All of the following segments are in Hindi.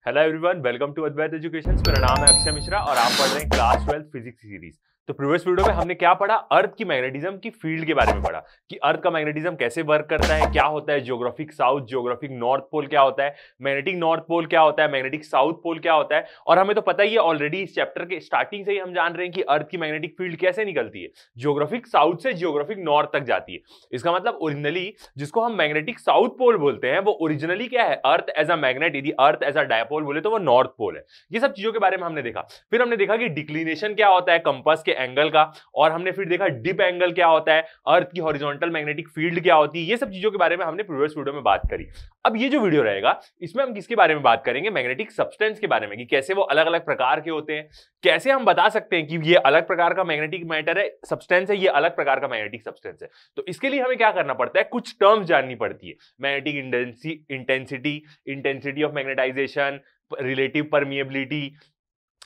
Hello everyone, welcome to Advait education. मेरा नाम है अक्षय मिश्रा और आप पढ़ रहे हैं क्लास 12 फिजिक्स सीरीज। तो प्रीवियस वीडियो में हमने क्या पढ़ा? अर्थ की मैग्नेटिज्म की फील्ड के बारे में पढ़ा कि अर्थ का मैग्नेटिज्म कैसे वर्क करता है, क्या होता है geographic south, geographic north pole क्या होता है, मैग्नेटिक नॉर्थ पोल क्या होता है, मैग्नेटिक साउथ पोल क्या होता है। और हमें तो पता ही है ऑलरेडी, इस चैप्टर के स्टार्टिंग से ही हम जान रहे हैं कि अर्थ की मैग्नेटिक फील्ड कैसे निकलती है, जियोग्राफिक साउथ से जियोग्राफिक नॉर्थ तक जाती है। इसका मतलब ओरिजिनली जिसको हम मैग्नेटिक साउथ पोल बोलते हैं वो ओरिजिनली क्या है? अर्थ एज अ मैग्नेट, यदि अर्थ एज अ डायपोल बोले तो वो नॉर्थ पोल है। ये सब चीजों के बारे में हमने देखा। फिर हमने देखा कि डिक्लिनेशन क्या होता है कंपास के एंगल का, और हमने फिर देखा डिप एंगल क्या होता है, अर्थ की हॉरिजॉन्टल मैग्नेटिक फील्ड क्या होती है। ये सब चीजों के बारे में हमने प्रीवियस वीडियो में बात करी। अब ये जो वीडियो रहेगा इसमें हम किसके बारे में बात करेंगे? मैग्नेटिक सब्सटेंस के बारे में, कि कैसे वो अलग अलग प्रकार के होते हैं, कैसे हम बता सकते हैं कि ये अलग प्रकार का मैग्नेटिक मैटर है, सब्सटेंस है, ये अलग प्रकार का मैग्नेटिक सब्सटेंस है। तो इसके लिए हमें क्या करना पड़ता है? कुछ टर्म्स जाननी पड़ती है। Magnetic intensity, intensity of magnetisation, relative permeability,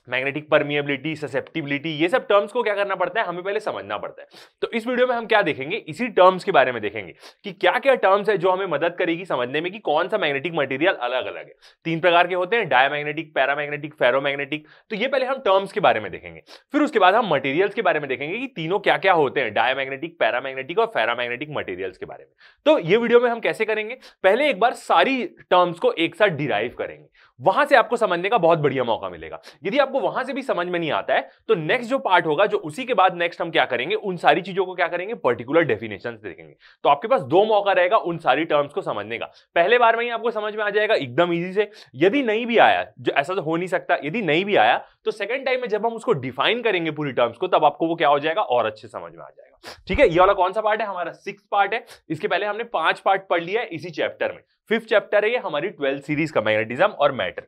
magnetic permeability, susceptibility, ये सब टर्म्स को क्या करना पड़ता है? हमें पहले समझना पड़ता है। तो इस वीडियो में हम क्या देखेंगे? इसी टर्म्स के बारे में देखेंगे कि क्या क्या टर्म्स है जो हमें मदद करेगी समझने में कि कौन सा मैग्नेटिक मटेरियल अलग अलग है। 3 प्रकार के होते हैं, डायमैग्नेटिक, पैरामैग्नेटिक, फेरोमैग्नेटिक। तो ये पहले हम टर्म्स के बारे में देखेंगे, फिर उसके बाद हम मटेरियल्स के बारे में देखेंगे कि तीनों क्या क्या होते हैं, डायमैग्नेटिक, पैरामैग्नेटिक और फेरोमैग्नेटिक मटेरियल्स के बारे में। तो ये वीडियो में हम कैसे करेंगे? पहले एक बार सारी टर्म्स को एक साथ डिराइव करेंगे, वहां से आपको समझने का बहुत बढ़िया मौका मिलेगा। यदि आपको वहां से भी समझ में नहीं आता है तो नेक्स्ट जो पार्ट होगा, जो उसी के बाद नेक्स्ट हम क्या करेंगे, उन सारी चीजों को क्या करेंगे, पर्टिकुलर डेफिनेशंस देखेंगे। तो आपके पास 2 मौका रहेगा उन सारी टर्म्स को समझने का। पहले बार में ही आपको समझ में आ जाएगा एकदम इजी से। यदि नहीं भी आया, जो ऐसा तो हो नहीं सकता, यदि नहीं भी आया तो सेकंड टाइम में जब हम उसको डिफाइन करेंगे पूरी टर्म्स को, तब आपको वो क्या हो जाएगा, और अच्छे समझ में आ जाएगा। ठीक है, ये वाला कौन सा पार्ट है? हमारा 6th पार्ट है। इसके पहले हमने 5 पार्ट पढ़ लिया है इसी चैप्टर में। 5th चैप्टर है ये हमारी 12th सीरीज का, मैग्नेटिज्म और मैटर।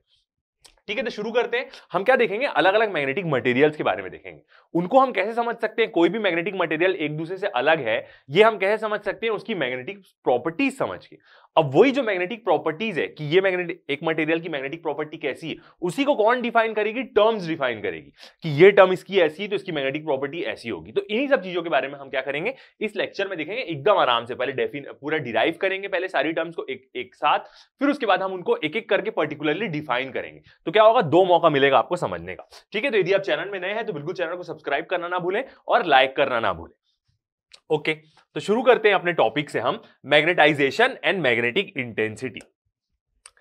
ठीक है, तो शुरू करते हैं। हम क्या देखेंगे? अलग अलग मैग्नेटिक मटेरियल्स के बारे में देखेंगे। उनको हम कैसे समझ सकते हैं? कोई भी मैग्नेटिक मटेरियल एक दूसरे से अलग है, ये हम कैसे समझ सकते हैं? उसकी मैग्नेटिक प्रॉपर्टीज समझ के। अब वही जो मैग्नेटिक प्रॉपर्टीज है कि ये मैग्नेटिक, एक मटेरियल की मैग्नेटिक प्रॉपर्टी कैसी है, उसी को कौन डिफाइन करेगी? टर्म्स डिफाइन करेगी कि ये टर्म इसकी ऐसी है तो इसकी मैग्नेटिक प्रॉपर्टी ऐसी होगी। तो इन्हीं सब चीजों के बारे में हम क्या करेंगे इस लेक्चर में देखेंगे, एकदम आराम से। पहले पूरा डिराइव करेंगे, पहले सारी टर्म्स को एक साथ, फिर उसके बाद हम उनको एक एक करके पर्टिकुलरली डिफाइन करेंगे। तो क्या होगा, 2 मौका मिलेगा आपको समझने का। ठीक है, तो यदि आप चैनल में नए हैं तो बिल्कुल चैनल को सब्सक्राइब करना ना भूलें और लाइक करना ना भूलें। ओके, तो शुरू करते हैं अपने टॉपिक से हम। मैग्नेटाइजेशन एंड मैग्नेटिक इंटेंसिटी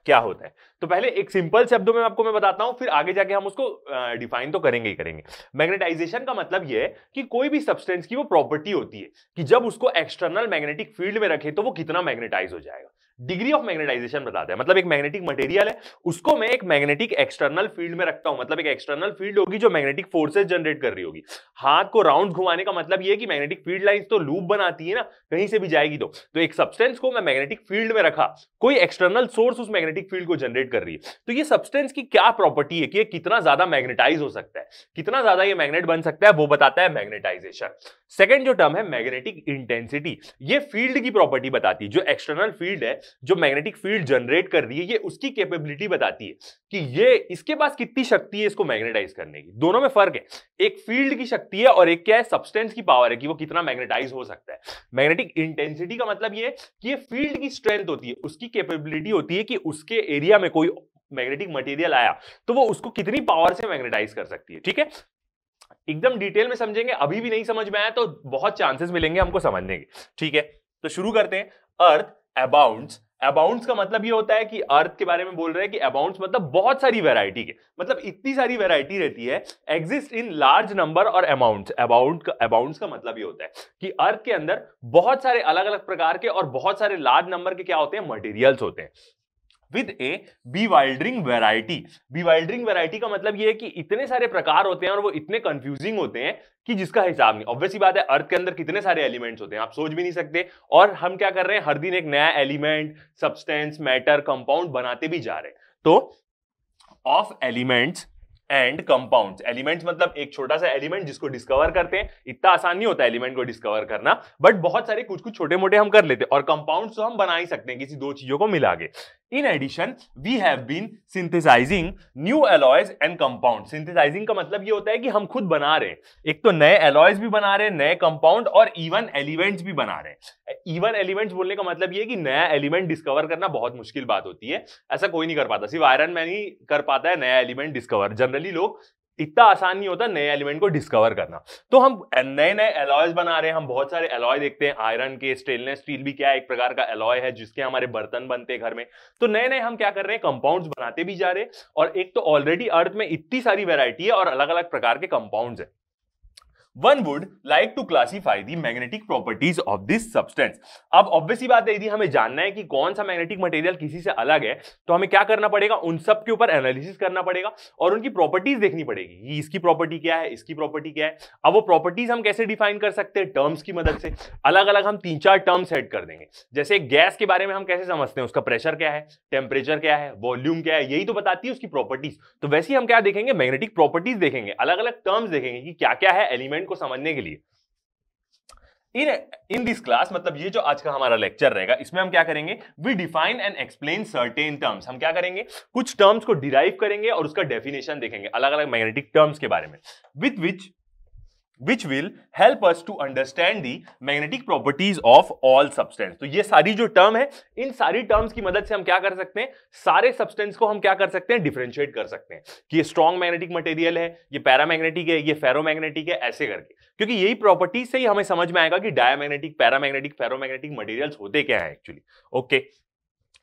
क्या होता है? तो पहले एक सिंपल शब्दों में आपको मैं बताता हूं, फिर आगे जाके हम उसको डिफाइन तो करेंगे ही करेंगे। मैग्नेटाइजेशन का मतलब यह है कि कोई भी सब्सटेंस की वो प्रॉपर्टी होती है कि जब उसको एक्सटर्नल मैग्नेटिक फील्ड में रखे तो वो कितना मैग्नेटाइज हो जाएगा। डिग्री ऑफ मैग्नेटाइजेशन बताते हैं। मतलब एक मैग्नेटिक मटेरियल है, उसको मैं एक मैग्नेटिक एक्सटर्नल फील्ड में रखता हूं, मतलब एक एक्सटर्नल फील्ड होगी जो मैग्नेटिक फोर्सेस जनरेट कर रही होगी। हाथ को राउंड घुमाने का मतलब ये है कि मैग्नेटिक फील्ड लाइंस तो लूप बनाती है ना, कहीं से भी जाएगी। तो एक सब्सटेंस को मैं मैग्नेटिक फील्ड में रखा, कोई एक्सटर्नल सोर्स उस मैग्नेटिक फील्ड को जनरेट कर रही है, तो ये सब्सटेंस की क्या प्रॉपर्टी है कि ये कितना ज्यादा मैग्नेटाइज हो सकता है, कितना ज्यादा ये मैग्नेट बन सकता है, वो बताता है मैग्नेटाइजेशन। सेकंड जो टर्म है मैग्नेटिक इंटेंसिटी, ये फील्ड की प्रॉपर्टी बताती है। जो एक्सटर्नल फील्ड है, जो मैग्नेटिक फील्ड जनरेट कर रही है, ये उसकी कैपेबिलिटी बताती है कि ये इसके पास कितनी शक्ति है इसको मैग्नेटाइज करने की। दोनों में फर्क है, एक फील्ड की शक्ति है और एक क्या है, सब्सटेंस की पावर है कि वो कितना मैग्नेटाइज हो सकता है। मैग्नेटिक इंटेंसिटी का मतलब ये है कि ये फील्ड की स्ट्रेंथ होती है, उसकी कैपेबिलिटी होती है कि उसके एरिया में कोई मैग्नेटिक मटेरियल आया तो वो उसको कितनी पावर से मैग्नेटाइज कर सकती है। ठीक है, एकदम डिटेल में समझेंगे। अभी भी नहीं समझ में आया तो बहुत चांसेस मिलेंगे हमको समझने के। ठीक है, तो शुरू करते हैं। अर्थ अबाउंड्स, अबाउंड्स का मतलब ये होता है कि अर्थ के बारे में बोल रहे हैं कि अबाउंड्स मतलब बहुत सारी वैरायटी के, मतलब इतनी सारी वैरायटी रहती है, एग्जिस्ट इन लार्ज नंबर और अमाउंट्स। अबाउंड्स का मतलब ये होता है कि अर्थ के अंदर बहुत सारे अलग अलग प्रकार के और बहुत सारे लार्ज नंबर के क्या होते हैं, मटेरियल्स होते हैं विद ए बीवाइल्डरिंग वैरायटी। बीवाइल्डरिंग वैरायटी का मतलब यह है कि इतने सारे प्रकार होते हैं और वो इतने कंफ्यूजिंग होते हैं कि जिसका हिसाब नहीं। ऑब्वियस सी बात है, अर्थ के अंदर कितने सारे एलिमेंट्स होते हैं आप सोच भी नहीं सकते, और हम क्या कर रहे हैं, हर दिन एक नया एलिमेंट, सब्सटेंस, मैटर, कंपाउंड बनाते भी जा रहे हैं। तो of elements and compounds. Elements मतलब एक छोटा सा एलिमेंट जिसको डिस्कवर करते हैं, इतना आसान नहीं होता एलिमेंट को डिस्कवर करना, बट बहुत सारे कुछ कुछ छोटे मोटे हम कर लेते हैं, और कंपाउंड्स तो हम बना ही सकते हैं किसी दो चीजों को मिला के। In addition, we have been synthesizing new alloys and compounds. Synthesizing का मतलब ये होता है कि हम खुद बना रहे हैं, एक तो नए alloys भी बना रहे हैं, नए कंपाउंड, और इवन एलिमेंट्स भी बना रहे हैं। इवन एलिमेंट्स बोलने का मतलब ये है कि नया एलिमेंट डिस्कवर करना बहुत मुश्किल बात होती है, ऐसा कोई नहीं कर पाता, सिर्फ आयरन मैन ही कर पाता है नया एलिमेंट डिस्कवर। जनरली लोग, इतना आसान नहीं होता नए एलिमेंट को डिस्कवर करना। तो हम नए नए एलॉयज बना रहे हैं, हम बहुत सारे एलॉय देखते हैं, आयरन के, स्टेनलेस स्टील भी क्या है, एक प्रकार का एलॉय है जिसके हमारे बर्तन बनते हैं घर में। तो नए नए हम क्या कर रहे हैं, कंपाउंड्स बनाते भी जा रहे हैं, और एक तो ऑलरेडी अर्थ में इतनी सारी वैरायटी है और अलग अलग प्रकार के कंपाउंड्स है। One would like to classify the magnetic properties of this substance. अब ऑब्वियसली बात है, यदि हमें जानना है कि कौन सा मैग्नेटिक मटेरियल किसी से अलग है, तो हमें क्या करना पड़ेगा, उन सब के ऊपर एनालिसिस करना पड़ेगा और उनकी प्रॉपर्टीज देखनी पड़ेगी कि इसकी प्रॉपर्टी क्या है, इसकी प्रॉपर्टी क्या है। अब वो प्रॉपर्टीज हम कैसे डिफाइन कर सकते हैं, टर्म्स की मदद से। अलग अलग हम 3-4 टर्म सेट कर देंगे। जैसे गैस के बारे में हम कैसे समझते हैं, उसका प्रेशर क्या है, टेम्परेचर क्या है, वॉल्यूम क्या है, यही तो बताती है उसकी प्रॉपर्टीज। तो वैसे ही हम क्या देखेंगे, मैग्नेटिक प्रॉपर्टीज देखेंगे, अलग अलग टर्म्स देखेंगे कि क्या क्या है एलिमेंट को समझने के लिए। इन दिस क्लास, मतलब ये जो आज का हमारा लेक्चर रहेगा, इसमें हम क्या करेंगे, we define and explain certain terms. हम क्या करेंगे, कुछ टर्म्स को डिराइव करेंगे और उसका डेफिनेशन देखेंगे, अलग अलग मैग्नेटिक टर्म्स के बारे में, with which will help us to understand the magnetic properties of all substance। तो ये सारी जो टर्म है, इन सारी टर्म्स की मदद से हम क्या कर सकते हैं, सारे सब्सटेंस को हम क्या कर सकते हैं, डिफरेंशिएट कर सकते हैं कि ये स्ट्रॉन्ग मैग्नेटिक मटेरियल है, ये पैरामैग्नेटिक है, ये फेरोमैग्नेटिक है, ऐसे करके। क्योंकि यही प्रॉपर्टीज से ही हमें समझ में आएगा कि डायमैग्नेटिक, पैरामैग्नेटिक, फेरोमैग्नेटिक मटेरियल्स होते क्या है एक्चुअली। ओके,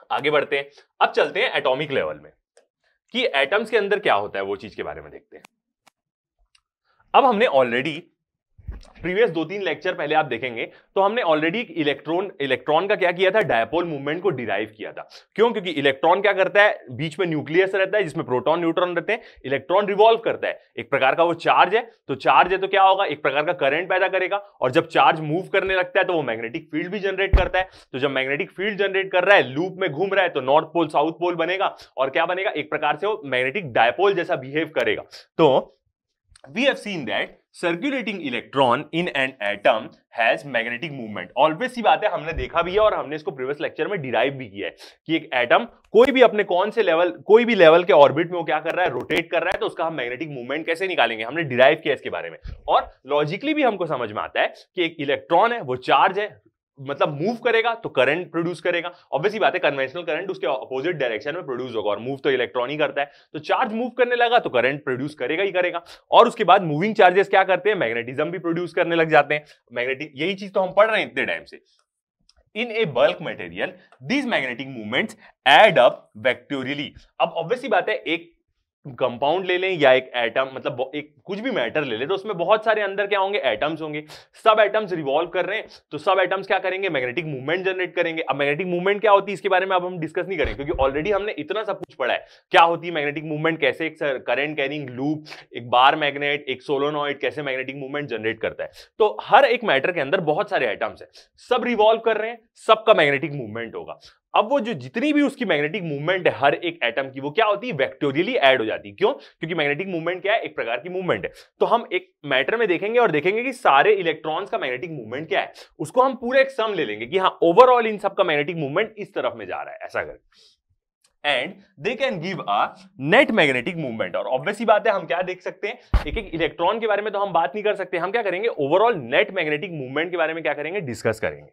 आगे बढ़ते हैं। अब चलते हैं एटॉमिक लेवल में कि एटम्स के अंदर क्या होता है, वो चीज के बारे में देखते हैं। अब हमने ऑलरेडी प्रीवियस 2-3 लेक्चर पहले आप देखेंगे तो हमने ऑलरेडी इलेक्ट्रॉन का क्या किया था, डायपोल मूवमेंट को डिराइव किया था। क्यों? क्योंकि इलेक्ट्रॉन क्या करता है, बीच में न्यूक्लियस रहता है जिसमें प्रोटॉन न्यूट्रॉन रहते हैं, इलेक्ट्रॉन रिवॉल्व करता है, एक प्रकार का वो चार्ज है, तो चार्ज है तो क्या होगा, एक प्रकार का करंट पैदा करेगा, और जब चार्ज मूव करने लगता है तो वो मैग्नेटिक फील्ड भी जनरेट करता है। तो जब मैग्नेटिक फील्ड जनरेट कर रहा है, लूप में घूम रहा है, तो नॉर्थ पोल साउथ पोल बनेगा, और क्या बनेगा, एक प्रकार से वो मैग्नेटिक डायपोल जैसा बिहेव करेगा। तो we have seen that circulating electron in an atom has magnetic movement। Always see बात है, हमने देखा भी है और हमने इसको प्रीवियस लेक्चर में डिराइव भी किया है कि एक एटम कोई भी अपने कौन से लेवल, कोई भी लेवल के ऑर्बिट में वो क्या कर रहा है, रोटेट कर रहा है, तो उसका हम मैग्नेटिक मूवमेंट कैसे निकालेंगे, हमने डिराइव किया इसके बारे में। और लॉजिकली भी हमको समझ में आता है कि एक इलेक्ट्रॉन है, वो चार्ज है, मतलब मूव करेगा तो करंट प्रोड्यूस करेगा। ऑब्वियसली बात है, कन्वेंशनल करंट उसके अपोजिट डायरेक्शन में प्रोड्यूस होगा, और मूव तो इलेक्ट्रॉन ही करता है, तो चार्ज मूव करने लगा तो करंट प्रोड्यूस करेगा ही करेगा। और उसके बाद मूविंग चार्जेस क्या करते हैं, मैग्नेटिज्म भी प्रोड्यूस करने लग जाते हैं। मैग्नेटिक, यही चीज तो हम पढ़ रहे हैं इतने टाइम से। In a bulk material, these magnetic movements add up vectorially। अब ऑब्वियसली बात है, एक कंपाउंड ले लें या एक एटम, मतलब एक कुछ भी मैटर ले लें, तो उसमें बहुत सारे अंदर क्या होंगे, एटम्स होंगे। सब एटम्स रिवॉल्व कर रहे हैं, तो सब एटम्स क्या करेंगे, मैग्नेटिक मूवमेंट जनरेट करेंगे। अब मैग्नेटिक मूवमेंट क्या होती है, इसके बारे में अब हम डिस्कस नहीं करेंगे, क्योंकि ऑलरेडी हमने इतना सब कुछ पढ़ा है क्या होती है मैग्नेटिक मूवमेंट, कैसे एक करंट कैरिंग लूप, एक बार मैग्नेट, एक सोलोनॉइड कैसे मैग्नेटिक मूवमेंट जनरेट करता है। तो हर एक मैटर के अंदर बहुत सारे एटम्स है, सब रिवॉल्व कर रहे हैं, सबका मैग्नेटिक मूवमेंट होगा। अब वो जो जितनी भी उसकी मैग्नेटिक मूवमेंट है हर एक एटम की, वो क्या होती है, वेक्टोरियली ऐड हो जाती है। क्यों? क्योंकि मैग्नेटिक मूवमेंट क्या है, एक प्रकार की मूवमेंट है। तो हम एक मैटर में देखेंगे और देखेंगे कि सारे इलेक्ट्रॉन्स का मैग्नेटिक मूवमेंट क्या है, उसको हम पूरे एक सम ले लेंगे कि हाँ, ओवरऑल इन सब का मैग्नेटिक मूवमेंट इस तरफ में जा रहा है, ऐसा करके। And they can give a net magnetic movement. और ऑब्वियसली बात है, हम क्या देख सकते हैं, एक एक इलेक्ट्रॉन के बारे में तो हम बात नहीं कर सकते, हम क्या करेंगे, ओवरऑल नेट मैग्नेटिक मूवमेंट के बारे में क्या करेंगे, डिस्कस करेंगे,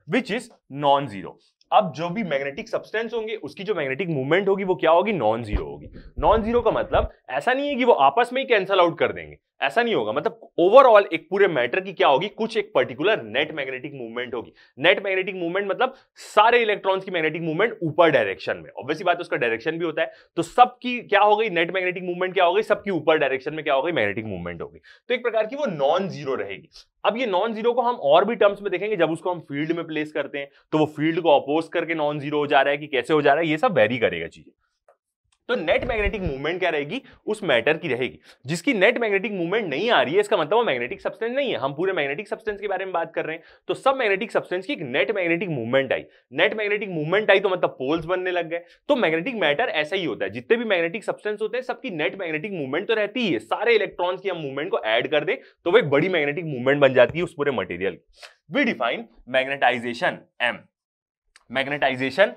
विच इज नॉन जीरो। अब जो भी मैग्नेटिक सब्सटेंस होंगे उसकी जो मैग्नेटिक मूवमेंट होगी वो क्या होगी, नॉन जीरो होगी। नॉन जीरो का मतलब ऐसा नहीं है कि वो आपस में ही कैंसल आउट कर देंगे, ऐसा नहीं होगा। मतलब ओवरऑल एक पूरे मैटर की क्या होगी, कुछ एक पर्टिकुलर नेट मैग्नेटिक मूवमेंट होगी। नेट मैग्नेटिक मूवमेंट मतलब सारे इलेक्ट्रॉन्स की मैग्नेटिक मूवमेंट ऊपर डायरेक्शन में। ऑब्वियसली बात है, उसका डायरेक्शन भी होता है, तो सबकी क्या हो गई, नेट मैग्नेटिक मूवमेंट क्या हो गई, सबकी ऊपर डायरेक्शन में क्या हो गई, मैग्नेटिक मूवमेंट होगी। तो एक प्रकार की वो नॉन जीरो रहेगी। अब ये नॉन जीरो को हम और भी टर्म्स में देखेंगे, जब उसको हम फील्ड में प्लेस करते हैं तो वो फील्ड को अपोज करके नॉन जीरो हो जा रहा है कि कैसे हो जा रहा है, ये सब वेरी करेगा चीजें। तो नेट मैग्नेटिक मूवमेंट क्या रहेगी, उस मैटर की रहेगी। जिसकी नेट मैग्नेटिक मूवमेंट नहीं आ रही है, इसका मतलब वो मैग्नेटिक सब्सटेंस नहीं है। हम पूरे मैग्नेटिक सब्सटेंस के बारे में बात कर रहे हैं। तो सब मैग्नेटिक सब्सटेंस की एक नेट मैग्नेटिक मूवमेंट आई। नेट मैग्नेटिक मूवमेंट आई तो मतलब पोल्स बनने लग गए। तो मैग्नेटिक मैटर ऐसा ही होता है, जितने भी मैग्नेटिक सब्सटेंस होते हैं सबकी नेट मैग्नेटिक मूवमेंट तो रहती ही है। सारे इलेक्ट्रॉन्स की हम मूवमेंट को ऐड कर दें तो वो एक बड़ी मैग्नेटिक मूवमेंट बन जाती है उस पूरे मटेरियल की। We define magnetisation M. Magnetisation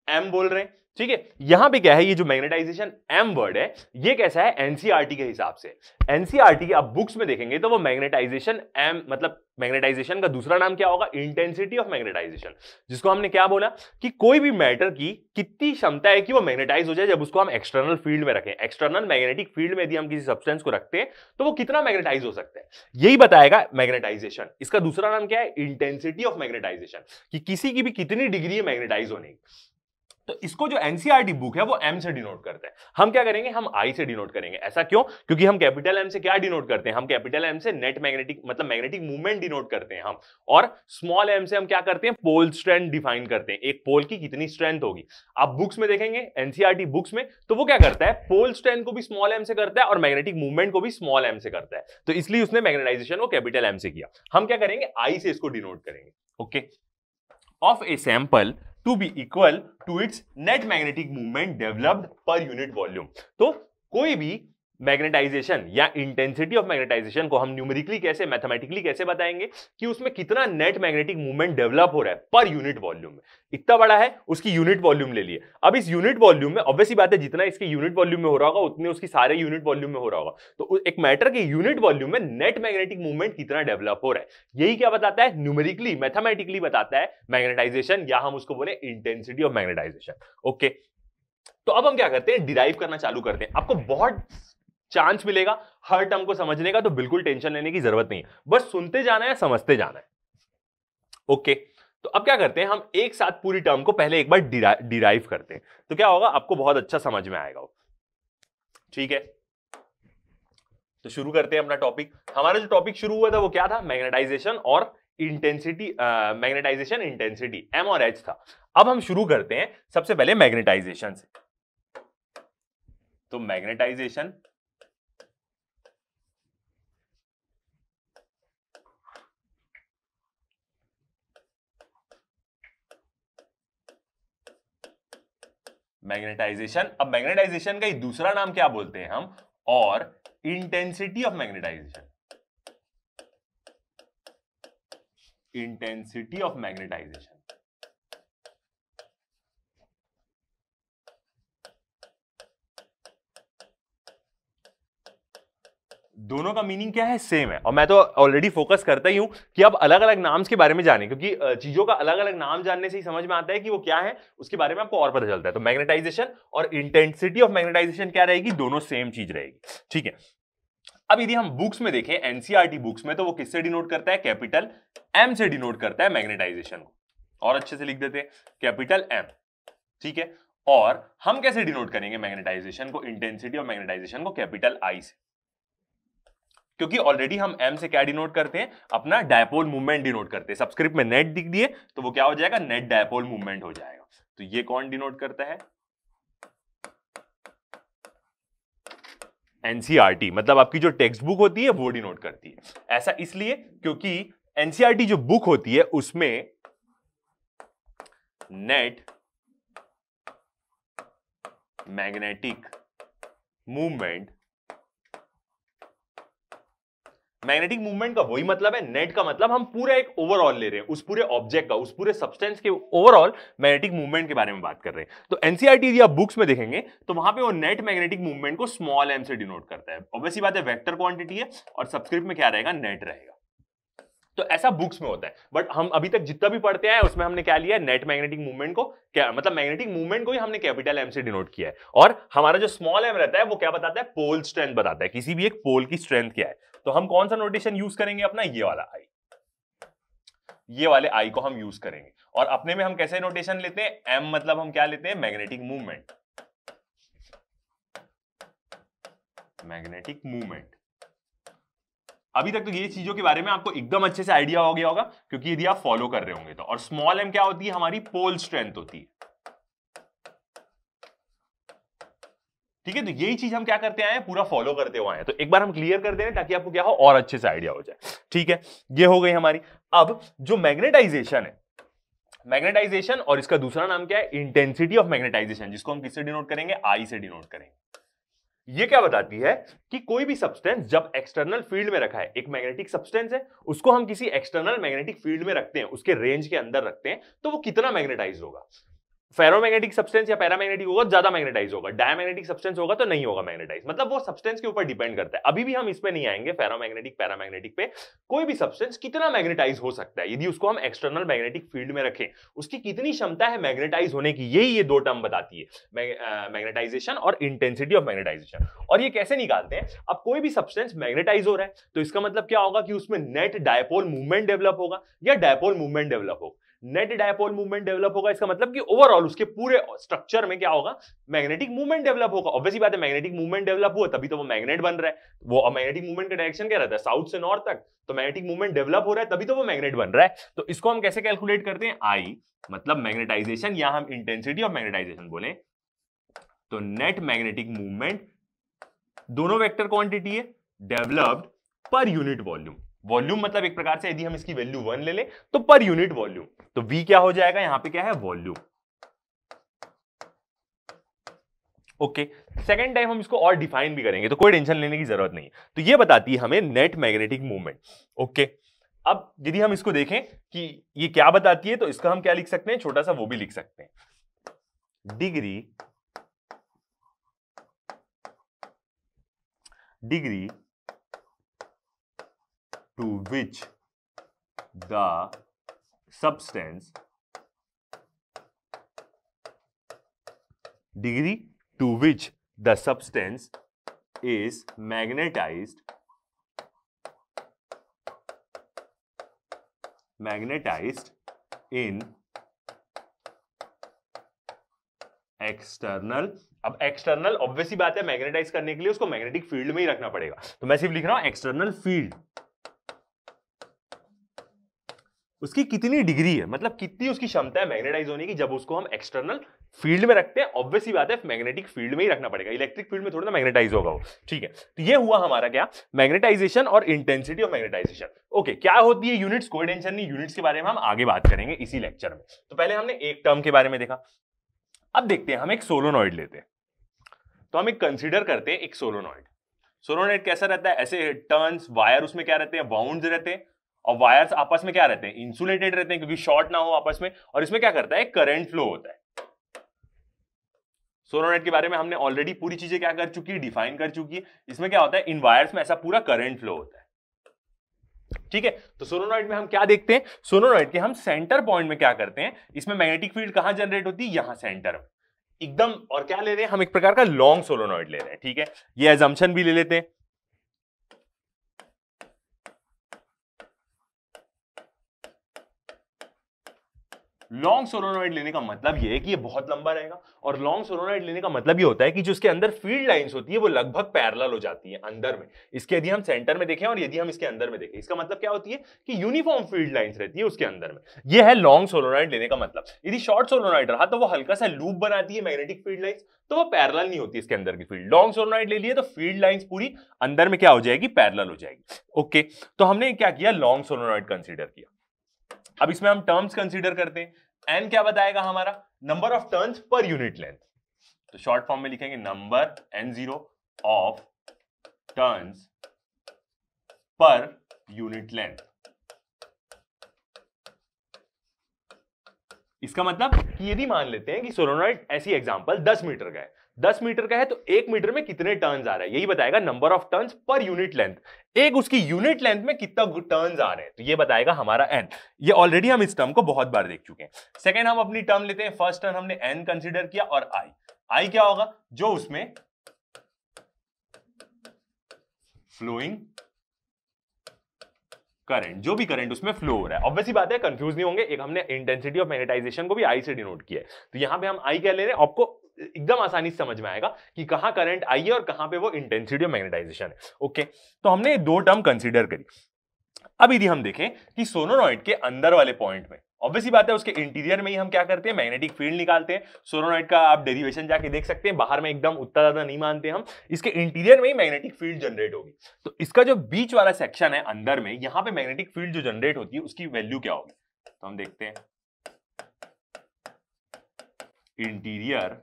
M बोल रहे हैं, ठीक है। यहां पे क्या है, ये जो मैग्नेटाइजेशन एम वर्ड है ये कैसा है, एनसीईआरटी के हिसाब से। एनसीईआरटी की आप बुक्स में देखेंगे तो वो मैग्नेटाइजेशन एम मतलब मैग्नेटाइजेशन का दूसरा नाम क्या होगा, इंटेंसिटी ऑफ मैग्नेटाइजेशन। जिसको हमने क्या बोला कि कोई भी मैटर की कितनी क्षमता है कि वो मैग्नेटाइज हो जाए जब उसको हम एक्सटर्नल फील्ड में रखें। एक्सटर्नल मैग्नेटिक फील्ड में यदि हम किसी सब्सटेंस को रखते हैं तो वो कितना मैग्नेटाइज हो सकता है, यही बताएगा मैग्नेटाइजेशन। इसका दूसरा नाम क्या है, इंटेंसिटी ऑफ मैग्नेटाइजेशन, कि किसी की भी कितनी डिग्री है मैग्नेटाइज होने की। तो इसको जो एनसीईआरटी बुक है वो एम से डिनोट करता है। हम क्या करेंगे, हम आई से डिनोट करेंगे। ऐसा क्यों, क्योंकि हम कैपिटल एम से क्या डिनोट करते हैं, हम कैपिटल एम से नेट मैग्नेटिक मतलब मैग्नेटिक मूवमेंट डिनोट करते हैं हम, और स्मॉल एम से हम क्या करते हैं, पोल स्ट्रेंथ डिफाइन करते हैं। एक पोल की कितनी स्ट्रेंथ होगी। आप बुक्स में देखेंगे एनसीईआरटी बुक्स में तो वो क्या करता है, पोल स्ट्रेंथ को भी स्मॉल एम से करता है और मैग्नेटिक मूवमेंट को भी स्मॉल एम से करता है। तो इसलिए उसने मैग्नेटाइजेशन को कैपिटल एम से किया। हम क्या करेंगे, आई से इसको डिनोट करेंगे। Okay, of a sample to be equal to its net magnetic movement developed per unit volume। तो कोई भी मैग्नेटाइजेशन या इंटेंसिटी ऑफ मैग्नेटाइजेशन को हम न्यूमेरिकली कैसे, मैथमेटिकली कैसे बताएंगे कि उसमें कितना नेट मैग्नेटिक मूवमेंट डेवलप हो रहा है पर यूनिट वॉल्यूम में। इतना बड़ा है, उसकी यूनिट वॉल्यूम ले लिए। अब इस यूनिट वॉल्यूम में ऑब्वियसली बात है, जितना इसके यूनिट वॉल्यूम में हो रहा होगा उतने उसकी सारे यूनिट वॉल्यूम में हो रहा होगा। तो एक मैटर के यूनिट वॉल्यूम में नेट मैग्नेटिक मूवमेंट कितना डेवलप हो रहा है, यही क्या बताता है, न्यूमेरिकली मैथमेटिकली बताता है मैग्नेटाइजेशन, या हम उसको बोले इंटेंसिटी ऑफ मैग्नेटाइजेशन। ओके, तो अब हम क्या करते हैं, डिराइव करना चालू करते हैं। आपको बहुत चांस मिलेगा हर टर्म को समझने का, तो बिल्कुल टेंशन लेने की जरूरत नहीं है, बस सुनते जाना है, समझते जाना है। ओके, तो अब क्या करते हैं, हम एक साथ पूरी टर्म को पहले एक बार डिराइव करते हैं, तो क्या होगा, आपको बहुत अच्छा समझ में आएगा। ठीक है, तो शुरू करते हैं अपना टॉपिक। हमारा जो टॉपिक शुरू हुआ था वो क्या था, मैग्नेटाइजेशन और इंटेंसिटी, मैग्नेटाइजेशन इंटेंसिटी एम और एच था। अब हम शुरू करते हैं सबसे पहले मैग्नेटाइजेशन से। तो मैग्नेटाइजेशन अब मैग्नेटाइजेशन का एक दूसरा नाम क्या बोलते हैं हम, और intensity of magnetisation. Intensity of magnetisation दोनों का मीनिंग क्या है, सेम है। और मैं तो ऑलरेडी फोकस करता ही हूं कि अब अलग अलग नाम्स के बारे में जाने, क्योंकि चीजों का अलग अलग नाम जानने से ही समझ में आता है कि वो क्या है, उसके बारे में आपको और पता चलता है। तो मैग्नेटाइजेशन और इंटेंसिटी ऑफ मैग्नेटाइजेशन क्या रहेगी, दोनों सेम चीज रहेगी। ठीक है, अब यदि हम बुक्स में देखें एनसीईआरटी बुक्स में, तो वो किससे डिनोट करता है, कैपिटल एम से डिनोट करता है मैग्नेटाइजेशन को। और अच्छे से लिख देते हैं, कैपिटल एम। ठीक है, और हम कैसे डिनोट करेंगे मैग्नेटाइजेशन को, इंटेंसिटी ऑफ मैग्नेटाइजेशन को कैपिटल आई से, क्योंकि ऑलरेडी हम एम से क्या डिनोट करते हैं, अपना डायपोल मूवमेंट डिनोट करते हैं। सबस्क्रिप्ट में नेट दिख दिए तो वो क्या हो जाएगा, नेट डायपोल मूवमेंट हो जाएगा। तो ये कौन डिनोट करता है, एनसीईआरटी, मतलब आपकी जो टेक्स्ट बुक होती है वो डिनोट करती है। ऐसा इसलिए क्योंकि एनसीईआरटी जो बुक होती है उसमें net magnetic movement, magnetic movement का वही मतलब है, नेट का मतलब हम पूरा एक ओवरऑल ले रहे हैं, उस पूरे ऑब्जेक्ट का, उस पूरे सब्सटेंस के ओवरऑल मैग्नेटिक मूवमेंट के बारे में बात कर रहे हैं। तो एनसीईआरटी यदि आप बुक्स में देखेंगे तो वहां पे वो नेट मैग्नेटिक मूवमेंट को स्मॉल एम से डिनोट करता है। ऑब्वियसली बात है, वेक्टर क्वांटिटी है और सबस्क्रिप्ट में क्या रहेगा, नेट रहेगा। तो ऐसा बुक्स में होता है, बट हम अभी तक जितना भी पढ़ते हैं उसमें हमने क्या लिया है, नेट मैग्नेटिक मूवमेंट को, क्या मतलब मैग्नेटिक मूवमेंट को ही हमने कैपिटल एम से डिनोट किया है। और हमारा जो स्मॉल एम रहता है वो क्या बताता है, पोल स्ट्रेंथ बताता है, किसी भी एक पोल की स्ट्रेंथ क्या है। तो हम कौन सा नोटेशन यूज करेंगे अपना, ये वाला आई, ये वाले आई को हम यूज करेंगे। और अपने में हम कैसे नोटेशन लेते हैं, एम मतलब हम क्या लेते हैं, मैग्नेटिक मूवमेंट, मैग्नेटिक मूवमेंट। अभी तक तो ये चीजों के बारे में आपको एकदम अच्छे से आइडिया हो गया होगा, क्योंकि यदि आप फॉलो कर रहे होंगे तो। और स्मॉल एम क्या होती है, हमारी पोल स्ट्रेंथ होती है। ठीक है, तो यही चीज हम क्या करते आए हैं, पूरा फॉलो करते हुए आए हैं। तो एक बार हम क्लियर कर दें ताकि आपको क्या हो और अच्छे से आइडिया हो जाए। ठीक है, ये हो गई हमारी। अब जो मैग्नेटाइजेशन है, मैग्नेटाइजेशन और इसका दूसरा नाम क्या है, इंटेंसिटी ऑफ मैग्नेटाइजेशन, जिसको हम किससे डिनोट करेंगे, आई से डिनोट करेंगे। ये क्या बताती है कि कोई भी सब्सटेंस जब एक्सटर्नल फील्ड में रखा है, एक मैग्नेटिक सब्सटेंस है, उसको हम किसी एक्सटर्नल मैग्नेटिक फील्ड में रखते हैं, उसके रेंज के अंदर रखते हैं, तो वो कितना मैग्नेटाइज होगा। फेरोमैग्नेटिक सब्सटेंस या पैरामैग्नेटिक होगा ज्यादा मैग्नेटाइज होगा, डायमैग्नेटिक सब्सटेंस होगा तो नहीं होगा मैग्नेटाइज। मतलब वो सब्सटेंस के ऊपर डिपेंड करता है। अभी भी हम इस पे नहीं आएंगे फेरोमैग्नेटिक पैरामैग्नेटिक पे। कोई भी सब्सटेंस कितना मैग्नेटाइज हो सकता है यदि उसको हम एक्सटर्नल मैग्नेटिक फील्ड में रखें, उसकी कितनी क्षमता है मैग्नेटाइज होने की, यही ये दो टर्म बताती है, मैग्नेटाइजेशन और इंटेंसिटी ऑफ मैग्नेटाइजेशन। और ये कैसे निकालते हैं, अब कोई भी सब्सटेंस मैग्नेटाइज हो रहा है तो इसका मतलब क्या होगा कि उसमें नेट डायपोल मूवमेंट डेवलप होगा या डायपोल मूवमेंट डेवलप होगा। नेट डायपोल मूवमेंट डेवलप होगा, इसका मतलब कि ओवरऑल उसके पूरे स्ट्रक्चर में क्या होगा, मैग्नेटिक मूवमेंट डेवलप होगा। ऑब्वियसली बात है, मैग्नेटिक मूवमेंट डेवलप हुआ तभी तो वो मैग्नेट बन रहा है। वो मैग्नेटिक मूवमेंट का डायरेक्शन क्या रहता है, साउथ से नॉर्थ तक, तो मैग्नेटिक मूवमेंट डेवलप हो रहा है तभी तो वो मैग्नेट बन रहा है। तो इसको हम कैसे कैलकुलेट करते हैं, आई मतलब मैग्नेटाइजेशन या हम इंटेंसिटी ऑफ मैग्नेटाइजेशन बोले तो नेट मैग्नेटिक मूवमेंट, दोनों वेक्टर क्वांटिटी है, developed per unit volume. Volume मतलब एक प्रकार से यदि हम इसकी वैल्यू 1 ले लें तो पर यूनिट वॉल्यूम, तो V क्या हो जाएगा, यहां पे क्या है, वॉल्यूम। ओके, सेकेंड टाइम हम इसको और डिफाइन भी करेंगे तो कोई टेंशन लेने की जरूरत नहीं है। तो ये बताती है हमें नेट मैग्नेटिक मूवमेंट। ओके, अब यदि हम इसको देखें कि ये क्या बताती है, तो इसका हम क्या लिख सकते हैं, छोटा सा वो भी लिख सकते हैं, degree to which the substance is magnetized in external. अब एक्सटर्नल ऑब्वियसली बात है, मैग्नेटाइज करने के लिए उसको मैग्नेटिक फील्ड में ही रखना पड़ेगा, तो मैं सिर्फ लिख रहा हूं एक्सटर्नल फील्ड। उसकी कितनी डिग्री है, मतलब कितनी उसकी क्षमता है मैग्नेटाइज होने की जब उसको हम एक्सटर्नल फील्ड में रखते हैं। ऑब्वियसली बात है, मैग्नेटिक फील्ड में ही रखना पड़ेगा, इलेक्ट्रिक फील्ड में थोड़ा ना मैग्नेटाइज होगा वो। ठीक है, तो ये हुआ हमारा क्या, मैग्नेटाइजेशन और इंटेंसिटी ऑफ मैग्नेटाइजेशन। ओके, क्या होती है यूनिट्स, कोई टेंशन नहीं, यूनिट्स के बारे में हम आगे बात करेंगे इसी लेक्चर में। तो पहले हमने एक टर्म के बारे में देखा, अब देखते हैं हम एक सोलोनॉइड लेते हैं। तो हम एक कंसीडर करते हैं एक सोलोनॉइड। सोलोनॉइड कैसा रहता है, ऐसे टर्न्स, वायर उसमें क्या रहते हैं, बाउंड रहते हैं, और वायर्स आपस में क्या रहते हैं, इंसुलेटेड रहते हैं क्योंकि शॉर्ट ना हो आपस में। और इसमें क्या करता है, करंट फ्लो होता है। सोलोनॉइड के बारे में हमने ऑलरेडी पूरी चीजें क्या कर चुकी है, डिफाइन कर चुकी है। इसमें क्या होता है, इन वायर्स में ऐसा पूरा करंट फ्लो होता है। ठीक है, तो सोलोनॉइड में हम क्या देखते हैं, सोलोनॉइड के हम सेंटर पॉइंट में क्या करते हैं, इसमें मैग्नेटिक फील्ड कहां जनरेट होती है, यहां सेंटर में एकदम। और क्या ले रहे हैं हम, एक प्रकार का लॉन्ग सोलोनॉइड ले रहे हैं। ठीक है, ये अजम्पशन भी ले लेते हैं। लॉन्ग सोलोनॉइड लेने का मतलब ये है कि ये बहुत लंबा रहेगा, और लॉन्ग सोलोनॉइड लेने का मतलब ये होता है कि जो उसके अंदर फील्ड लाइंस होती है वो लगभग पैरेलल हो जाती है अंदर में। इसके यदि हम सेंटर में देखें और यदि हम इसके अंदर में देखें, इसका मतलब क्या होती है कि यूनिफॉर्म फील्ड लाइंस रहती है उसके अंदर में। ये है लॉन्ग सोलोनॉइड लेने का मतलब। यदि शॉर्ट सोलोनॉइड रहा तो वो हल्का सा लूप बनाती है मैग्नेटिक फील्ड लाइंस, तो वो पैरेलल नहीं होती इसके अंदर की फील्ड। लॉन्ग सोलोनॉइड ले लिए तो फील्ड लाइंस पूरी अंदर में क्या हो जाएगी, पैरेलल हो जाएगी। ओके, तो हमने क्या किया, लॉन्ग सोलोनॉइड कंसीडर किया। अब इसमें हम टर्म्स कंसीडर करते हैं। एन क्या बताएगा हमारा, number of turns per unit length. तो शॉर्ट फॉर्म में लिखेंगे number N0 of turns per unit length. इसका मतलब कि यदि मान लेते हैं कि सोलोनॉइड, ऐसी एग्जांपल 10 मीटर का है, 10 मीटर का है तो 1 मीटर में कितने टर्न्स आ रहे हैं, यही बताएगा number of turns per unit length. एक उसकी यूनिट लेंथ में कितना टर्न्स आ रहे हैं, तो ये बताएगा हमारा एन। ये ऑलरेडी हम इस टर्म को बहुत बार देख चुके हैं। सेकेंड हम अपनी टर्म लेते हैं, फर्स्ट टर्म हमने एन कंसीडर किया, और आई क्या होगा, जो उसमें फ्लोइंग करंट, जो भी करंट उसमें फ्लो हो रहा है। ऑब्वियसली बात है, कंफ्यूज नहीं होंगे, एक हमने इंटेंसिटी ऑफ मैग्नेटाइजेशन को भी आई से डिनोट किया है, तो यहां पे हम आई क्या ले रहे हैं, आपको एकदम आसानी से समझ में आएगा कि कहां करंट आई है और कहां पे वो इंटेंसिटी ऑफ मैग्नेटाइजेशन है। ओके, तो हमने दो टर्म कंसीडर करी। अब यदि हम देखें कि सोलोनॉइड के अंदर वाले पॉइंट में, ऑब्वियसली बात है उसके इंटीरियर में ही हम क्या करते हैं, मैग्नेटिक फील्ड निकालते हैं। सोलोनॉइड का आप डेरिवेशन जाके देख सकते हैं, बाहर में एकदम उतना ज्यादा नहीं मानते हम, इसके इंटीरियर में ही मैग्नेटिक फील्ड जनरेट होगी। तो इसका जो बीच वाला सेक्शन है अंदर में, यहां पे मैग्नेटिक फील्ड जो जनरेट होती है उसकी वैल्यू क्या होगी, तो हम देखते हैं इंटीरियर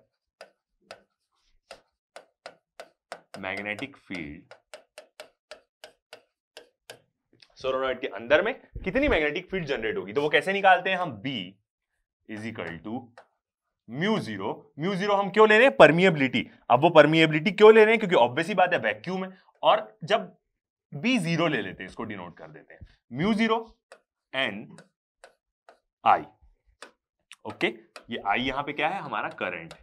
मैग्नेटिक फील्ड, सोलोनॉइड के अंदर में कितनी मैग्नेटिक फील्ड जनरेट होगी, तो वो कैसे निकालते हैं हम, B is equal to mu zero हम क्यों ले रहे हैं, परमिएबिलिटी। अब वो परमिएबिलिटी क्यों ले रहे हैं, क्योंकि ऑब्वियसली बात है वैक्यूम है, और जब B जीरो ले लेते हैं, इसको डिनोट कर देते हैं म्यू जीरो एन आई। ओके, ये आई यहां पे क्या है, हमारा करंट।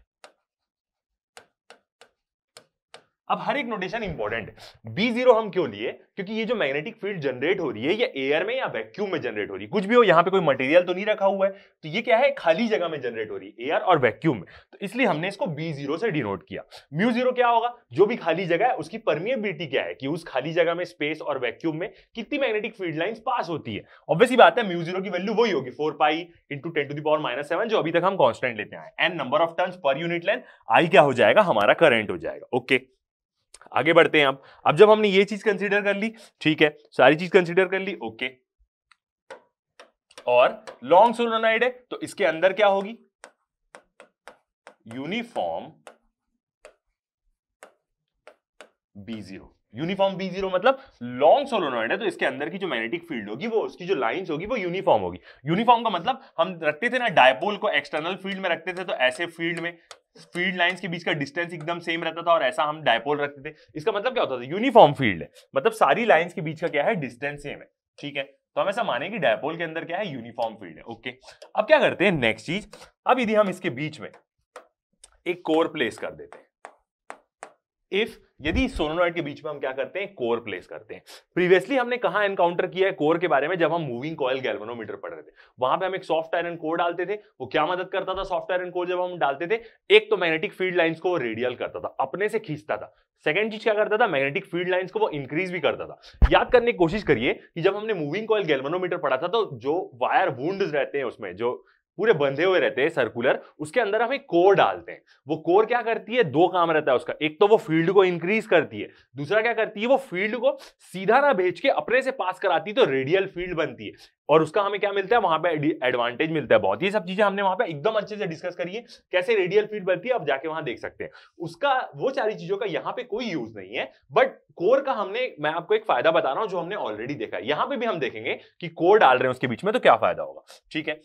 अब हर एक नोटेशन इंपॉर्टेंट है। B0 हम क्यों लिए, क्योंकि ये जो मैग्नेटिक फील्ड जनरेट हो रही है ये एयर में या वैक्यूम में जनरेट हो रही है, कुछ भी हो, यहाँ पे कोई मटेरियल तो नहीं रखा हुआ है, तो ये क्या है, खाली जगह में जनरेट हो रही है, एयर और वैक्यूम में, तो इसलिए हमने इसको B0 से डिनोट किया। म्यू0 क्या होगा, जो भी खाली जगह है उसकी परमिएबिलिटी क्या है, कि उस खाली जगह में स्पेस और वैक्यूम में कितनी मैग्नेटिक फील्ड लाइंस पास होती है। ऑब्वियसली बात है म्यू0 की वैल्यू वही होगी 4 पाई इंटू 10⁻⁷ जो अभी तक हम कांस्टेंट लेते हैं, N number of turns per unit length, I क्या हो जाएगा, हमारा करंट हो जाएगा। ओके, आगे बढ़ते हैं। अब जब हमने ये चीज कंसीडर कर ली, ठीक है, सारी चीज कंसीडर कर ली, ओके, और लॉन्ग सोलोनॉइड है तो इसके अंदर क्या होगी, यूनिफॉर्म B0। यूनिफॉर्म B0 मतलब लॉन्ग सोलोनॉइड है तो इसके अंदर की जो मैग्नेटिक फील्ड होगी, वो उसकी जो लाइंस होगी वो यूनिफॉर्म होगी। यूनिफॉर्म का मतलब हम रखते थे ना, डायपोल को एक्सटर्नल फील्ड में रखते थे, तो ऐसे फील्ड में फील्ड लाइंस के बीच का डिस्टेंस एकदम सेम रहता था, और ऐसा हम डायपोल रखते थे। इसका मतलब क्या होता था, यूनिफॉर्म फील्ड है, मतलब सारी लाइंस के बीच का क्या है, डिस्टेंस सेम है। ठीक है, तो हम ऐसा माने कि डायपोल के अंदर क्या है, यूनिफॉर्म फील्ड है। ओके, अब क्या करते हैं, नेक्स्ट चीज, अब यदि हम इसके बीच में एक कोर प्लेस कर देते हैं, यदि सोलोनॉइड के बीच में हम क्या करते हैं, कोर प्लेस करते हैं। प्रीवियसली हमने कहां एनकाउंटर किया है कोर के बारे में, जब हम मूविंग कॉइल गैल्वेनोमीटर पढ़ रहे थे, वहां पे हम एक सॉफ्ट आयरन कोर डालते थे। वो क्या मदद करता था, सॉफ्ट आयरन कोर जब हम डालते थे, एक तो मैग्नेटिक फील्ड लाइंस को रेडियल करता था, अपने से खींचता था। सेकंड चीज क्या करता था, मैग्नेटिक फील्ड लाइंस को वो इंक्रीज भी करता था। याद करने की कोशिश करिए कि जब हमने मूविंग कॉइल गैल्वेनोमीटर पढ़ा था, तो जो वायर वुंड्स रहते हैं उसमें जो पूरे बंधे हुए रहते हैं सर्कुलर, उसके अंदर हम एक कोर डालते हैं। वो कोर क्या करती है, दो काम रहता है उसका, एक तो वो फील्ड को इंक्रीज करती है, दूसरा क्या करती है, वो फील्ड को सीधा ना भेज के अपने से पास कराती है, तो रेडियल फील्ड बनती है, और उसका हमें क्या मिलता है, वहां पे एडवांटेज मिलता है बहुत। ये सब चीजें हमने वहां पे एकदम अच्छे से डिस्कस करी है, कैसे रेडियल फील्ड बनती है, आप जाके वहां देख सकते हैं। उसका वो सारी चीजों का यहाँ पे कोई यूज नहीं है, बट कोर का मैं आपको एक फायदा बता रहा हूं जो हमने ऑलरेडी देखा है। यहां पे भी हम देखेंगे कि कोर डाल रहे हैं उसके बीच में, तो क्या फायदा होगा। ठीक है,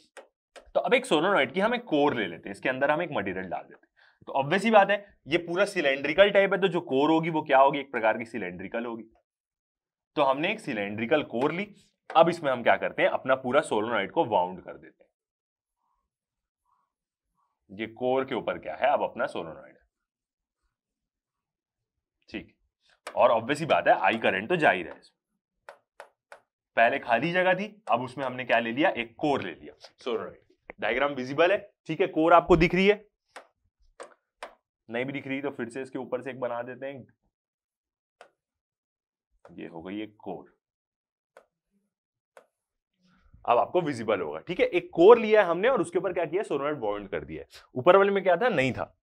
तो अब एक सोलोनॉइड की हम एक कोर ले लेते हैं, इसके अंदर हम एक मटेरियल डाल देते हैं। तो ऑब्वियसली बात है ये पूरा सिलेंड्रिकल टाइप है, तो जो कोर होगी वो क्या होगी, एक प्रकार की सिलेंड्रिकल होगी। तो हमने एक सिलेंड्रिकल कोर ली। अब इसमें हम क्या करते हैं, अपना पूरा सोलोनॉइड को वाउंड कर देते हैं। ये कोर के ऊपर क्या है, अब अपना सोलोनॉइड है। ठीक, और ऑब्वियसली बात है आई करंट तो जा ही रहा है। पहले खाली जगह थी, अब उसमें हमने क्या ले लिया, एक कोर ले लिया सोलोनॉइड। डायग्राम विजिबल है, ठीक है, कोर आपको दिख रही है, नहीं भी दिख रही तो फिर से इसके ऊपर से एक बना देते हैं। ये हो गई एक कोर, अब आपको विजिबल होगा। ठीक है, एक कोर लिया है हमने और उसके ऊपर क्या किया, सोलोनॉइड बॉन्ड कर दिया है। ऊपर वाले में क्या था, नहीं था।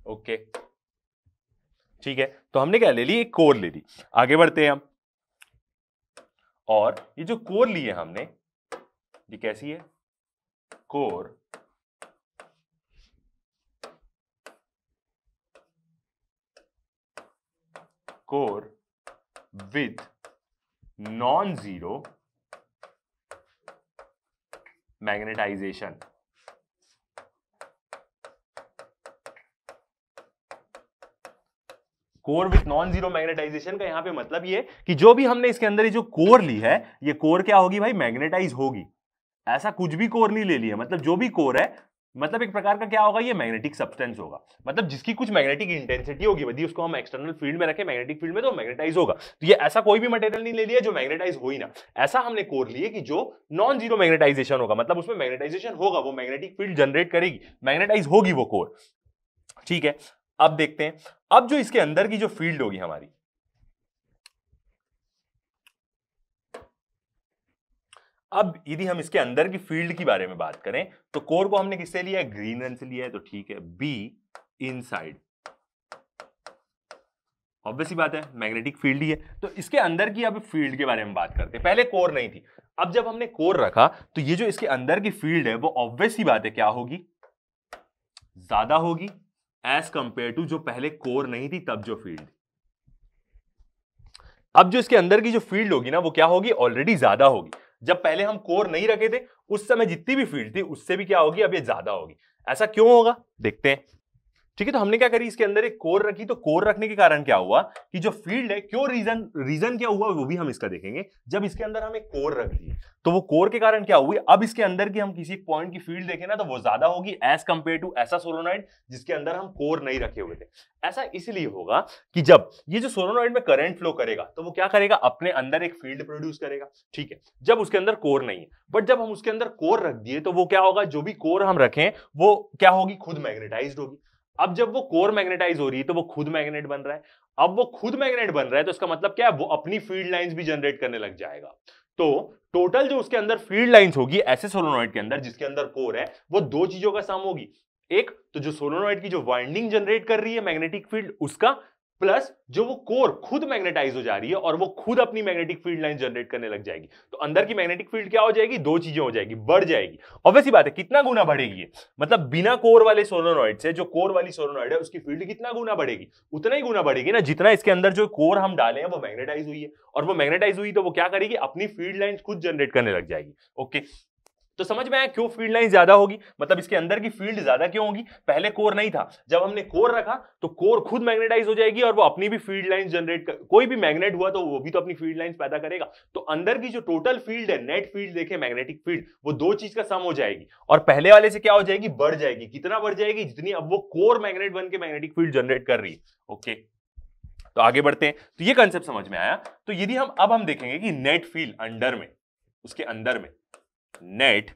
ओके, ठीक है, तो हमने क्या ले ली, एक कोर ले ली। आगे बढ़ते हैं हम, और ये जो कोर ली है हमने, ये कैसी है, core with non zero magnetisation. Core with non zero magnetisation का यहां पे मतलब ये है कि जो भी हमने इसके अंदर ये जो कोर ली है, ये कोर क्या होगी भाई, मैग्नेटाइज होगी। ऐसा कुछ भी कोर नहीं ले लिया, मतलब जो भी कोर है, मतलब एक प्रकार का क्या होगा, ये मैग्नेटिक सब्सटेंस होगा, मतलब जिसकी कुछ मैग्नेटिक इंटेंसिटी होगी, यदि उसको हम एक्सटर्नल फील्ड में रखें मैग्नेटिक फील्ड में, तो मैग्नेटाइज होगा। तो ये ऐसा कोई भी मटेरियल नहीं ले लिया जो मैग्नेटाइज हो ही ना, ऐसा हमने कोर लिए कि जो नॉन जीरो मैग्नेटाइजेशन होगा, मतलब उसमें मैग्नेटाइजेशन होगा, वो मैग्नेटिक फील्ड जनरेट करेगी, मैग्नेटाइज होगी वो कोर। ठीक है, अब देखते हैं, अब जो इसके अंदर की जो फील्ड होगी हमारी, अब यदि हम इसके अंदर की फील्ड की बारे में बात करें तो कोर को हमने किससे लिया है, ग्रीन रंग से लिया है, तो ठीक है, बी इनसाइड, ऑब्वियस ही बात है मैग्नेटिक फील्ड ही है। तो इसके अंदर की अब फील्ड के बारे में बात करते हैं। पहले कोर नहीं थी, अब जब हमने कोर रखा तो ये जो इसके अंदर की फील्ड है वो ऑब्वियस ही बात है क्या होगी, ज्यादा होगी एज कंपेयर टू जो पहले कोर नहीं थी तब जो फील्ड। अब जो इसके अंदर की जो फील्ड होगी ना वो क्या होगी, ऑलरेडी ज्यादा होगी। जब पहले हम कोर नहीं रखे थे उस समय जितनी भी फील्ड थी उससे भी क्या होगी, अब ये ज्यादा होगी। ऐसा क्यों होगा देखते हैं। ठीक है, तो हमने क्या करी, इसके अंदर एक कोर रखी, तो कोर रखने के कारण क्या हुआ कि जो फील्ड है, क्यों, रीजन क्या हुआ वो भी हम इसका देखेंगे। जब इसके अंदर हम एक कोर रख दी तो वो कोर के कारण क्या हुई, अब इसके अंदर की हम किसी पॉइंट की फील्ड देखें ना तो वो ज्यादा होगी एज कंपेयर टू ऐसा सोलोनॉइड जिसके अंदर हम कोर नहीं रखे हुए थे। ऐसा इसलिए होगा कि जब ये जो सोलोनॉइड में करंट फ्लो करेगा तो वो क्या करेगा, अपने अंदर एक फील्ड प्रोड्यूस करेगा। ठीक है, जब उसके अंदर कोर नहीं है, बट जब हम उसके अंदर कोर रख दिए तो वो क्या होगा, जो भी कोर हम रखें वो क्या होगी, खुद मैग्नेटाइज्ड होगी। अब जब वो कोर मैग्नेटाइज हो रही है तो वो खुद मैग्नेट बन रहा है। अब वो खुद मैग्नेट बन रहा है तो इसका मतलब क्या है, वो अपनी फील्ड लाइंस भी जनरेट करने लग जाएगा। तो टोटल जो उसके अंदर फील्ड लाइंस होगी ऐसे सोलोनॉइड के अंदर जिसके अंदर कोर है, वो दो चीजों का सम होगी। एक तो जो सोलोनॉइड की जो वाइंडिंग जनरेट कर रही है मैग्नेटिक फील्ड उसका, प्लस जो वो कोर खुद मैग्नेटाइज हो जा रही है और वो खुद अपनी मैग्नेटिक फील्ड लाइन जनरेट करने लग जाएगी। तो अंदर की मैग्नेटिक फील्ड क्या हो जाएगी, दो चीजें हो जाएगी, बढ़ जाएगी। ऑब्वियस बात है, कितना गुना बढ़ेगी, मतलब बिना कोर वाले सोलोनॉइड से जो कोर वाली सोलोनॉइड है उसकी फील्ड कितना गुना बढ़ेगी, उतना ही गुना बढ़ेगी ना जितना इसके अंदर जो कोर हम डाले हैं वो मैग्नेटाइज हुई है। और वो मैग्नेटाइज हुई तो वो क्या करेगी, अपनी फील्ड लाइन खुद जनरेट करने लग जाएगी। ओके, तो समझ में आया क्यों फील्ड लाइन ज्यादा होगी, मतलब इसके अंदर की फील्ड ज्यादा क्यों होगी। पहले कोर नहीं था, जब हमने कोर रखा तो कोर खुद मैग्नेटाइज हो जाएगी और वो अपनी भी फील्ड लाइन जनरेट कर, कोई भी मैग्नेट हुआ तो वो भी तो अपनी फील्ड लाइन पैदा करेगा। तो अंदर की जो टोटल फील्ड है, नेट फील्ड देखें मैग्नेटिक फील्ड, वो दो चीज का सम हो जाएगी और पहले वाले से क्या हो जाएगी, बढ़ जाएगी। कितना बढ़ जाएगी, जितनी अब वो कोर मैग्नेट बन के मैग्नेटिक फील्ड जनरेट कर रही है। ओके, तो आगे बढ़ते हैं। तो ये कंसेप्ट समझ में आया। तो यदि हम देखेंगे कि नेट फील्ड अंडर में, उसके अंदर में नेट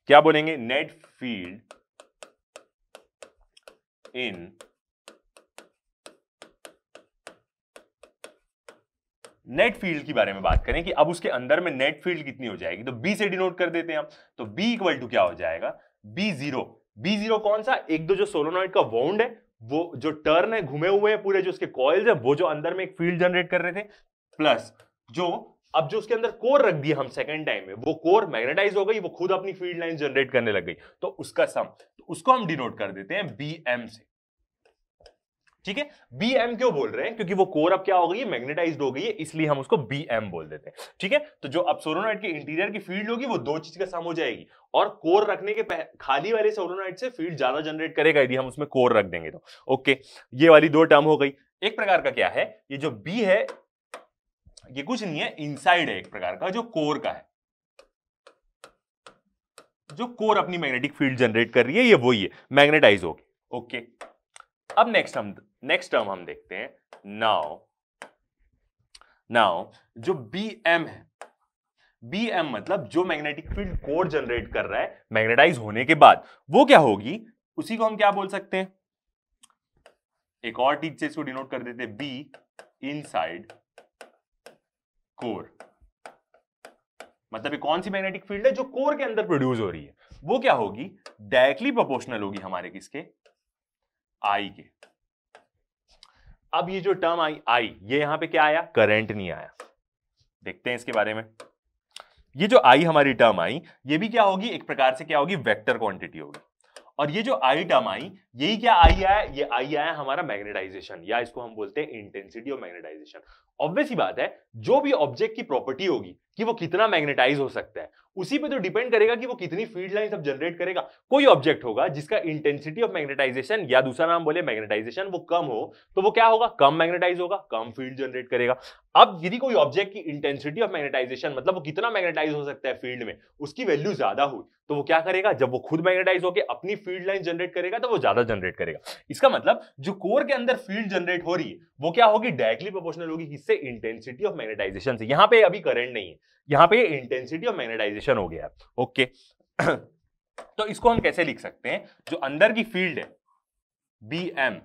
क्या बोलेंगे, नेट फील्ड इन नेट फील्ड की बारे में बात करें कि अब उसके अंदर में नेट फील्ड कितनी हो जाएगी, तो बी से डिनोट कर देते हैं हम। तो बी इक्वल टू क्या हो जाएगा, बी जीरो कौन सा, एक दो जो सोलोनॉइड का वाउंड है, वो जो टर्न है, घूमे हुए हैं पूरे, जो उसके कॉइल्स है, वो जो अंदर में एक फील्ड जनरेट कर रहे थे, प्लस जो अब जो उसके अंदर कोर रख दिया हम सेकंड टाइम में, वो कोर मैग्नेटाइज हो गई, वो खुद अपनी फील्ड लाइन जनरेट करने लग गई, तो उसका सम, तो उसको हम डिनोट कर देते हैं बीएम से। ठीक है, बीएम क्यों बोल रहे हैं, क्योंकि वो कोर अब क्या हो गई है, मैग्नेटाइज्ड हो गई है, इसलिए हम उसको बीएम बोल देते हैं। ठीक है, तो जो अब सोलोनॉइड के इंटीरियर की फील्ड होगी वो दो चीज का सम हो जाएगी और कोर रखने के खाली वाले सोलोनॉइड से फील्ड ज्यादा जनरेट करेगा यदि हम उसमें कोर रख देंगे तो। ओके, ये वाली दो टर्म हो गई। एक प्रकार का क्या है, ये जो बी है ये कुछ नहीं है, इनसाइड है एक प्रकार का, जो कोर का है, जो कोर अपनी मैग्नेटिक फील्ड जनरेट कर रही है, ये वही है, मैग्नेटाइज होगी। ओके, अब नेक्स्ट टर्म हम देखते हैं। नाउ जो बीएम है, बीएम मतलब जो मैग्नेटिक फील्ड कोर जनरेट कर रहा है मैग्नेटाइज होने के बाद, वो क्या होगी, उसी को हम क्या बोल सकते हैं, एक और चीज से इसको डिनोट कर देते हैं, बी इनसाइड कोर। मतलब ये कौन सी मैग्नेटिक फील्ड है जो कोर के अंदर प्रोड्यूस हो रही है, वो क्या होगी, डायरेक्टली प्रोपोर्शनल होगी हमारे किसके, आई के। अब ये जो टर्म आई ये यहां पे क्या आया, करंट नहीं आया। देखते हैं इसके बारे में। ये जो आई हमारी टर्म आई, ये भी क्या होगी, एक प्रकार से क्या होगी, वेक्टर क्वांटिटी होगी। और ये जो आई टर्म आई, यही क्या आई आया, ये आई आया हमारा मैग्नेटाइजेशन, या इसको हम बोलते हैं इंटेंसिटी ऑफ मैग्नेटाइजेशन। ऑब्वियस ही बात है, जो भी ऑब्जेक्ट की प्रॉपर्टी होगी कि वो कितना मैग्नेटाइज हो सकता है, उसी पे तो डिपेंड करेगा कि वो कितनी फील्ड लाइन सब जनरेट करेगा। कोई ऑब्जेक्ट होगा जिसका इंटेंसिटी ऑफ मैग्नेटाइजेशन, या दूसरा नाम बोले मैग्नेटाइजेशन, वो कम हो तो वो क्या होगा, कम मैग्नेटाइज होगा, कम फील्ड जनरेट करेगा। अब यदि कोई ऑब्जेक्ट की इंटेंसिटी ऑफ मैग्नेटाइजेशन मतलब वो कितना मैग्नेटाइज हो सकता है फील्ड में, उसकी वैल्यू ज्यादा हुई तो वो क्या करेगा, जब वो खुद मैग्नेटाइज होकर अपनी फील्ड लाइन जनरेट करेगा तो वो ज्यादा जनरेट करेगा। इसका मतलब जो कोर के अंदर फील्ड जनरेट हो रही है वो क्या होगी, डायरेक्टली प्रोपोर्शनल होगी किससे, इंटेंसिटी ऑफ मैग्नेटाइजेशन से। यहां पे अभी करंट नहीं है, यहां पे इंटेंसिटी ऑफ मैग्नेटाइजेशन हो गया। ओके, तो इसको हम कैसे लिख सकते हैं, जो अंदर की फील्ड है बी एम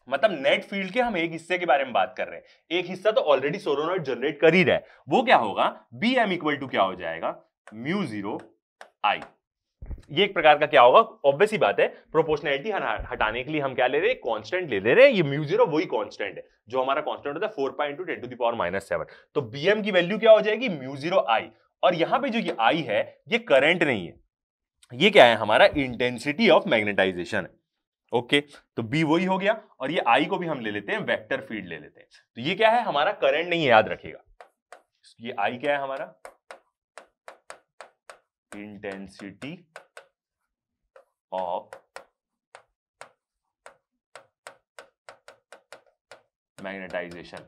मतलब नेट फील्ड के हम एक हिस्से के बारे में बात कर रहे हैं, एक हिस्सा तो ऑलरेडी सोलोनॉइड जनरेट कर ही रहा है, वो क्या होगा, बी एम इक्वल टू क्या हो जाएगा, म्यू जीरो आई। ये एक प्रकार का क्या होगा, ऑब्वियस ही बात है, प्रोपोर्शनैलिटी हटाने के लिए हम क्या ले रहे हैं, कांस्टेंट ले रहे हैं, ये म्यू जीरो वही कांस्टेंट है जो हमारा कांस्टेंट होता है 4 pi into 10 to the power -7। तो bm की वैल्यू क्या हो जाएगी, म्यू जीरो आई, और यहां पे जो ये आई है ये करंट नहीं है, ये क्या है, हमारा इंटेंसिटी ऑफ मैग्नेटाइजेशन है। ओके, तो बी वही हो गया, और ये आई को भी हम ले लेते हैं वेक्टर फील्ड ले लेते हैं। तो ये क्या है, हमारा करंट नहीं है, याद रखिएगा, ये आई क्या है हमारा, इंटेंसिटी ऑफ मैग्नेटाइजेशन।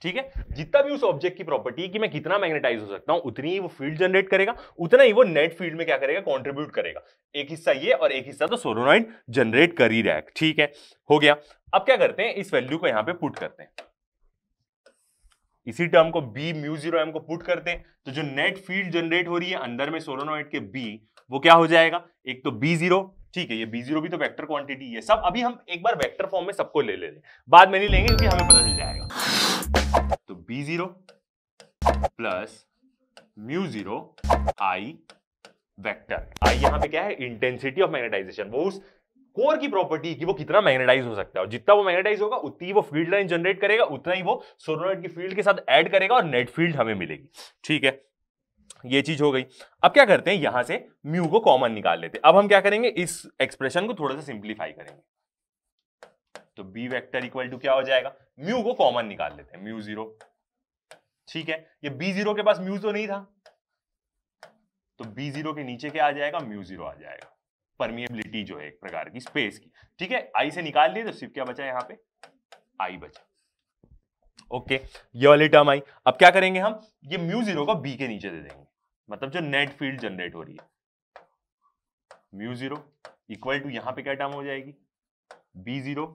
ठीक है, जितना भी उस ऑब्जेक्ट की प्रॉपर्टी है कि मैं कितना मैग्नेटाइज हो सकता हूं, उतनी ही वो फील्ड जनरेट करेगा, उतना ही वो नेट फील्ड में क्या करेगा, कंट्रीब्यूट करेगा। एक हिस्सा ये और एक हिस्सा तो सोलोनॉइड जनरेट कर ही रहा है। ठीक है, हो गया। अब क्या करते हैं, इस वैल्यू को यहां पे पुट करते हैं, इसी टर्म को बी म्यू जीरो एम को पुट करते हैं, तो जो नेट फील्ड जनरेट हो रही है अंदर में सोलोनॉइड के बी, वो क्या हो जाएगा, एक तो बी जीरो, ठीक है, ये बी जीरो भी तो वेक्टर क्वांटिटी है सब, अभी हम एक बार वेक्टर फॉर्म में सबको ले लें, बाद में नहीं लेंगे क्योंकि हमें पता चल जाएगा। तो B zero plus mu zero I vector, I यहां पे क्या है, इंटेंसिटी ऑफ मैग्नेटाइजेशन, वो उस कोर की प्रॉपर्टी कि वो कितना मैग्नेटाइज हो सकता है, और जितना वो मैग्नेटाइज होगा उतनी वो फील्ड लाइन जनरेट करेगा, उतना ही वो सोलोनॉइड की फील्ड के साथ ऐड करेगा और नेट फील्ड हमें मिलेगी। ठीक है, ये चीज हो गई। अब क्या करते हैं, यहां से म्यू को कॉमन निकाल लेते हैं। अब हम क्या करेंगे, इस एक्सप्रेशन को थोड़ा सा सिंप्लीफाई करेंगे, तो बी वेक्टर इक्वल टू क्या हो जाएगा, म्यू को कॉमन निकाल लेते हैं, म्यू जीरो। ठीक है, ये बी जीरो के पास म्यू तो नहीं था, तो बी जीरो के नीचे क्या आ जाएगा, म्यू जीरो आ जाएगा, परमिएबिलिटी जो है एक प्रकार की स्पेस की। ठीक है, आई से निकाल लिए तो सिर्फ क्या बचा यहां पे, आई बचा। ओके, ये वाली टर्म आई। अब क्या करेंगे हम, ये म्यू जीरो को बी के नीचे दे देंगे, मतलब जो नेट फील्ड जनरेट हो रही है, म्यू जीरो इक्वल टू यहां पे क्या टर्म हो जाएगी, B zero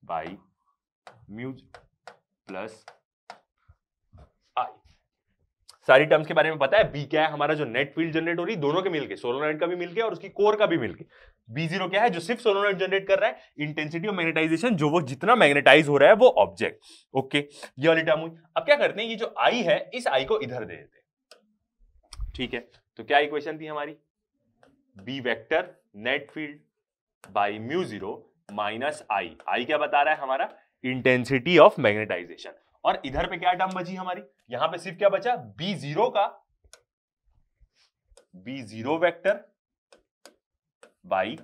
by mu plus I. सारी टर्म्स के बारे में पता है, बी क्या है, हमारा जो नेट फील्ड जनरेट हो रही है दोनों के मिलके, सोलोनॉइड का भी मिलके और उसकी कोर का भी मिलके। बी जीरो क्या है, जो सिर्फ सोलोनॉइड जनरेट कर रहा है, इंटेंसिटी ऑफ मैग्नेटाइजेशन, जो वो जितना मैग्नेटाइज हो रहा है वो ऑब्जेक्ट। ओके, ये वाली टर्म हुई। अब क्या करते हैं, ये जो आई है, इस आई को इधर दे देते हैं। ठीक है, तो क्या इक्वेशन थी हमारी, B vector net field by mu zero minus I, I क्या बता रहा है हमारा, इंटेंसिटी ऑफ मैग्नेटाइजेशन, और इधर पे क्या टर्म बची हमारी, यहां पे सिर्फ क्या बचा, बी जीरो का B zero vector by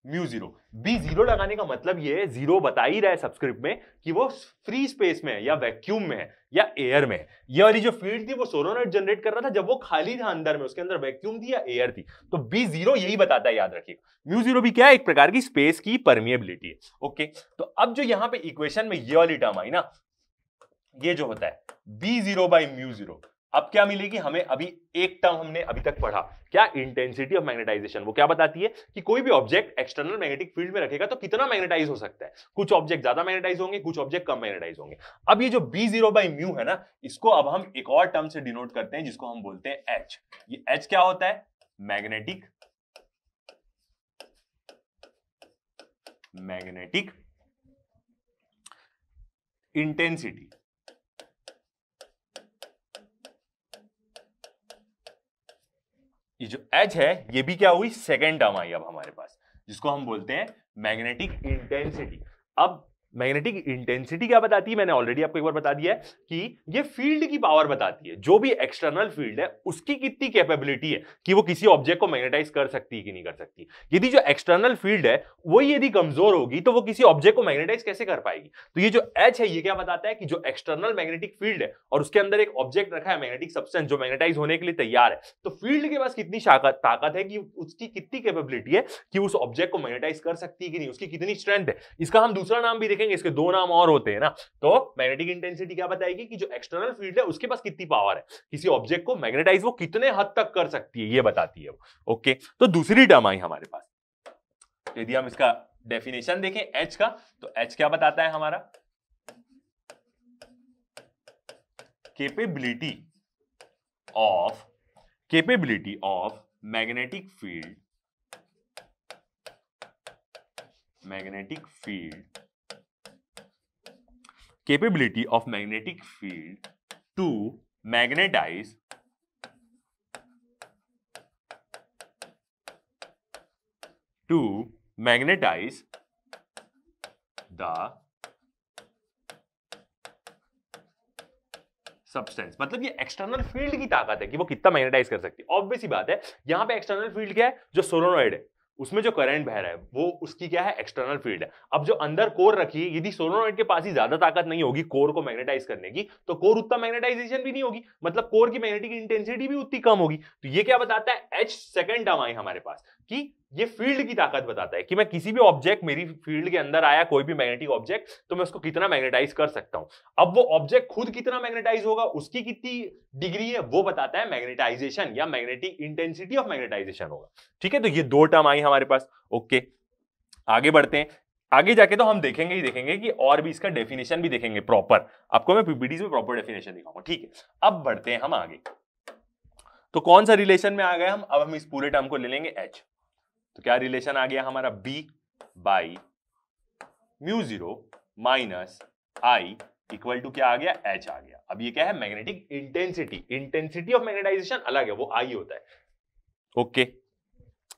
mu zero. B zero लगाने का मतलब ये है, जीरो बता ही रहा है सबस्क्रिप्ट में कि वो फ्री स्पेस में है या वैक्यूम में है या एयर में है। ये वाली जो फील्ड थी वो सोलोनॉइड जनरेट कर रहा था जब वो खाली था अंदर में, उसके अंदर वैक्यूम थी या एयर थी। तो बी जीरो यही बताता है, याद रखिएगा। म्यू जीरो भी क्या है, एक प्रकार की स्पेस की परमिएबिलिटी है। ओके, तो अब जो यहां पे इक्वेशन में ये वाली टर्म आई ना, ये जो होता है B zero by mu zero, अब क्या मिलेगी हमें, अभी एक टर्म हमने अभी तक पढ़ा, क्या, इंटेंसिटी ऑफ मैग्नेटाइजेशन। वो क्या बताती है कि कोई भी ऑब्जेक्ट एक्सटर्नल मैग्नेटिक फील्ड में रखेगा तो कितना मैग्नेटाइज हो सकता है। कुछ ऑब्जेक्ट ज्यादा मैग्नेटाइज होंगे, कुछ ऑब्जेक्ट कम मैग्नेटाइज होंगे। अब ये जो बी जीरो बाई म्यू है ना, इसको अब हम एक और टर्म से डिनोट करते हैं जिसको हम बोलते हैं एच। ये एच क्या होता है, मैग्नेटिक इंटेंसिटी। ये जो एच है ये भी क्या हुई, सेकेंड टर्म आई अब हमारे पास, जिसको हम बोलते हैं मैग्नेटिक इंटेंसिटी। अब मैग्नेटिक इंटेंसिटी क्या बताती है, मैंने ऑलरेडी आपको एक बार बता दिया है कि ये फील्ड की पावर बताती है। जो भी एक्सटर्नल फील्ड है उसकी कितनी कैपेबिलिटी है कि वो किसी ऑब्जेक्ट को मैग्नेटाइज कर सकती है कि नहीं कर सकती। यदि जो एक्सटर्नल फील्ड है वही यदि कमजोर होगी तो वो किसी ऑब्जेक्ट को मैग्नेटाइज कैसे कर पाएगी। तो ये जो एच है ये क्या बताता है कि जो एक्सटर्नल मैग्नेटिक फील्ड है और उसके अंदर एक ऑब्जेक्ट रखा है, मैग्नेटिक सब्सटेंस जो मैग्नेटाइज होने के लिए तैयार है, तो फील्ड के पास कितनी ताकत है कि उसकी कितनी कैपेबिलिटी है कि उस ऑब्जेक्ट को मैग्नेटाइज कर सकती है कि नहीं, उसकी कितनी स्ट्रेंथ है। इसका हम दूसरा नाम भी देखेंगे, इसके दो नाम और होते हैं ना। तो मैग्नेटिक इंटेंसिटी क्या बताएगी कि जो एक्सटर्नल फील्ड है उसके पास कितनी पावर है, किसी ऑब्जेक्ट को मैग्नेटाइज वो कितने हद तक कर सकती है, ये बताती है वो। ओके, तो दूसरी टर्म आई हमारे पास। यदि हम इसका डेफिनेशन देखें एच का, तो एच क्या बताता है हमारा, capability of magnetic field magnetic field, capability of magnetic field to magnetize the substance. मतलब ये एक्सटर्नल फील्ड की ताकत है कि वो कितना मैग्नेटाइज कर सकती है। ऑब्वियस सी बात है, यहां पे एक्सटर्नल फील्ड क्या है, जो सोलोनॉइड है उसमें जो करंट बह रहा है वो उसकी क्या है, एक्सटर्नल फील्ड है। अब जो अंदर कोर रखी है, यदि सोलोनॉइड के पास ही ज्यादा ताकत नहीं होगी कोर को मैग्नेटाइज करने की, तो कोर उतना मैग्नेटाइजेशन भी नहीं होगी, मतलब कोर की मैग्नेटिक इंटेंसिटी भी उतनी कम होगी। तो ये क्या बताता है, एच सेकंड टर्म आई हमारे पास, कि ये फील्ड की ताकत बताता है कि मैं किसी भी ऑब्जेक्ट, मेरी फील्ड के अंदर आया कोई भी मैग्नेटिक ऑब्जेक्ट, तो मैं उसको कितना मैग्नेटाइज कर सकता हूं। अब वो ऑब्जेक्ट खुद कितना मैग्नेटाइज होगा, उसकी कितनी डिग्री है, वो बताता है मैग्नेटाइजेशन या मैग्नेटिक इंटेंसिटी ऑफ मैग्नेटाइजेशन होगा। ठीक है, तो ये दो टर्म आई हमारे पास। ओके, आगे बढ़ते हैं। आगे जाके तो हम देखेंगे ही देखेंगे कि और भी इसका डेफिनेशन भी देखेंगे प्रॉपर, आपको मैं पीपीटी में प्रॉपर डेफिनेशन दिखाऊंगा। ठीक है, अब बढ़ते हैं हम आगे। तो कौन सा रिलेशन में आ गए हम, अब हम इस पूरे टर्म को ले लेंगे एच। तो क्या रिलेशन आ गया हमारा, B by mu 0 minus I equal to क्या आ गया, H आ गया। अब ये क्या है, magnetic intensity, intensity of magnetisation अलग है, वो आई होता है। ओके,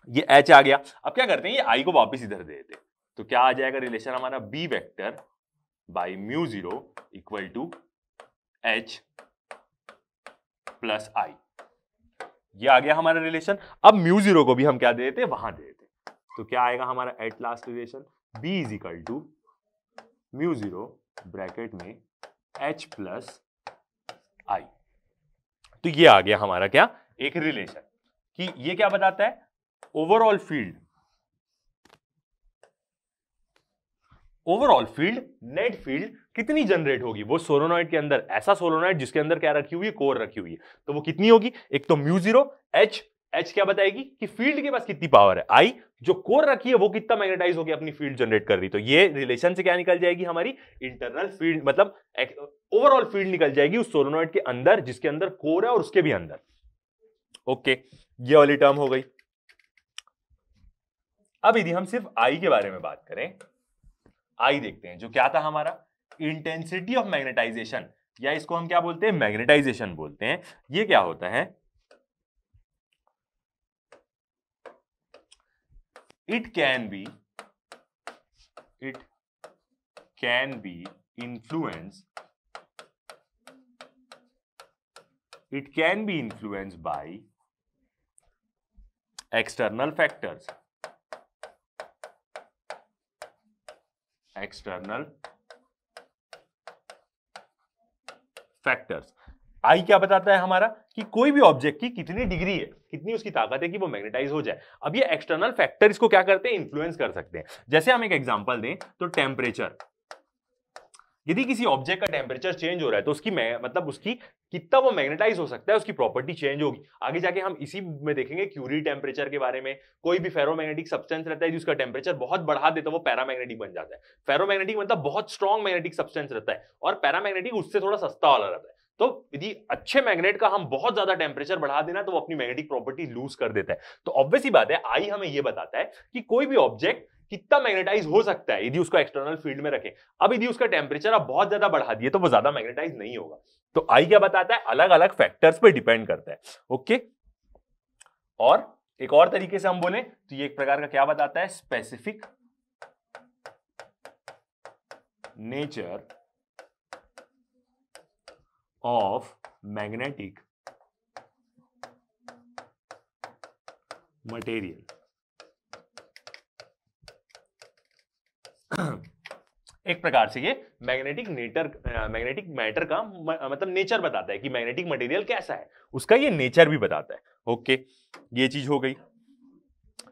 ये H आ गया। अब क्या करते हैं, ये आई को वापस इधर दे देते, तो क्या आ जाएगा रिलेशन हमारा, B vector by mu 0 equal to H plus I. ये आ गया हमारा रिलेशन। अब म्यू 0 को भी हम क्या दे देते, वहां दे देते, तो क्या आएगा हमारा at last relation, B is equal to mu 0 bracket में H प्लस आई। तो ये आ गया हमारा क्या, एक रिलेशन, कि ये क्या बताता है, overall field, overall field, net field कितनी जनरेट होगी वो सोलोनॉइड के अंदर, ऐसा सोलोनॉइड जिसके अंदर क्या रखी हुई है, कोर रखी हुई है, तो वो कितनी होगी। एक तो म्यू 0 H क्या बताएगी कि फील्ड के पास कितनी पावर है, आई जो कोर रखी है वो कितना मैग्नेटाइज होकर अपनी फील्ड जनरेट कर रही। तो ये रिलेशन से क्या निकल जाएगी हमारी, इंटरनल फील्ड, मतलब ओवरऑल फील्ड निकल जाएगी उस सोलोनॉइड के अंदर जिसके अंदर कोर है और उसके भी अंदर। ओके, ये वाली टर्म हो गई। अब यदि हम सिर्फ आई के बारे में बात करें, आई देखते हैं, जो क्या था हमारा, इंटेंसिटी ऑफ मैग्नेटाइजेशन, या इसको हम क्या बोलते हैं, मैग्नेटाइजेशन बोलते हैं। ये क्या होता है, it can be influenced by external factors, आई क्या बताता है हमारा, कि कोई भी ऑब्जेक्ट की कितनी डिग्री है, कितनी उसकी ताकत है कि वो मैग्नेटाइज हो जाए। अब ये एक्सटर्नल फैक्टर इसको क्या करते हैं, इन्फ्लुएंस कर सकते हैं। जैसे हम एक एग्जांपल दें तो टेम्परेचर, यदि किसी ऑब्जेक्ट का टेम्परेचर चेंज हो रहा है तो उसकी मतलब उसकी कितना वो मैग्नेटाइज हो सकता है, उसकी प्रॉपर्टी चेंज होगी। आगे जाके हम इसी में देखेंगे क्यूरी टेम्परेचर के बारे में। कोई भी फेरोमैग्नेटिक सब्सटेंस रहता है जिसका टेम्परेचर बहुत बढ़ा देता है वो पैरामैग्नेटिक बन जाता है। फेरोमैग्नेटिक मतलब बहुत स्ट्रॉन्ग मैग्नेटिक सब्सटेंस रहता है, और पैरामैग्नेटिक उससे थोड़ा सस्ता वाला रहता है। तो यदि अच्छे मैग्नेट का हम बहुत ज्यादा टेम्परेचर बढ़ा देना तो वो अपनी मैग्नेटिक प्रॉपर्टी लूज कर देता है। तो ऑब्वियस ही बात है, आई हमें ये बताता है कि कोई भी ऑब्जेक्ट कितना मैग्नेटाइज हो सकता है यदि उसको एक्सटर्नल फील्ड में रखें। अब यदि उसका टेम्परेचर आप बहुत ज्यादा बढ़ा दिए तो वो ज्यादा मैग्नेटाइज नहीं होगा। तो आई क्या बताता है, अलग अलग फैक्टर्स पे डिपेंड करता है। ओके, और एक और तरीके से हम बोले तो ये एक प्रकार का क्या बताता है, specific nature of magnetic material. एक प्रकार से ये मैग्नेटिक मैटर का मतलब नेचर बताता है कि मैग्नेटिक मटेरियल कैसा है, उसका ये नेचर भी बताता है। ओके, ये चीज हो गई।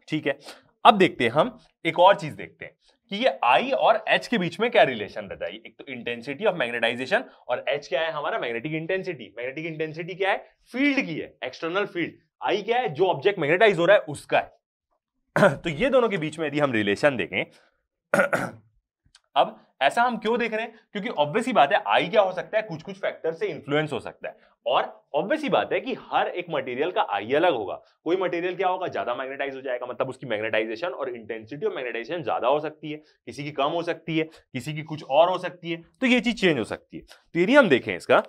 ठीक है, अब देखते हैं हम एक और चीज देखते हैं कि ये I और H के बीच में क्या रिलेशन रहता है। एक तो इंटेंसिटी ऑफ मैग्नेटाइजेशन, और H क्या है हमारा, मैग्नेटिक इंटेंसिटी। मैग्नेटिक इंटेंसिटी क्या है, फील्ड की है, एक्सटर्नल फील्ड। I क्या है, जो ऑब्जेक्ट मैग्नेटाइज हो रहा है उसका है। तो ये दोनों के बीच में यदि हम रिलेशन देखें अब ऐसा हम क्यों देख रहे हैं, क्योंकि ऑब्वियस ही बात है, आई क्या हो सकता है, कुछ कुछ फैक्टर से इंफ्लुएंस हो सकता है, और ऑब्वियस ही बात है कि हर एक मटेरियल का आई अलग होगा। कोई मटेरियल क्या होगा, ज्यादा मैग्नेटाइज हो जाएगा, मतलब उसकी मैग्नेटाइजेशन और इंटेंसिटी ऑफ मैग्नेटाइजेशन ज्यादा हो सकती है, किसी की कम हो सकती है, किसी की कुछ और हो सकती है, तो ये चीज चेंज हो सकती है। तो यदि हम देखें इसका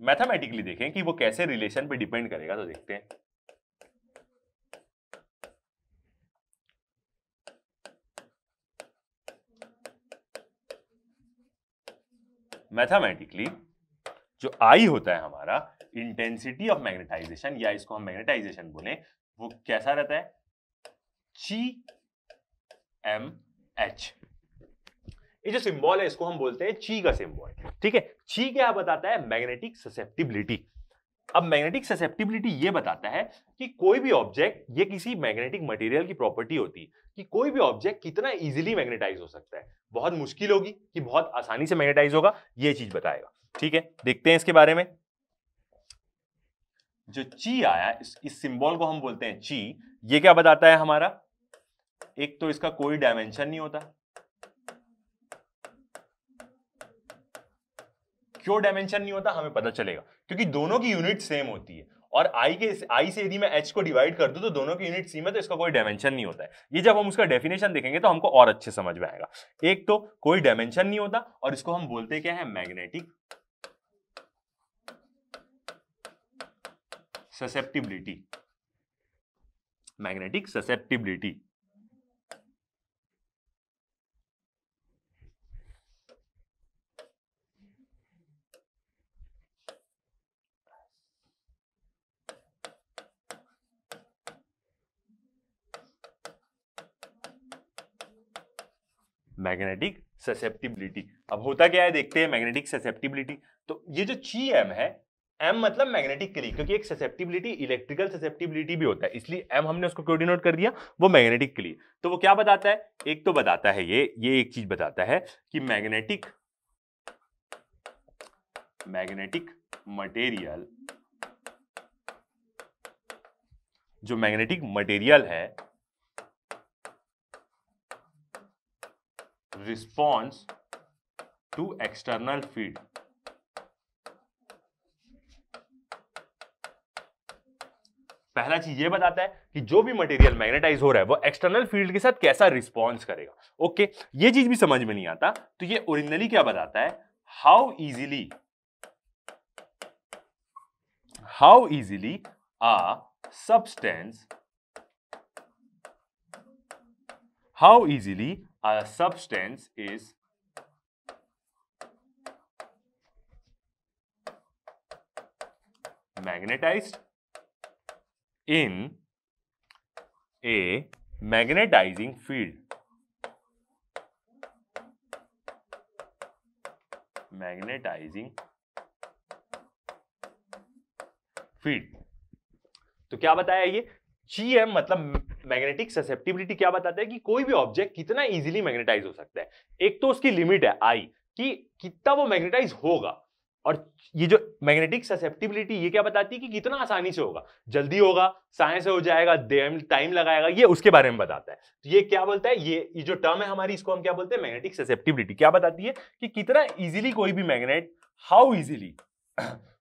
मैथमेटिकली देखें कि वो कैसे रिलेशन पे डिपेंड करेगा, तो देखते हैं। मैथमेटिकली जो आई होता है हमारा इंटेंसिटी ऑफ मैग्नेटाइजेशन, या इसको हम मैग्नेटाइजेशन बोले, वो कैसा रहता है, GMH। ये जो सिंबल है इसको हम बोलते हैं ची का सिंबल, ठीक है। ची क्या बताता है, मैग्नेटिक ससेप्टिबिलिटी। अब मैग्नेटिक ससेप्टिबिलिटी ये बताता है कि कोई भी ऑब्जेक्ट, ये किसी मैग्नेटिक मटेरियल की प्रॉपर्टी होती है कि कोई भी ऑब्जेक्ट कितना इजीली मैग्नेटाइज हो सकता है, बहुत मुश्किल होगी कि बहुत आसानी से मैग्नेटाइज होगा, ये चीज बताएगा, ठीक है। देखते हैं इसके बारे में। जो ची आया, इस सिंबल को हम बोलते हैं ची। ये क्या बताता है हमारा, एक तो इसका कोई डायमेंशन नहीं होता। क्यों डायमेंशन नहीं होता, हमें पता चलेगा, क्योंकि दोनों की यूनिट सेम होती है, और आई से यदि मैं एच को डिवाइड कर दूं तो दोनों की यूनिट सेम है, तो इसका कोई डायमेंशन नहीं होता है। ये जब हम उसका डेफिनेशन देखेंगे तो हमको और अच्छे समझ में आएगा। एक तो कोई डायमेंशन नहीं होता, और इसको हम बोलते क्या है, magnetic susceptibility. Magnetic susceptibility. Magnetic susceptibility. अब होता क्या है, देखते हैं मैग्नेटिक ससेप्टिबिलिटी। तो ये जो ची एम है, एम मतलब मैग्नेटिक के लिए, क्योंकि एक ससेप्टिबिलिटी इलेक्ट्रिकल ससेप्टिबिलिटी भी होता है, इसलिए एम हमने उसको क्यों डिनोट कर दिया, वो मैग्नेटिक के लिए। तो वो क्या बताता है, एक तो बताता है ये एक चीज बताता है कि मैग्नेटिक मटेरियल, जो मैग्नेटिक मटेरियल है, रिस्पॉन्स टू एक्सटर्नल फील्ड। पहला चीज ये बताता है कि जो भी मटेरियल मैग्नेटाइज हो रहा है वो एक्सटर्नल फील्ड के साथ कैसा रिस्पॉन्स करेगा। ओके, ये चीज भी समझ में नहीं आता, तो ये ओरिजिनली क्या बताता है, how easily a substance is magnetized in a magnetizing field. तो क्या बताया ये, GM मतलब मैग्नेटिक ससेप्टिबिलिटी क्या बताता है कि कोई भी ऑब्जेक्ट कितना इजीली मैग्नेटाइज हो सकता है। एक तो उसकी लिमिट है आई, कि कितना वो मैग्नेटाइज होगा, और ये जो मैग्नेटिक ससेप्टिबिलिटी ये क्या बताती है कि कितना आसानी से होगा, जल्दी होगा, साइंस से हो जाएगा, टाइम लगाएगा, ये उसके बारे में बताता है। तो ये क्या बोलता है, ये जो टर्म है हमारी, इसको हम क्या बोलते हैं, मैग्नेटिक ससेप्टिबिलिटी। क्या बताती है कि कितना इजीली कोई भी मैग्नेट, हाउ इजीली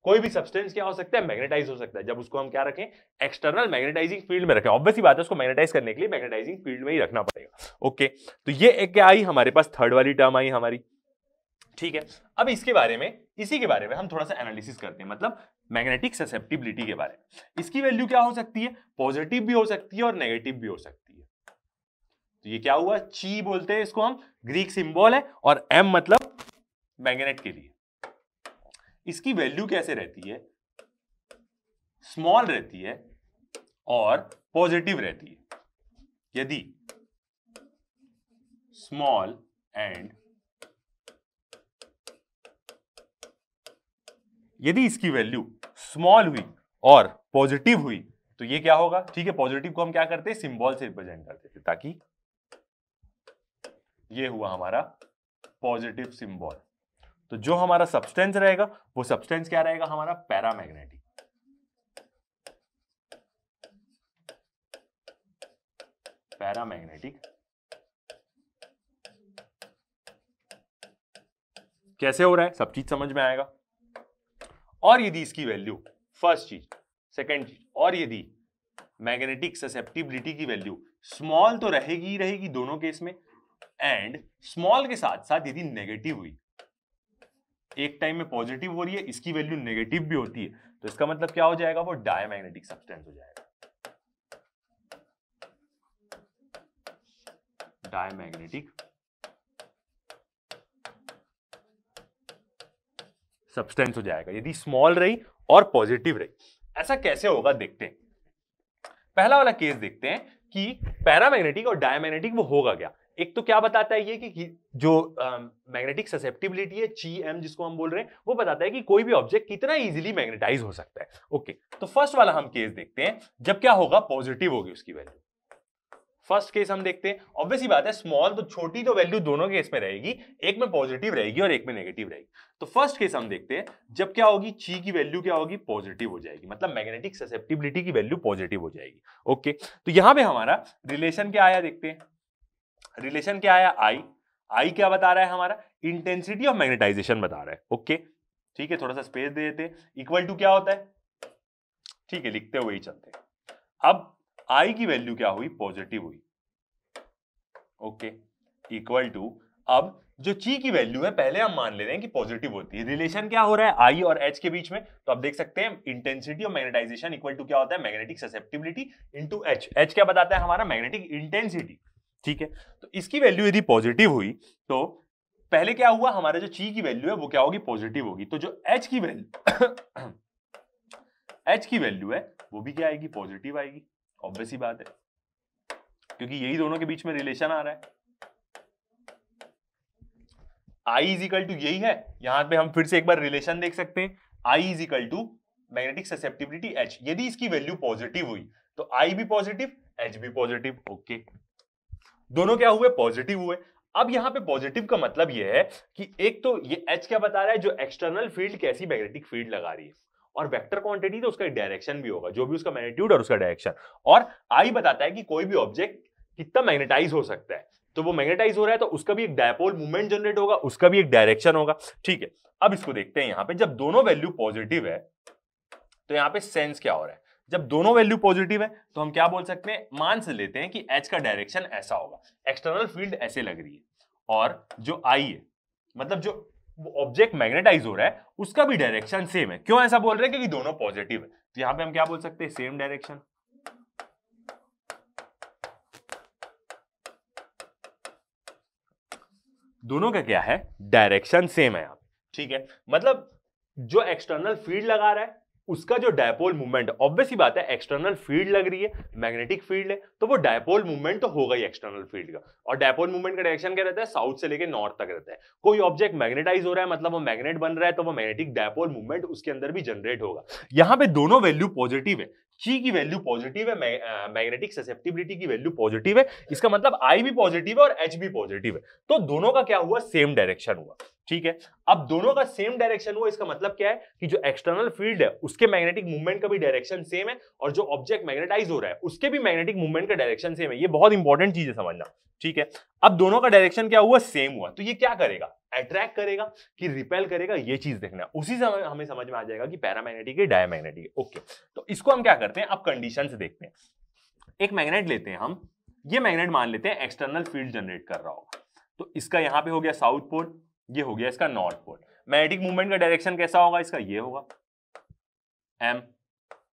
कोई भी सब्सटेंस क्या हो सकता है, मैग्नेटाइज हो सकता है, जब उसको हम क्या रखें, एक्सटर्नल मैग्नेटाइजिंग फील्ड में रखें। ऑब्वियस ही बात है, उसको मैग्नेटाइज करने के लिए मैग्नेटाइजिंग फील्ड में ही रखना पड़ेगा। ओके, तो ये एक क्या आई हमारे पास, थर्ड वाली टर्म आई हमारी, ठीक है। अब इसी के बारे में हम थोड़ा सा एनालिसिस करते हैं, मतलब मैग्नेटिक ससेप्टिबिलिटी के बारे में। इसकी वैल्यू क्या हो सकती है, पॉजिटिव भी हो सकती है और नेगेटिव भी हो सकती है। तो ये क्या हुआ, ची बोलते हैं इसको हम, ग्रीक सिंबल है, और एम मतलब मैग्नेट के लिए। इसकी वैल्यू कैसे रहती है, स्मॉल रहती है और पॉजिटिव रहती है। यदि स्मॉल एंड, यदि इसकी वैल्यू स्मॉल हुई और पॉजिटिव हुई तो ये क्या होगा, ठीक है। पॉजिटिव को हम क्या करते हैं, सिंबल से रिप्रेजेंट करते थे, ताकि ये हुआ हमारा पॉजिटिव सिंबल। तो जो हमारा सब्सटेंस रहेगा वो सब्सटेंस क्या रहेगा हमारा, पैरामैग्नेटिक। पैरामैग्नेटिक कैसे हो रहा है सब चीज समझ में आएगा। और यदि इसकी वैल्यू, फर्स्ट चीज, सेकेंड चीज, और यदि मैग्नेटिक ससेप्टिबिलिटी की वैल्यू स्मॉल तो रहेगी ही रहेगी दोनों केस में, एंड स्मॉल के साथ साथ यदि नेगेटिव हुई, एक टाइम में पॉजिटिव हो रही है, इसकी वैल्यू नेगेटिव भी होती है, तो इसका मतलब क्या हो जाएगा, वो डायमैग्नेटिक सब्सटेंस हो जाएगा, डायमैग्नेटिक सब्सटेंस हो जाएगा यदि स्मॉल रही और पॉजिटिव रही। ऐसा कैसे होगा देखते हैं। पहला वाला केस देखते हैं कि पैरामैग्नेटिक और डायमैग्नेटिक वो होगा क्या। एक तो क्या बताता है ये कि जो मैग्नेटिक ससेप्टिबिलिटी है GM जिसको हम बोल रहे हैं, वो बताता है कि कोई भी ऑब्जेक्ट कितना इजीली मैग्नेटाइज हो सकता है। ओके, तो फर्स्ट वाला हम केस देखते हैं जब क्या होगा, पॉजिटिव होगी उसकी वैल्यू। फर्स्ट केस हम देखते हैं, ऑब्वियस ही बात है स्मॉल तो छोटी तो वैल्यू दोनों केस में रहेगी, एक में पॉजिटिव रहेगी और एक में नेगेटिव रहेगी। तो फर्स्ट केस हम देखते हैं जब क्या होगी, ची की वैल्यू क्या होगी, पॉजिटिव हो जाएगी, मतलब मैग्नेटिक ससेप्टिबिलिटी की वैल्यू पॉजिटिव हो जाएगी। ओके, तो यहां पे हमारा रिलेशन क्या आया देखते हैं। रिलेशन क्या आया, आई क्या बता रहा है हमारा, इंटेंसिटी ऑफ मैग्नेटाइजेशन बता रहा है। ओके ठीक है, थोड़ा सा स्पेस दे देते, इक्वल टू क्या होता है, ठीक है लिखते हुए ही चलते हैं। अब आई की वैल्यू क्या हुई, पॉजिटिव हुई। ओके, इक्वल टू, अब जो ची की वैल्यू है पहले हम मान ले रहे हैं कि पॉजिटिव होती है। रिलेशन क्या हो रहा है आई और एच के बीच में, तो आप देख सकते हैं intensity of magnetization equal to क्या होता है, magnetic susceptibility into H. H क्या बताता है हमारा, मैग्नेटिक इंटेंसिटी। ठीक है, तो इसकी वैल्यू यदि पॉजिटिव हुई तो पहले क्या हुआ, हमारा जो ची की वैल्यू है वो क्या होगी, पॉजिटिव होगी, तो जो एच की वैल्यू एच की वैल्यू है वो भी क्या आएगी, पॉजिटिव आएगी। ऑब्वियस ही बात है क्योंकि यही दोनों के बीच में रिलेशन आ रहा है। I इज इक्वल टू यही है, यहां पे हम फिर से एक बार रिलेशन देख सकते हैं, I is equal to magnetic susceptibility H। यदि इसकी वैल्यू पॉजिटिव हुई तो I भी पॉजिटिव, H भी पॉजिटिव। ओके, दोनों क्या हुए, पॉजिटिव हुए। अब यहां पे पॉजिटिव का मतलब यह है कि एक तो ये H क्या बता रहा है, जो एक्सटर्नल फील्ड कैसी मैग्नेटिक फील्ड लगा रही है, और वेक्टर क्वांटिटी तो उसका डायरेक्शन भी होगा, जो भी उसका मैग्नीट्यूड और उसका डायरेक्शन। और I बताता है कि कोई भी ऑब्जेक्ट कितना मैग्नेटाइज हो सकता है, तो वो मैग्नेटाइज हो रहा है तो उसका भी एक डायपोल मूवमेंट जनरेट होगा, उसका भी एक डायरेक्शन होगा। ठीक है, अब इसको देखते हैं, यहां पे जब दोनों वैल्यू पॉजिटिव है तो यहां पे सेंस क्या हो रहा है, जब दोनों वैल्यू पॉजिटिव है तो हम क्या बोल सकते हैं, मान से लेते हैं कि एच का डायरेक्शन ऐसा होगा, एक्सटर्नल फील्ड ऐसे लग रही है, और जो आई है मतलब जो ऑब्जेक्ट मैग्नेटाइज हो रहा है उसका भी डायरेक्शन सेम है। क्यों ऐसा बोल रहे हैं, क्योंकि दोनों पॉजिटिव है, तो यहां पे हम क्या बोल सकते हैं, सेम डायरेक्शन। दोनों का क्या है, डायरेक्शन सेम है। आप ठीक है, मतलब जो एक्सटर्नल फील्ड लगा रहा है उसका जो डायपोल मूवमेंट, ऑब्वियस ही बात है एक्सटर्नल फील्ड लग रही है, मैग्नेटिक फील्ड है, तो वो डायपोल मूवमेंट तो होगा ही एक्सटर्नल फील्ड का। और डायपोल मूवमेंट का डायरेक्शन क्या रहता है, साउथ से लेकर नॉर्थ तक रहता है। कोई ऑब्जेक्ट मैग्नेटाइज हो रहा है मतलब वो मैग्नेट बन रहा है, तो वो मैग्नेटिक डायपोल मूवमेंट उसके अंदर भी जनरेट होगा। यहां पे दोनों वैल्यू पॉजिटिव है, ची की वैल्यू पॉजिटिव है, मैग्नेटिक ससेप्टिबिलिटी की वैल्यू पॉजिटिव है, इसका मतलब आई भी पॉजिटिव है और एच भी पॉजिटिव है, तो दोनों का क्या हुआ, सेम डायरेक्शन हुआ। ठीक है, अब दोनों का सेम डायरेक्शन हुआ, इसका मतलब क्या है कि जो एक्सटर्नल फील्ड है उसके मैग्नेटिक मूवमेंट का भी डायरेक्शन सेम है, और जो ऑब्जेक्ट मैग्नेटाइज हो रहा है उसके भी मैग्नेटिक मूवमेंट का डायरेक्शन सेम है। ये बहुत इंपॉर्टेंट चीज है समझना। ठीक है, अब दोनों का डायरेक्शन क्या हुआ, सेम हुआ, तो ये क्या करेगा, अट्रैक्ट करेगा कि रिपेल करेगा, ये चीज देखना है। उसी से हमें समझ में आ जाएगा कि पैरामैग्नेटिक है डायमैग्नेटिक है। ओके, तो इसको हम क्या करते हैं, अब कंडीशन से देखते हैं। एक मैग्नेट लेते हैं हम, ये मैग्नेट मान लेते हैं एक्सटर्नल फील्ड जनरेट कर रहा होगा, तो इसका यहां पे हो गया साउथ पोल, ये हो गया इसका नॉर्थ पोल। मैग्नेटिक मूवमेंट का डायरेक्शन कैसा होगा, इसका ये होगा m।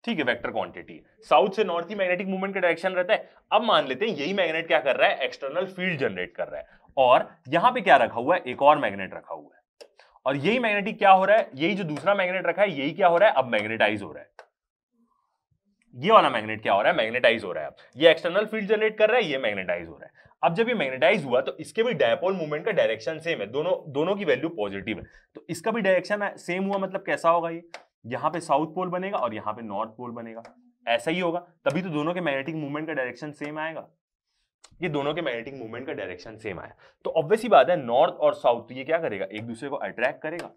ठीक है, वेक्टर क्वांटिटी, साउथ से नॉर्थ ही मैग्नेटिक मूवमेंट का डायरेक्शन रहता है। अब मान लेते हैं यही मैग्नेट क्या कर रहा है, एक्सटर्नल फील्ड जनरेट कर रहा है, और यहां पे क्या रखा हुआ है, एक और मैग्नेट रखा हुआ है, और यही मैग्नेटिक क्या हो रहा है, यही जो दूसरा मैग्नेट रखा है यही क्या हो रहा है, अब मैग्नेटाइज हो रहा है। ये वाला मैग्नेट क्या हो रहा है, मैग्नेटाइज हो रहा है। अब ये एक्सटर्नल फील्ड जनरेट कर रहा है, ये मैग्नेटाइज हो रहा है। अब जब ये मैग्नेटाइज हुआ तो इसके भी डायपोल मूवमेंट का डायरेक्शन सेम है, दोनों की वैल्यू पॉजिटिव है, तो इसका भी डायरेक्शन सेम हुआ, मतलब कैसा होगा, ये यहां पे साउथ पोल बनेगा और यहां पे नॉर्थ पोल बनेगा, ऐसा ही होगा, तभी तो दोनों के मैग्नेटिक मूवमेंट का डायरेक्शन सेम आएगा। ये दोनों के मैग्नेटिक मूवमेंट का डायरेक्शन सेम आया, तो ऑब्वियस ही बात है नॉर्थ और साउथ, तो ये क्या करेगा, एक दूसरे को अट्रैक्ट करेगा।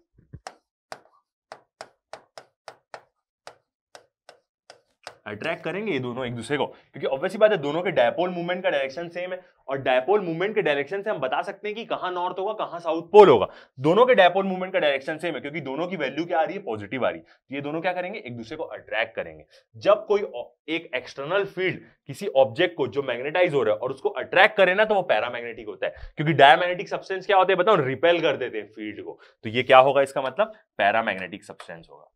अट्रैक्ट करेंगे ये दोनों एक दूसरे को, क्योंकि ऑब्वियसली बात है दोनों के डायपोल मूवमेंट का डायरेक्शन सेम है, और डायपोल मूवमेंट के डायरेक्शन से हम बता सकते हैं कि कहां नॉर्थ होगा कहां साउथ पोल होगा। दोनों के डायपोल मूवमेंट का डायरेक्शन सेम है, क्योंकि दोनों की वैल्यू क्या आ रही है, पॉजिटिव आ रही है। ये दोनों क्या करेंगे, एक दूसरे को अट्रैक्ट करेंगे। जब कोई एक एक्सटर्नल फील्ड किसी ऑब्जेक्ट को जो मैग्नेटाइज हो रहा है और उसको अट्रैक्ट करे ना, तो वो पैरामैग्नेटिक होता है, क्योंकि डायमैग्नेटिक सब्सटेंस क्या होते हैं बताओ, रिपेल कर देते हैं फील्ड को। तो ये क्या होगा, इसका मतलब पैरामैग्नेटिक सब्सटेंस होगा।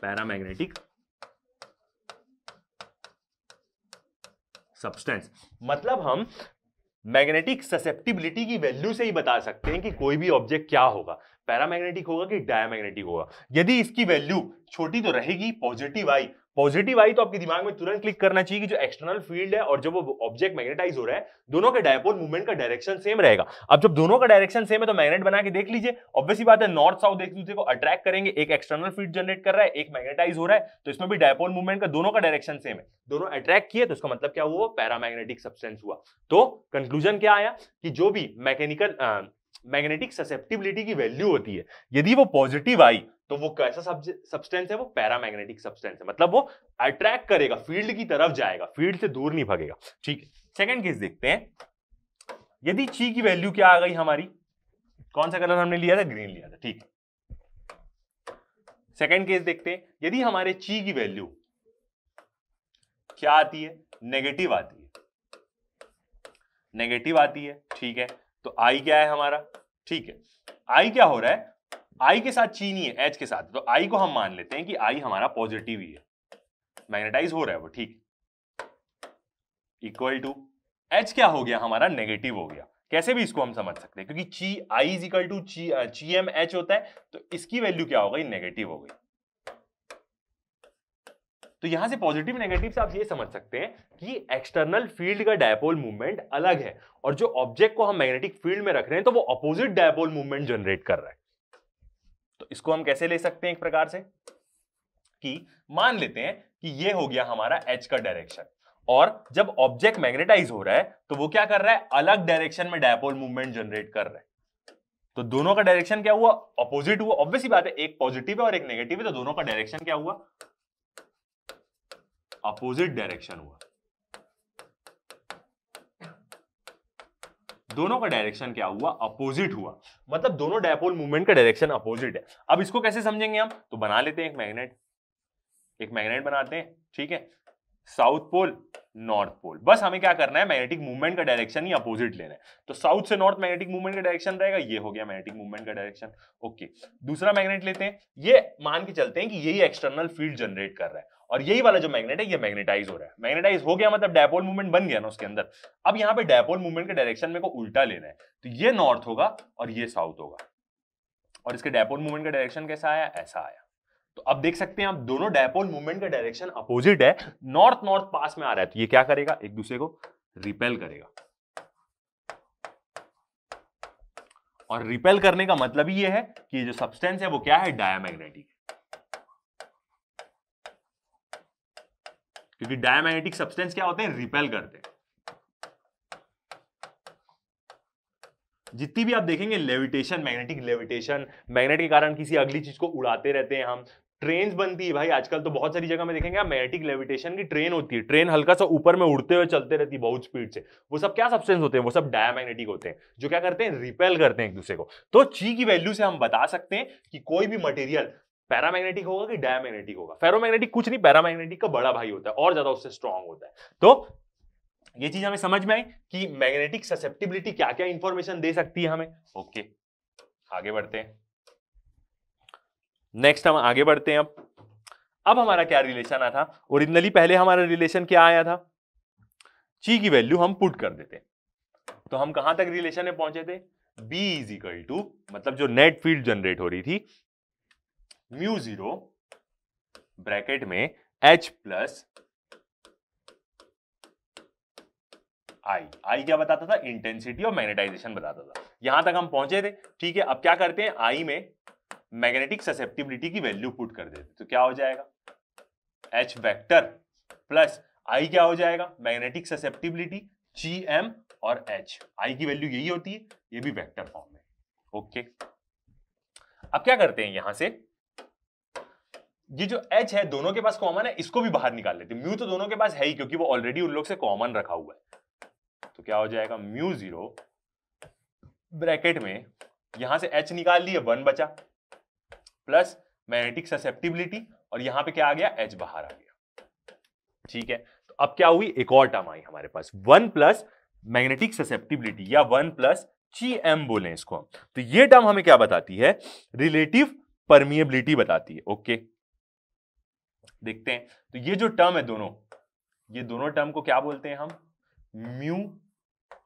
पैरामैग्नेटिक सब्सटेंस मतलब हम मैग्नेटिक ससेप्टिबिलिटी की वैल्यू से ही बता सकते हैं कि कोई भी ऑब्जेक्ट क्या होगा, पैरामैग्नेटिक होगा कि डायमैग्नेटिक होगा। यदि इसकी वैल्यू छोटी तो रहेगी पॉजिटिव आई, पॉजिटिव आई तो आपके दिमाग में तुरंत क्लिक करना चाहिए कि जो एक्सटर्नल फील्ड है और जब वो ऑब्जेक्ट मैग्नेटाइज हो रहा है, दोनों के डायपोल मूवमेंट का डायरेक्शन सेम रहेगा। अब जब दोनों का डायरेक्शन सेम है तो मैग्नेट बना के देख लीजिए, ऑब्वियसली बात है नॉर्थ साउथ एक दूसरे को अट्रैक्ट करेंगे, एक एक्सटर्नल फील्ड जनरेट कर रहा है, एक मैग्नेटाइज हो रहा है, तो इसमें भी डायपोल मूवमेंट का दोनों का डायरेक्शन सेम है, दोनों अट्रैक्ट किए, तो इसका मतलब क्या हुआ, पैरामैग्नेटिक सब्सटेंस हुआ। तो कंक्लूजन क्या आया कि जो भी मैग्नेटिक ससेप्टिबिलिटी की वैल्यू होती है, यदि वो पॉजिटिव आई तो वो कैसा सब्सटेंस है, वो पैरामैग्नेटिक सब्सटेंस है, मतलब वो अट्रैक्ट करेगा, फील्ड की तरफ जाएगा, फील्ड से दूर नहीं भागेगा। ठीक है, सेकंड केस देखते हैं। यदि ची की वैल्यू क्या आ गई हमारी, कौन सा कलर हमने लिया था, ग्रीन लिया था, ठीक है। सेकंड केस देखते हैं, यदि हमारे ची की वैल्यू क्या आती है, नेगेटिव आती है, नेगेटिव आती है, ठीक है, तो आई क्या है हमारा, ठीक है, आई क्या हो रहा है, आई के साथ ची नहीं है, एच के साथ, तो आई को हम मान लेते हैं कि आई हमारा पॉजिटिव ही है, मैग्नेटाइज हो रहा है वो, ठीक, इक्वल टू एच क्या हो गया हमारा, नेगेटिव हो गया। कैसे भी इसको हम समझ सकते हैं, क्योंकि ची आई इज इक्वल टू ची एम एच होता है, तो इसकी वैल्यू क्या हो गई, नेगेटिव हो गई। तो यहां से पॉजिटिव नेगेटिव से आप ये समझ सकते हैं कि एक्सटर्नल फील्ड का डायपोल मूवमेंट अलग है, और जो ऑब्जेक्ट को हम मैग्नेटिक फील्ड में रख रहे हैं तो वो अपोजिट डायपोल मूवमेंट जनरेट कर रहा है। तो इसको हम कैसे ले सकते हैं, एक प्रकार से कि मान लेते हैं कि ये हो गया हमारा एच का डायरेक्शन, और जब ऑब्जेक्ट मैग्नेटाइज हो रहा है तो वो क्या कर रहा है, अलग डायरेक्शन में डायपोल मूवमेंट जनरेट कर रहा है। तो दोनों का डायरेक्शन क्या हुआ, अपोजिट हुआ। ऑब्वियसली बात है एक पॉजिटिव है और एक नेगेटिव है, तो दोनों का डायरेक्शन क्या हुआ, अपोजिट डायरेक्शन हुआ। दोनों का डायरेक्शन क्या हुआ, अपोजिट हुआ, मतलब दोनों डायपोल मूवमेंट का डायरेक्शन अपोजिट है। अब इसको कैसे समझेंगे हम, तो बना लेते हैं एक मैग्नेट बनाते हैं, ठीक है, साउथ पोल नॉर्थ पोल। बस हमें क्या करना है, मैग्नेटिक मूवमेंट का डायरेक्शन ही अपोजिट लेना है। तो साउथ से नॉर्थ मैग्नेटिक मूवमेंट का डायरेक्शन रहेगा, ये हो गया मैग्नेटिक मूवमेंट का डायरेक्शन। ओके, दूसरा मैग्नेट लेते हैं, ये मान के चलते हैं कि यही एक्सटर्नल फील्ड जनरेट कर रहा है, और यही वाला जो मैग्नेट है ये मैग्नेटाइज हो रहा है। मैग्नेटाइज हो गया मतलब डायपोल मूवमेंट बन गया ना उसके अंदर। अब यहाँ पे डायपोल मूवमेंट का डायरेक्शन मेरे को उल्टा लेना है, तो ये नॉर्थ होगा और ये साउथ होगा, और इसके डायपोल मूवमेंट का डायरेक्शन कैसा आया, ऐसा आया। तो अब देख सकते हैं आप दोनों डायपोल मूवमेंट का डायरेक्शन अपोजिट है, नॉर्थ नॉर्थ पास में आ रहा है, तो ये क्या करेगा, एक दूसरे को रिपेल करेगा। और रिपेल करने का मतलब ही ये है कि ये जो सब्सटेंस है वो क्या है, डायमैग्नेटिक, क्योंकि डायमैग्नेटिक सब्सटेंस क्या होते हैं, रिपेल करते हैं। जितनी भी आप देखेंगे लेविटेशन, मैग्नेटिक लेविटेशन, मैग्नेट के कारण किसी अगली चीज को उड़ाते रहते हैं हम, ट्रेन बनती है भाई आजकल तो बहुत सारी जगह में देखेंगे आप, मैग्नेटिक लेविटेशन की ट्रेन होती है, ट्रेन हल्का सा ऊपर में उड़ते हुए चलते रहती है बहुत स्पीड से। वो सब क्या सब्सटेंस होते हैं, वो सब डायमैग्नेटिक होते हैं, जो क्या करते हैं, रिपेल करते हैं एक दूसरे को। तो ची की वैल्यू से हम बता सकते हैं कि कोई भी मटेरियल पैरामैग्नेटिक होगा कि डायमैग्नेटिक होगा। फेरोमैग्नेटिक कुछ नहीं, पैरामैग्नेटिक का बड़ा भाई होता है और ज्यादा उससे स्ट्रांग होता है। तो ये चीज हमें समझ में आई कि मैग्नेटिक ससेप्टिबिलिटी क्या क्या इंफॉर्मेशन दे सकती है हमें। ओके, आगे बढ़ते हैं, नेक्स्ट हम आगे बढ़ते हैं। अब हमारा क्या रिलेशन आया था, ओरिजिनली पहले हमारा रिलेशन क्या आया था, ची की वैल्यू हम पुट कर देते, तो हम कहां तक रिलेशन में पहुंचे थे, B इज इक्वल टू, मतलब जो नेट फील्ड जनरेट हो रही थी, म्यू 0 ब्रैकेट में H प्लस आई क्या बताता था, इंटेंसिटी और मैग्नेटाइजेशन बताता था। यहां तक हम पहुंचे थे, ठीक है। अब क्या करते हैं, आई में मैग्नेटिक ससेप्टिबिलिटी की वैल्यू पुट कर देते, तो क्या हो जाएगा, H वेक्टर प्लस आई क्या हो जाएगा, मैग्नेटिक ससेप्टिबिलिटी GM और H। आई की वैल्यू यही होती है, ये भी वेक्टर फॉर्म में। ओके, अब क्या करते हैं, यहां से ये जो h है दोनों के पास कॉमन है, इसको भी बाहर निकाल लेते हैं। म्यू तो दोनों के पास है ही क्योंकि वो ऑलरेडी उन लोग से कॉमन रखा हुआ है। तो क्या हो जाएगा, म्यू 0 ब्रैकेट में यहां से h निकाल लिए, 1 बचा, प्लस मैग्नेटिक ससेप्टिबिलिटी, और यहां पे क्या आ गया, h बाहर आ गया। ठीक है, तो अब क्या हुई, एक और टर्म आई हमारे पास, 1 प्लस मैग्नेटिक ससेप्टिबिलिटी, या 1 प्लस GM बोले इसको हम। तो ये टर्म हमें क्या बताती है, रिलेटिव परमिएबिलिटी बताती है। ओके, देखते हैं। तो ये जो टर्म है दोनों, ये दोनों टर्म को क्या बोलते हैं हम, म्यू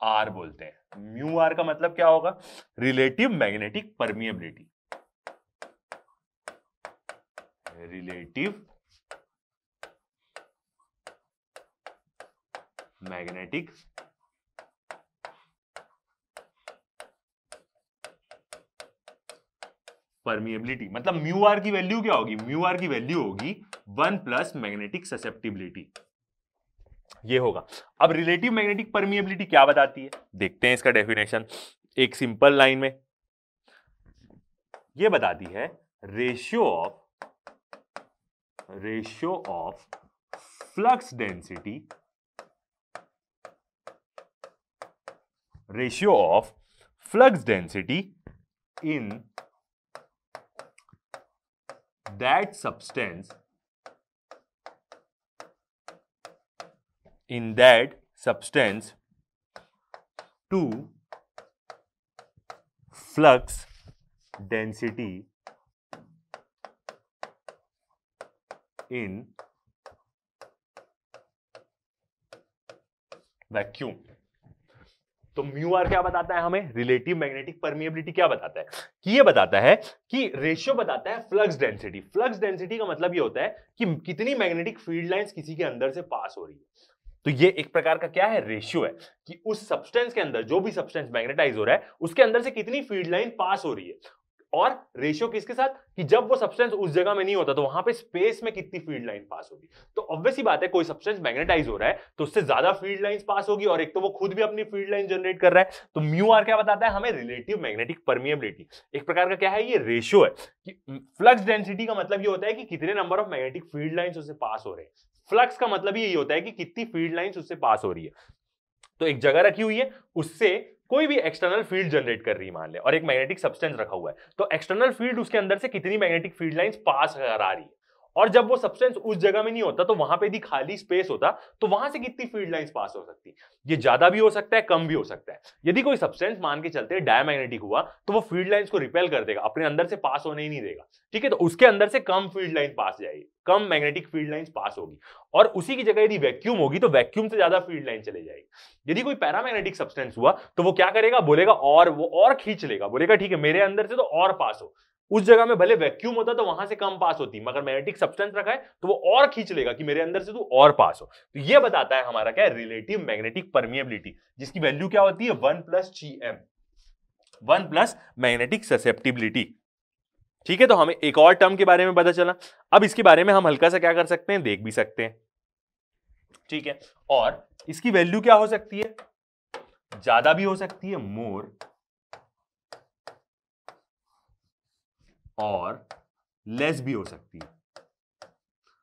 आर बोलते हैं। म्यू आर का मतलब क्या होगा, relative magnetic permeability, relative magnetic permeability. मतलब म्यू आर की वैल्यू क्या होगी, म्यू आर की वैल्यू होगी 1 प्लस मैग्नेटिक ससेप्टिबिलिटी, ये होगा। अब रिलेटिव मैग्नेटिक परमिएबिलिटी क्या बताती है, देखते हैं इसका डेफिनेशन एक सिंपल लाइन में। ये बताती है ratio of flux density, ratio of flux density in that substance to flux density in vacuum। तो म्यू आर क्या बताता है हमें, रिलेटिव मैग्नेटिक परमिएबिलिटी क्या बताता है, कि ये बताता है कि रेशियो बताता है फ्लक्स डेंसिटी। फ्लक्स डेंसिटी का मतलब ये होता है कि कितनी मैग्नेटिक फील्ड लाइंस किसी के अंदर से पास हो रही है। तो ये एक प्रकार का क्या है, रेशियो है कि उस सब्सटेंस के अंदर, जो भी सब्सटेंस मैग्नेटाइज हो रहा है उसके अंदर से कितनी फील्ड लाइन पास हो रही है। और रेशियो किसके साथ, कि जब वो सब्सटेंस उस जगह में नहीं होता तो वहां पे स्पेस में कितनी फील्ड लाइन पास होगी। तो ऑब्वियस ही बात है, कोई सब्सटेंस मैग्नेटाइज हो रहा है तो उससे ज्यादा फील्ड लाइंस पास होगी, और एक तो वो खुद भी अपनी फील्ड लाइन जनरेट कर रहा है। तो म्यू आर क्या बताता है हमें, रिलेटिव मैग्नेटिक परमिएबिलिटी। एक प्रकार का क्या है, ये रेशियो है कि फ्लक्स डेंसिटी का मतलब ये होता है कि कितने number of magnetic field lines उससे पास हो रहे हैं। फ्लक्स का मतलब यही होता है कि कितनी फील्ड लाइंस उससे पास हो रही है। तो एक जगह रखी हुई है, उससे कोई भी एक्सटर्नल फील्ड जनरेट कर रही है मान ले, और एक मैग्नेटिक सब्सटेंस रखा हुआ है, तो एक्सटर्नल फील्ड उसके अंदर से कितनी मैग्नेटिक फील्ड लाइंस पास करा रही है। और जब वो सब्सटेंस उस जगह में नहीं होता तो वहां पे भी खाली स्पेस होता, तो वहां से कितनी फील्ड लाइंस पास हो सकती, ये ज्यादा भी हो सकता है, कम भी हो सकता है। यदि कोई सब्सटेंस मान के चलते डायमैग्नेटिक हुआ तो वो फील्ड लाइंस को रिपेल कर देगा, अपने अंदर से पास होने ही नहीं देगा। ठीक है, तो उसके अंदर से कम फील्ड लाइन पास जाएगी, कम मैग्नेटिक फील्ड लाइंस पास होगी। और उसी की जगह यदि वैक्यूम होगी तो वैक्यूम से ज्यादा फील्ड लाइन चले जाएगी। यदि कोई पैरामैग्नेटिक सब्सटेंस हुआ तो वो क्या करेगा, बोलेगा और वो और खींच लेगा, बोलेगा ठीक है मेरे अंदर से तो और पास हो। उस जगह में भले वैक्यूम होता तो वहां से कम पास होती, मगर मैग्नेटिक सब्सटेंस रखा है तो वो और खींच लेगा कि मेरे अंदर से तो और पास हो। तो ये बताता है हमारा क्या है, रिलेटिव मैग्नेटिक परमिएबिलिटी, जिसकी वैल्यू क्या होती है 1 plus GM, 1 plus magnetic susceptibility. ठीक है, तो हमें एक और टर्म के बारे में पता चला। अब इसके बारे में हम हल्का सा क्या कर सकते हैं, देख भी सकते हैं। ठीक है, और इसकी वैल्यू क्या हो सकती है, ज्यादा भी हो सकती है, मोर, और लेस भी हो सकती है।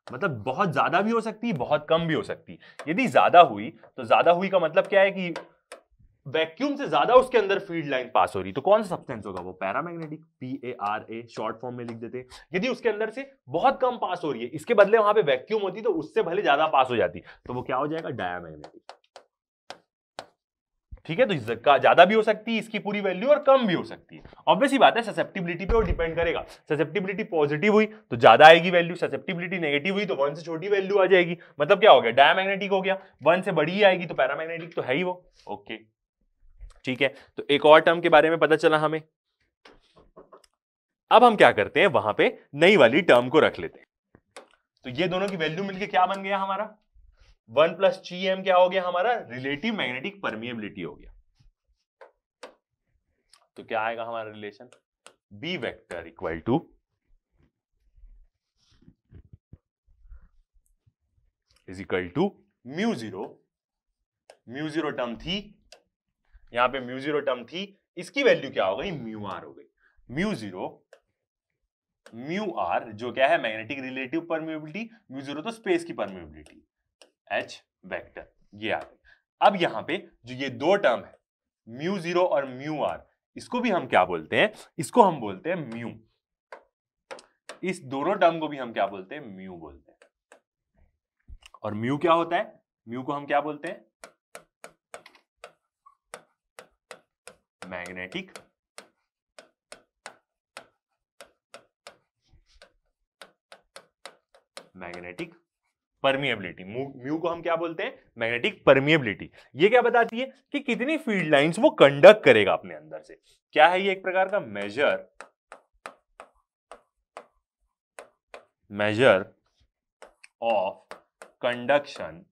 मतलब बहुत ज्यादा भी हो सकती है, बहुत कम भी हो सकती है। यदि ज्यादा हुई तो ज्यादा हुई का मतलब क्या है कि वैक्यूम से ज्यादा उसके अंदर फील्ड लाइन पास हो रही, तो कौन सा सब्सटेंस होगा, वो पैरामैग्नेटिक, PARA शॉर्ट फॉर्म में लिख देते हैं। यदि उसके अंदर से बहुत कम पास हो रही है, इसके बदले वहां पे वैक्यूम होती तो उससे भले ज्यादा पास हो जाती, तो वो क्या हो जाएगा, डायमैग्नेटिक। ठीक है, तो ज्यादा भी हो सकती है इसकी पूरी वैल्यू, और कम भी हो सकती है। ऑब्वियस ही बात है, ससेप्टिबिलिटी पे वो डिपेंड करेगा। ससेप्टिबिलिटी पॉजिटिव हुई तो ज्यादा आएगी वैल्यू, ससेप्टिबिलिटी नेगेटिव हुई तो 1 से छोटी वैल्यू आ जाएगी। मतलब क्या हो गया, डायमैग्नेटिक हो गया, 1 से बड़ी ही आएगी तो पैरामैग्नेटिक तो है ही वो। ओके, ठीक है, तो एक और टर्म के बारे में पता चला हमें। अब हम क्या करते हैं, वहां पे नई वाली टर्म को रख लेते हैं। तो ये दोनों की वैल्यू मिलके क्या बन गया हमारा, 1 प्लस GM क्या हो गया हमारा, रिलेटिव मैग्नेटिक परमिएबिलिटी हो गया। तो क्या आएगा हमारा relation, B vector equal to is equal to mu zero term थी, यहां पे म्यू जीरो टर्म थी, इसकी वैल्यू क्या हो गई, म्यू आर हो गई। म्यू जीरो म्यू आर जो क्या है magnetic relative permeability, mu zero तो स्पेस की परमिएबिलिटी, एच वेक्टर ये आ गई। अब यहां पे जो ये दो टर्म है म्यू जीरो और म्यू आर, इसको भी हम क्या बोलते हैं, इसको हम बोलते हैं म्यू। इस दोनों टर्म को भी हम क्या बोलते हैं, म्यू बोलते हैं। और म्यू क्या होता है, म्यू को हम क्या बोलते हैं, मैग्नेटिक परमिएबिलिटी। म्यू को हम क्या बोलते हैं, मैग्नेटिक परमिएबिलिटी। ये क्या बताती है कि कितनी फील्ड लाइंस वो कंडक्ट करेगा अपने अंदर से। क्या है ये, एक प्रकार का measure of conduction,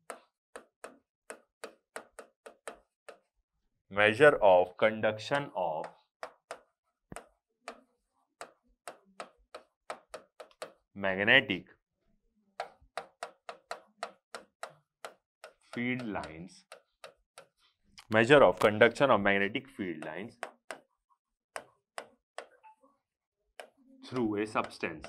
measure of conduction of magnetic field lines, measure of conduction of magnetic field lines through a substance।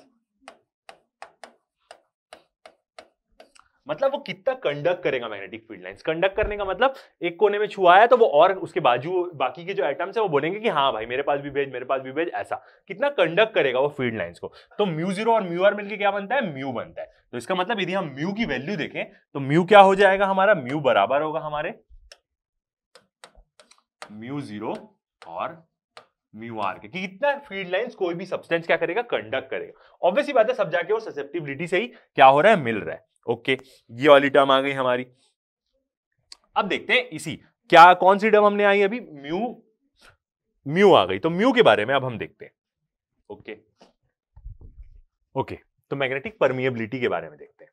मतलब वो कितना कंडक्ट करेगा मैग्नेटिक फील्ड लाइंस। कंडक्ट करने का मतलब एक कोने में छुआया तो वो और उसके बाजू बाकी के जो एटम्स है वो बोलेंगे कि हाँ भाई मेरे पास भी भेज, मेरे पास भी भेज, ऐसा कितना कंडक्ट करेगा वो फील्ड लाइंस को। तो म्यू जीरो और म्यू आर मिलके क्या बनता है, म्यू बनता है। तो इसका मतलब यदि हम म्यू की वैल्यू देखें तो म्यू क्या हो जाएगा हमारा, म्यू बराबर होगा हमारे म्यू जीरो और म्यू आर के, कि कितना फील्ड लाइंस कोई भी सब्सटेंस क्या करेगा, कंडक्ट करेगा। ऑब्वियसली बात है सब जाके वो ससेप्टिबिलिटी से ही क्या हो रहा है, मिल रहा है। ओके ये वाली टर्म आ गई हमारी। अब देखते हैं इसी क्या कौन सी टर्म हमने आई अभी, म्यू आ गई। तो म्यू के बारे में अब हम देखते हैं। ओके तो मैग्नेटिक परमिएबिलिटी के बारे में देखते हैं।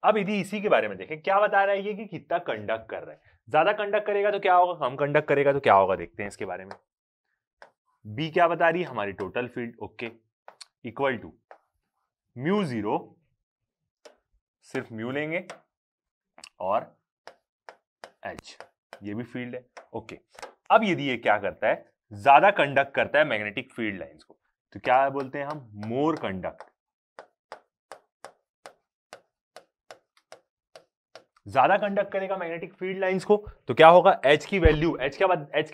अब यदि इसी के बारे में देखें क्या बता रहा है ये कि कितना कंडक्ट कर रहा है। ज्यादा कंडक्ट करेगा तो क्या होगा, कम कंडक्ट करेगा तो क्या होगा, देखते हैं इसके बारे में। बी क्या बता रही है हमारी total field, okay equal to mu zero, सिर्फ म्यू लेंगे और एच, ये भी फील्ड है। ओके अब यदि ये क्या करता है, ज्यादा कंडक्ट करता है मैग्नेटिक फील्ड लाइंस को, तो क्या बोलते हैं हम, मोर कंडक्ट। ज्यादा कंडक्ट करेगा मैग्नेटिक फील्ड लाइंस को तो क्या होगा, एच की वैल्यू, एच क्या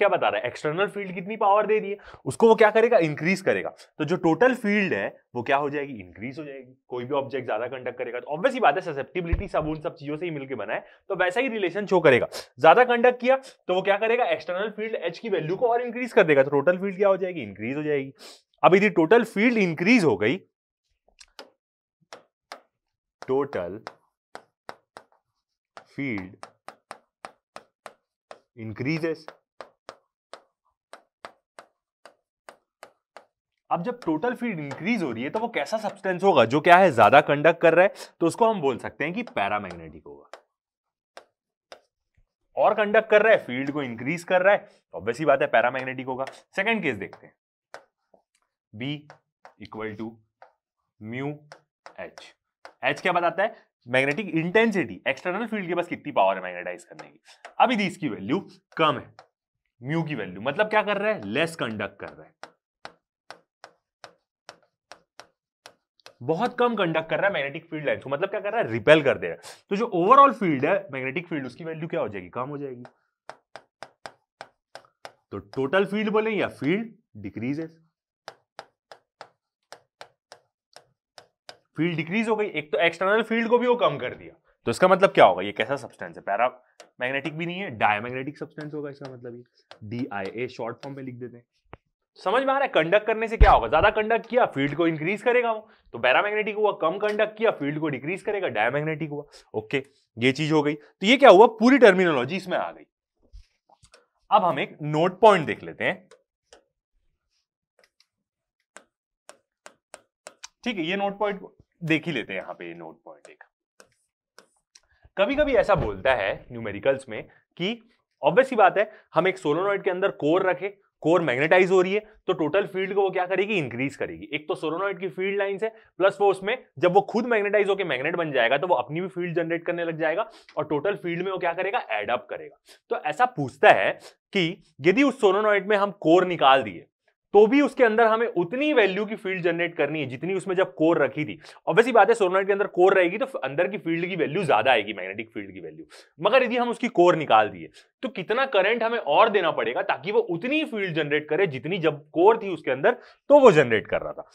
बता रहा है, एक्सटर्नल फील्ड कितनी पावर दे रही है उसको वो क्या करेगा, इंक्रीज करेगा। तो जो टोटल फील्ड है वो क्या हो जाएगी, इंक्रीज हो जाएगी। कोई भी ऑब्जेक्ट ज्यादा कंडक्ट करेगा तो ऑब्वियसली बात है ससेप्टिबिलिटी सब उन सब चीजों से ही मिलकर बना है, तो वैसा ही रिलेशन शो करेगा। ज्यादा कंडक्ट किया तो वो क्या करेगा, एक्सटर्नल फील्ड एच की वैल्यू को और इंक्रीज कर देगा, तो टोटल फील्ड क्या हो जाएगी, इंक्रीज हो जाएगी। अब यदि टोटल फील्ड इंक्रीज हो गई, टोटल फील्ड इंक्रीजेस। अब जब टोटल फील्ड इंक्रीज हो रही है तो वो कैसा सब्सटेंस होगा, जो क्या है ज्यादा कंडक्ट कर रहा है, तो उसको हम बोल सकते हैं कि पैरामैग्नेटिक होगा। और कंडक्ट कर रहा है, फील्ड को इंक्रीज कर रहा है, ऑब्वियसली बात है पैरामैग्नेटिक होगा। सेकंड केस देखते हैं, B equal to mu H. H क्या बताता है, मैग्नेटिक इंटेंसिटी, एक्सटर्नल फील्ड के पास कितनी पावर है मैग्नेटाइज करने की। अब यदि इसकी वैल्यू कम है, म्यू की वैल्यू, मतलब क्या कर रहा है, लेस कंडक्ट कर रहा है, बहुत कम कंडक्ट कर रहा है मैग्नेटिक फील्ड लाइन को, मतलब क्या कर रहा है, रिपेल कर दे रहा है। तो जो ओवरऑल फील्ड है मैग्नेटिक फील्ड, उसकी वैल्यू क्या हो जाएगी, कम हो जाएगी। तो टोटल फील्ड बोले या फील्ड डिक्रीजेस, फील्ड डिक्रीज हो गई। एक तो एक्सटर्नल फील्ड को भी वो कम कर दिया, तो इसका मतलब क्या होगा, ये कैसा सब्सटेंस है, पैरा मैग्नेटिक भी नहीं है, डायमैग्नेटिक सब्सटेंस होगा। इसका मतलब ये DIA शॉर्ट फॉर्म में लिख देते हैं। समझ में आ रहा है, कंडक्ट करने से क्या होगा, ज्यादा कंडक्ट किया फील्ड को इंक्रीज करेगा वो, तो पैरामैग्नेटिक हुआ। कम कंडक्ट किया फील्ड को डिक्रीज करेगा, डायमैग्नेटिक हुआ। ओके ये चीज हो गई। तो ये क्या हुआ, पूरी टर्मिनोलॉजी इसमें आ गई। अब हम एक नोट पॉइंट देख लेते हैं। ठीक है, ये नोट पॉइंट देख ही लेते हैं। यहां पे ये नोट पॉइंट एक कभी कभी ऐसा बोलता है न्यूमेरिकल्स में कि ऑब्वियसली बात है, हम एक सोलोनॉइड के अंदर कोर रखे, कोर मैग्नेटाइज हो रही है, तो टोटल फील्ड को वो क्या करेगी, इंक्रीज करेगी। एक तो सोलोनॉइड की फील्ड लाइंस है, प्लस वो उसमें जब वो खुद मैग्नेटाइज होकर मैग्नेट बन जाएगा तो वो अपनी भी फील्ड जनरेट करने लग जाएगा, और टोटल फील्ड में वो क्या करेगा, एड अप करेगा। तो ऐसा पूछता है कि यदि उस सोलोनॉइड में हम कोर निकाल दिए तो भी उसके अंदर हमें उतनी वैल्यू की फील्ड जनरेट करनी है जितनी उसमें जब कोर रखी थी। ऑब्वियसली बात है, सोलेनॉइड के अंदर कोर रहेगी तो अंदर की फील्ड की वैल्यू ज्यादा आएगी, मैग्नेटिक फील्ड की वैल्यू। मगर यदि हम उसकी कोर निकाल दिए तो कितना करंट हमें और देना पड़ेगा ताकि वो उतनी फील्ड जनरेट करे जितनी जब कोर थी उसके अंदर तो वो जनरेट कर रहा था।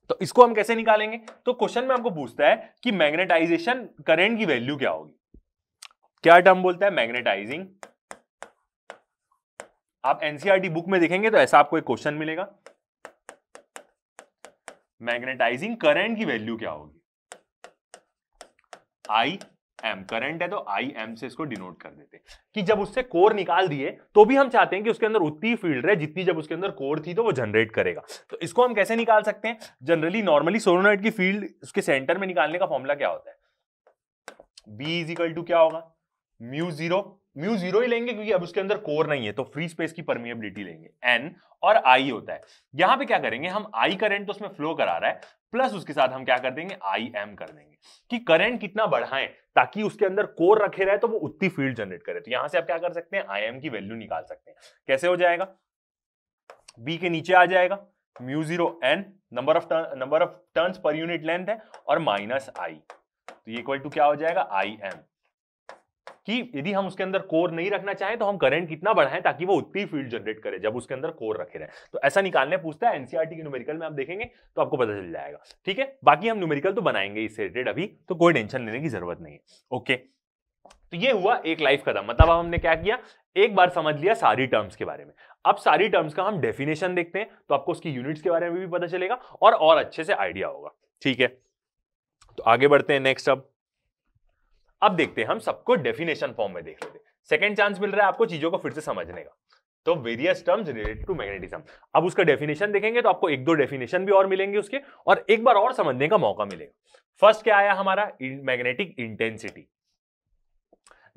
तो इसको हम कैसे निकालेंगे? तो क्वेश्चन में आपको पूछता है कि मैग्नेटाइजेशन करंट की वैल्यू क्या होगी। क्या टर्म बोलता है? मैग्नेटाइजिंग। आप एनसीईआरटी बुक में देखेंगे तो ऐसा आपको एक क्वेश्चन मिलेगा, मैग्नेटाइजिंग करंट की वैल्यू क्या होगी? आई एम, करंट है तो आई एम से इसको डिनोट कर देते हैं कि जब उससे कोर निकाल दिए तो भी हम चाहते हैं कि उसके अंदर उतनी फील्ड रहे जितनी जब उसके अंदर कोर थी तो वो जनरेट करेगा। तो इसको हम कैसे निकाल सकते हैं? जनरली नॉर्मली सोलेनॉइड की फील्ड उसके सेंटर में निकालने का फॉर्मूला क्या होता है? बी इज इक्वल टू क्या होगा? म्यू जीरो ही लेंगे क्योंकि अब उसके अंदर कोर नहीं है तो फ्री स्पेस की परमिएबिलिटी लेंगे, एन और आई होता है। यहां पे क्या करेंगे हम, आई करंट तो उसमें फ्लो करा रहा है प्लस उसके साथ हम क्या कर देंगे, आई एम कर देंगे कि करंट कितना बढ़ाएं ताकि उसके अंदर कोर रखे रहे तो वो उतनी फील्ड जनरेट करे। तो यहां से आप क्या कर सकते हैं, आई एम की वैल्यू निकाल सकते हैं। कैसे हो जाएगा? बी के नीचे आ जाएगा mu zero N, number of turns per unit length है, और माइनस आई, तो ये इक्वल टू क्या हो जाएगा, आई एम। कि यदि हम उसके अंदर कोर नहीं रखना चाहें तो हम करंट कितना बढ़ाएं ताकि वो उतनी फील्ड जनरेट करे जब उसके अंदर कोर रखे रहे। तो ऐसा निकालने पूछता है, एनसीईआरटी के न्यूमेरिकल में आप देखेंगे तो आपको पता चल जाएगा। ठीक है, बाकी हम न्यूमेरिकल तो बनाएंगे इससे रिलेटेड अभी, तो कोई टेंशन लेने की जरूरत नहीं है। ओके, तो ये हुआ एक लाइफ खत्म। मतलब अब हमने क्या किया, एक बार समझ लिया सारी टर्म्स के बारे में। अब सारी टर्म्स का हम डेफिनेशन देखते हैं तो आपको उसकी यूनिट्स के बारे में भी पता चलेगा और अच्छे से आइडिया होगा। ठीक है, तो आगे बढ़ते हैं नेक्स्ट। अब देखते हैं, हम सबको डेफिनेशन फॉर्म में देख लेते हैं। सेकंड चांस मिल रहा है आपको चीजों को फिर से समझने का। तो various terms related to magnetism, अब उसका डेफिनेशन देखेंगे तो आपको एक दो डेफिनेशन भी और मिलेंगे उसके, और एक बार और समझने का मौका मिलेगा। फर्स्ट क्या आया हमारा, मैग्नेटिक इंटेंसिटी।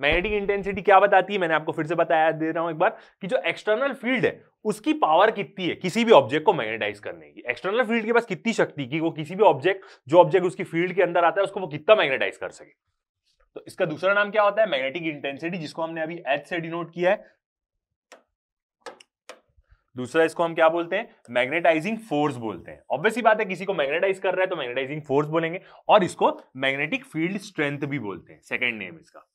मैग्नेटिक इंटेंसिटी क्या बताती है? मैंने आपको फिर से बताया दे रहा हूं एक बार कि जो एक्सटर्नल फील्ड है उसकी पावर कितनी है किसी भी ऑब्जेक्ट को मैग्नेटाइज करने की। एक्सटर्नल फील्ड के पास कितनी शक्ति कि वो किसी भी ऑब्जेक्ट, जो ऑब्जेक्ट उसकी फील्ड के अंदर आता है उसको वो कितना मैग्नेटाइज कर सके। तो इसका दूसरा नाम क्या होता है, मैग्नेटिक इंटेंसिटी, जिसको हमने अभी एच से डिनोट किया है। दूसरा इसको हम क्या बोलते हैं, मैग्नेटाइजिंग फोर्स बोलते हैं। ऑब्वियसली बात है, किसी को मैग्नेटाइज कर रहा है तो मैग्नेटाइजिंग फोर्स बोलेंगे, और इसको मैग्नेटिक फील्ड स्ट्रेंथ भी बोलते हैं, सेकंड नेम इसका।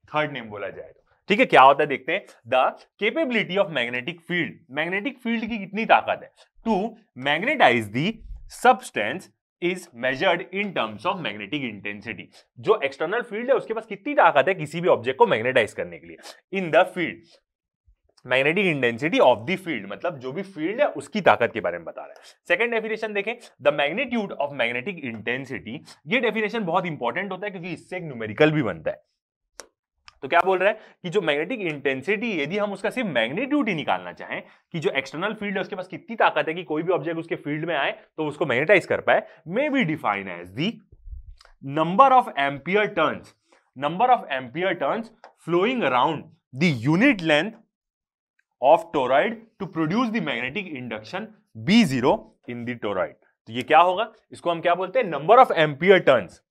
थर्ड नेम बोला जाए तो ठीक है, क्या होता है देखते हैं। The capability of magnetic field, magnetic field की कितनी ताकत है to magnetize the substance is measured in terms of magnetic intensity. जो एक्सटर्नल फील्ड है उसके पास कितनी ताकत है किसी भी ऑब्जेक्ट को मैग्नेटाइज करने के लिए, in the field magnetic intensity of the field, मतलब जो भी फील्ड है उसकी ताकत के बारे में बता रहा है। सेकंड डेफिनेशन देखें, the magnitude of magnetic intensity. ये डेफिनेशन बहुत इंपॉर्टेंट होता है क्योंकि इससे एक न्यूमेरिकल भी बनता है। तो क्या बोल रहा है कि जो मैग्नेटिक इंटेंसिटी, यदि हम उसका सिर्फ मैग्नीट्यूड ही निकालना चाहें कि जो एक्सटर्नल फील्ड है उसके पास कितनी ताकत है कि कोई भी ऑब्जेक्ट उसके फील्ड में आए तो उसको मैग्नेटाइज कर पाए, may be define as the number of ampere turns, number of ampere turns flowing around the unit length of toroid to produce the magnetic induction B0 in the toroid. तो ये क्या होगा, इसको हम क्या बोलते हैं, number of ampere turns,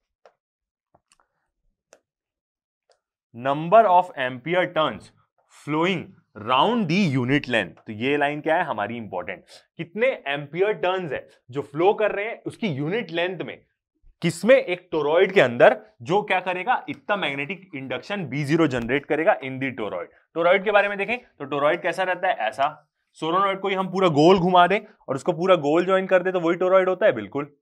number of ampere turns flowing round the unit length. तो ये लाइन क्या है हमारी इंपॉर्टेंट, कितने एम्पियर टर्न्स है जो फ्लो कर रहे हैं उसकी यूनिट लेंथ में, किसमें, एक टोरॉइड के अंदर, जो क्या करेगा, इतना मैग्नेटिक इंडक्शन B0 जनरेट करेगा इन दी टोरॉइड। टोरॉइड के बारे में देखें तो टोरॉइड कैसा रहता है, ऐसा। सोलेनॉइड को ही हम पूरा गोल घुमा दें और उसको पूरा गोल ज्वाइन कर दे तो वही टोरॉइड होता है, बिल्कुल।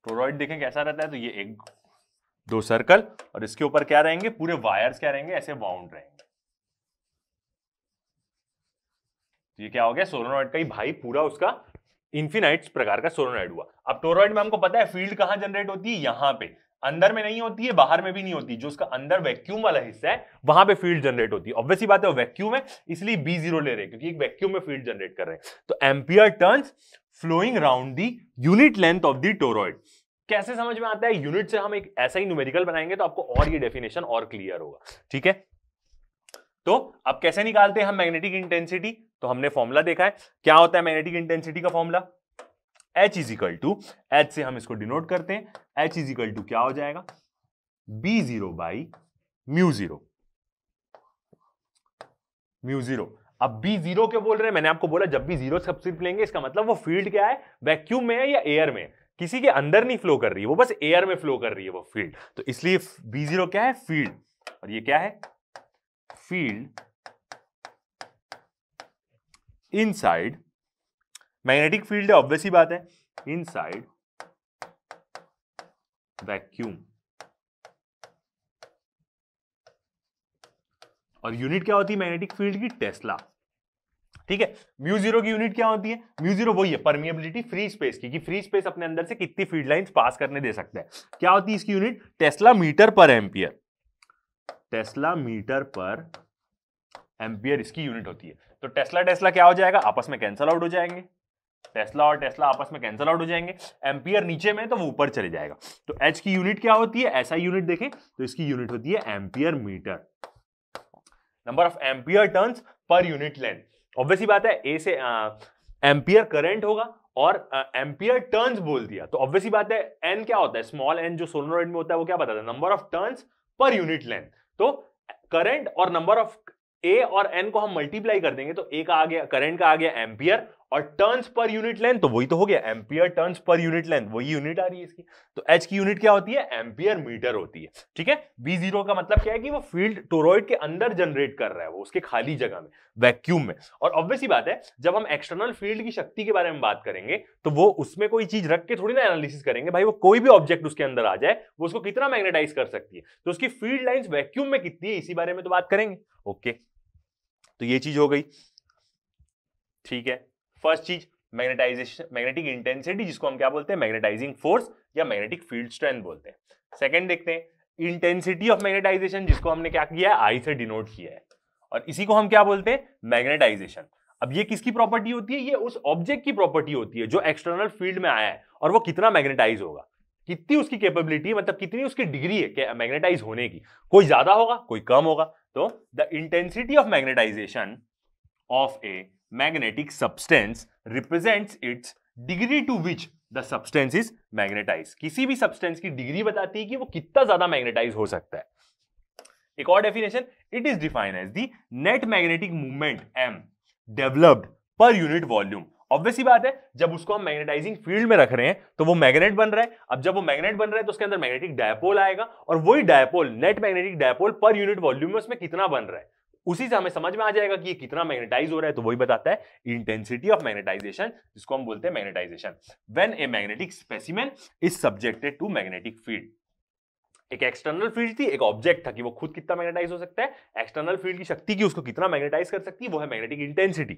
टोरॉइड देखें कैसा रहता है, तो ये एक दो सर्कल और इसके ऊपर क्या रहेंगे, पूरे वायर्स क्या रहेंगे, ऐसे बाउंड रहेंगे। तो ये क्या हो गया, सोलेनॉइड का ही भाई पूरा उसका इन्फिनाइट प्रकार का सोलेनॉइड हुआ। अब टोरॉइड में हमको पता है फील्ड कहां जनरेट होती है, यहां पे, अंदर में नहीं होती है, बाहर में भी नहीं होती, जो उसका अंदर वैक्यूम वाला हिस्सा है वहां पे फील्ड जनरेट होती है। ऑब्वियसली बात है वो वैक्यूम है इसलिए B0 ले रहे हैं क्योंकि एक वैक्यूम में फील्ड जनरेट कर रहे हैं। तो ampere turns flowing round the unit length of the toroid. कैसे समझ में आता है, यूनिट से हम एक ऐसा ही न्यूमेरिकल बनाएंगे तो आपको और ये डेफिनेशन और क्लियर होगा। ठीक है, तो अब कैसे निकालते हैं हम मैग्नेटिक इंटेंसिटी, तो हमने फॉर्मूला देखा है, क्या होता है मैग्नेटिक इंटेंसिटी का formula, H is equal to, H से हम इसको डिनोट करते हैं, H इज इक्वल टू क्या हो जाएगा, B0 by mu zero. Mu zero. अब बी जीरो क्यों बोल रहे हैं? मैंने आपको बोला जब भी जीरो सब्स्क्रिप्ट लेंगे इसका मतलब वो फील्ड क्या है, वैक्यूम में है या एयर में, किसी के अंदर नहीं फ्लो कर रही है, वो बस एयर में फ्लो कर रही है वो फील्ड। तो इसलिए बी जीरो क्या है, फील्ड, और ये क्या है, फील्ड इनसाइड मैग्नेटिक फील्ड है, ऑब्वियस ही बात है, इनसाइड वैक्यूम। और यूनिट क्या होती है मैग्नेटिक फील्ड की, टेस्ला। ठीक है, म्यू जीरो की यूनिट क्या होती है, म्यू जीरो वही है परमिएबिलिटी फ्री स्पेस की, कि फ्री स्पेस अपने अंदर से कितनी फील्ड लाइंस पास करने दे सकता है। क्या होती है इसकी यूनिट, टेस्ला मीटर पर एम्पियर, टेस्ला मीटर पर एम्पियर इसकी यूनिट होती है। तो टेस्ला टेस्ला क्या हो जाएगा, आपस में कैंसल आउट हो जाएंगे, टेस्ला और टेस्ला आपस में कैंसल आउट हो जाएंगे, एम्पियर नीचे में तो वो ऊपर चले जाएगा। तो एच की यूनिट क्या होती है, ऐसा यूनिट देखें तो इसकी यूनिट होती है ampere metre, number of ampere turns per unit length. Obviously बात है, ए से एम्पियर करंट होगा और एम्पियर टर्न्स बोल दिया तो ऑब्वियसली बात है एन क्या होता है, स्मॉल एन जो सोलेनोइड में होता है वो क्या बताता है, number of turns per unit length. तो करंट और नंबर ऑफ ए और एन को हम मल्टीप्लाई कर देंगे तो ए का आ गया, करंट का आ गया एम्पियर, और टर्न्स पर यूनिट लेंथ तो वही तो हो गया ampere turns per unit length, वही यूनिट आ रही है इसकी। तो एच की यूनिट क्या होती है, एम्पियर मीटर होती है। ठीक है, बी जीरो का मतलब क्या है कि वो फील्ड टोरॉइड के अंदर जनरेट कर रहा है, वो उसके खाली जगह में, वैक्यूम में। और ऑब्वियसली बात है जब हम एक्सटर्नल फील्ड की शक्ति के बारे में बात करेंगे तो वो उसमें कोई चीज रख के थोड़ी ना एनालिसिस करेंगे भाई, वो कोई भी ऑब्जेक्ट उसके अंदर आ जाए वो उसको कितना मैग्नेटाइज कर सकती है, तो उसकी फील्ड लाइंस वैक्यूम में कितनी है इसी बारे में तो बात करेंगे। ओके, तो ये चीज हो गई। ठीक है, फर्स्ट चीज मैग्नेटाइजेशन, मैग्नेटिक इंटेंसिटी जिसको हम क्या बोलते हैं, मैग्नेटाइजिंग फोर्स या मैग्नेटिक फील्ड स्ट्रेंथ बोलते हैं। सेकंड देखते हैं इंटेंसिटी ऑफ मैग्नेटाइजेशन जिसको हमने क्या किया है, आई से डिनोट किया है, और इसी को हम क्या बोलते हैं, मैग्नेटाइजेशन। अब ये किसकी प्रॉपर्टी होती है, ये उस ऑब्जेक्ट की प्रॉपर्टी होती है जो एक्सटर्नल फील्ड में आया है और वो कितना मैग्नेटाइज होगा, कितनी उसकी कैपेबिलिटी है, मतलब कितनी उसकी डिग्री है मैग्नेटाइज होने की, कोई ज्यादा होगा कोई कम होगा। तो the intensity of magnetisation of A magnetic substance represents its degree to which the substance is magnetized। किसी भी सब्सटेंस की डिग्री बताती है कि वो कितना ज्यादा मैग्नेटाइज हो सकता है। एक और definition, it is defined as the net magnetic movement m developed per unit volume. Obviously बात है जब उसको हम मैग्नेटाइजिंग फील्ड में रख रहे हैं तो वो मैग्नेट बन रहा है। अब जब वो मैग्नेट बन रहा है तो उसके अंदर मैग्नेटिक डायपोल आएगा, और वही डायपोल, नेट मैग्नेटिक डायपोल पर यूनिट वॉल्यूम में उसमें कितना बन रहा है, उसी से हमें समझ में आ जाएगा कि ये कितना मैग्नेटाइज हो रहा है। तो वही बताता है इंटेंसिटी ऑफ मैग्नेटाइजेशन जिसको हम बोलते हैं magnetization. When a magnetic specimen is subjected to magnetic field, एक एक्सटर्नल फील्ड थी, एक ऑब्जेक्ट था कि वो खुद कितना मैग्नेटाइज हो सकता है, एक्सटर्नल फील्ड की शक्ति की उसको कितना मैग्नेटाइज कर सकती है, वो है मैग्नेटिक इंटेंसिटी।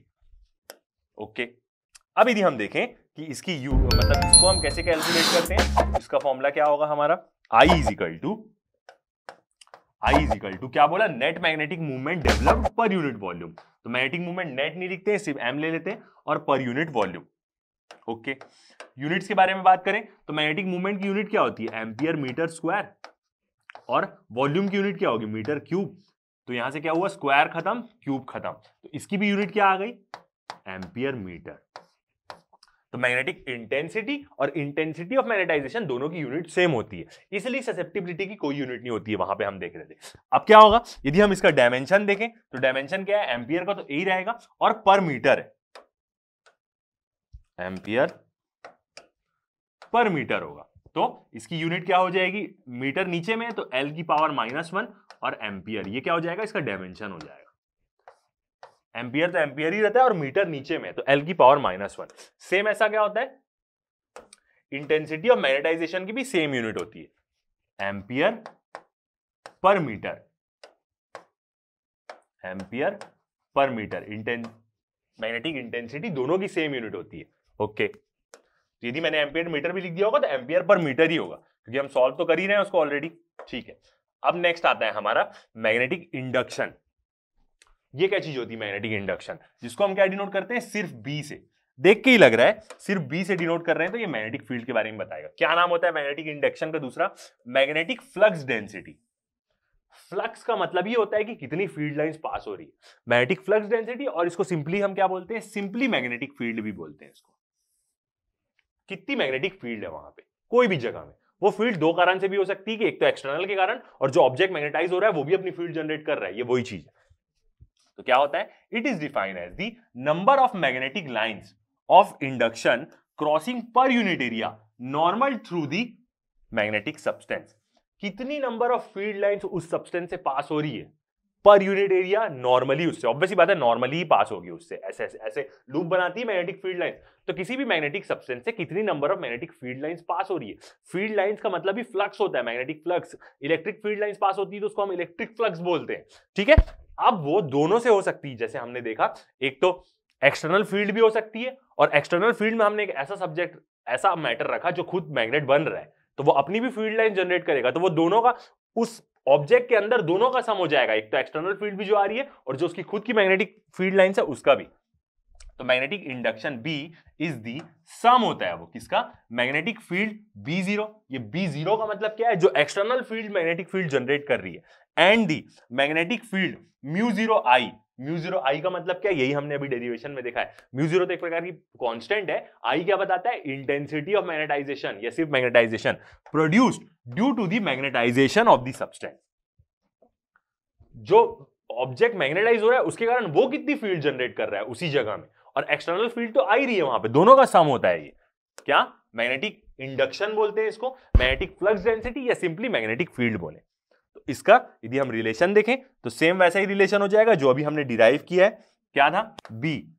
ओके, अब यदि हम देखें कि इसकी मतलब इसको हम कैसे कैलकुलेट करते हैं, इसका फॉर्मूला क्या होगा हमारा, आई इज इक्वल टू क्या बोला, net magnetic movement developed per unit volume. तो मैग्नेटिक मूवमेंट नेट नहीं लिखते हैं, सिर्फ एम ले लेते हैं, और पर यूनिट वॉल्यूम। ओके, यूनिट्स के बारे में बात करें तो मैग्नेटिक मूवमेंट की यूनिट क्या होती है, एम्पियर मीटर स्क्वायर, और वॉल्यूम की यूनिट क्या होगी, मीटर क्यूब। तो यहां से क्या हुआ, स्क्वायर खत्म क्यूब खत्म, तो इसकी भी यूनिट क्या आ गई, एम्पियर मीटर। तो मैग्नेटिक इंटेंसिटी और इंटेंसिटी ऑफ मैग्नेटाइजेशन दोनों की यूनिट सेम होती है, इसलिए ससेप्टिबिलिटी की कोई यूनिट नहीं होती है, वहां पे हम देख रहे थे। अब क्या होगा, यदि हम इसका डायमेंशन देखें तो डायमेंशन क्या है, एम्पियर का तो यही रहेगा, और पर मीटर है, एम्पियर पर मीटर होगा। तो इसकी यूनिट क्या हो जाएगी, मीटर नीचे में तो L की पावर -1 और एम्पियर, ये क्या हो जाएगा, इसका डायमेंशन हो जाएगा। एम्पियर तो एम्पियर ही रहता है और मीटर नीचे में तो L की पावर -1। सेम ऐसा क्या होता है, इंटेंसिटी ऑफ मैग्नेटाइजेशन की भी सेम यूनिट होती है, ampere per metre, ampere per metre. Magnetic intensity दोनों की सेम यूनिट होती है। ओके, तो यदि मैंने एम्पियर मीटर भी लिख दिया होगा तो एम्पियर पर मीटर ही होगा, क्योंकि हम सॉल्व तो कर ही रहे हैं उसको ऑलरेडी। ठीक है, अब नेक्स्ट आता है हमारा मैग्नेटिक इंडक्शन। ये क्या चीज होती है मैग्नेटिक इंडक्शन, जिसको हम क्या डिनोट करते हैं, सिर्फ बी से, देख के ही लग रहा है सिर्फ बी से डिनोट कर रहे हैं, तो ये मैग्नेटिक फील्ड के बारे में बताएगा। क्या नाम होता है मैग्नेटिक इंडक्शन का दूसरा, मैग्नेटिक फ्लक्स डेंसिटी। फ्लक्स का मतलब ये होता है कि कितनी फील्ड लाइंस पास हो रही है, मैग्नेटिक फ्लक्स डेंसिटी, और इसको सिंपली हम क्या बोलते हैं, सिंपली मैग्नेटिक फील्ड भी बोलते हैं इसको। कितनी मैग्नेटिक फील्ड है वहां पे कोई भी जगह में, वो फील्ड दो कारण से भी हो सकती है कि एक तो एक्सटर्नल के कारण, और जो ऑब्जेक्ट मैग्नेटाइज हो रहा है वो भी अपनी फील्ड जनरेट कर रहा है, ये वही चीज है। तो क्या होता है, it is defined as the number of magnetic lines of induction crossing per unit area normal through the magnetic substance. कितनी नंबर ऑफ फील्ड लाइंस उस सब्सटेंस से पास हो रही है पर यूनिट एरिया नॉर्मली, उससे ऑब्वियसली बात है नॉर्मली ही पास होगी उससे, ऐसे ऐसे ऐसे लूप बनाती है मैग्नेटिक फील्ड लाइंस। तो किसी भी मैग्नेटिक सब्सटेंस से कितनी number of magnetic field lines pass हो रही है। फील्ड लाइंस का मतलब ही फ्लक्स होता है, magnetic flux. Electric field lines pass होती है तो उसको हम इलेक्ट्रिक फ्लक्स बोलते हैं, ठीक है। अब वो दोनों से हो सकती है, जैसे हमने देखा एक तो एक्सटर्नल फील्ड भी हो सकती है, और एक्सटर्नल फील्ड में हमने एक ऐसा सब्जेक्ट, ऐसा मैटर रखा जो खुद मैग्नेट बन रहा है, तो वो अपनी भी फील्ड लाइन जनरेट करेगा, तो वो दोनों का उस ऑब्जेक्ट के अंदर दोनों का सम हो जाएगा, एक तो एक्सटर्नल फील्ड भी जो आ रही है और जो उसकी खुद की मैग्नेटिक फील्ड लाइन है उसका भी। तो magnetic induction B is the sum होता है वो किसका, मैग्नेटिक फील्ड B0, ये B0 का मतलब क्या है, जो external field magnetic field generate कर रही है, and the magnetic field μ0I। μ0I का मतलब क्या है, यही हमने अभी डेरिवेशन में देखा है। μ0 तो एक प्रकार की कांस्टेंट है, I क्या बताता है, इंटेंसिटी ऑफ मैग्नेटाइजेशन या सिर्फ magnetization produced due to the magnetization of the substance. जो ऑब्जेक्ट मैग्नेटाइज हो रहा है उसके कारण वो कितनी फील्ड जनरेट कर रहा है उसी जगह में, और एक्सटर्नल फील्ड तो आ ही रही है वहां पे, दोनों का सम होता है ये। क्या मैग्नेटिक इंडक्शन बोलते हैं इसको, मैग्नेटिक फ्लक्स डेंसिटी या सिंपली मैग्नेटिक फील्ड बोले। तो इसका यदि हम रिलेशन देखें तो सेम वैसा ही रिलेशन हो जाएगा जो अभी हमने डिराइव किया है। क्या था, बी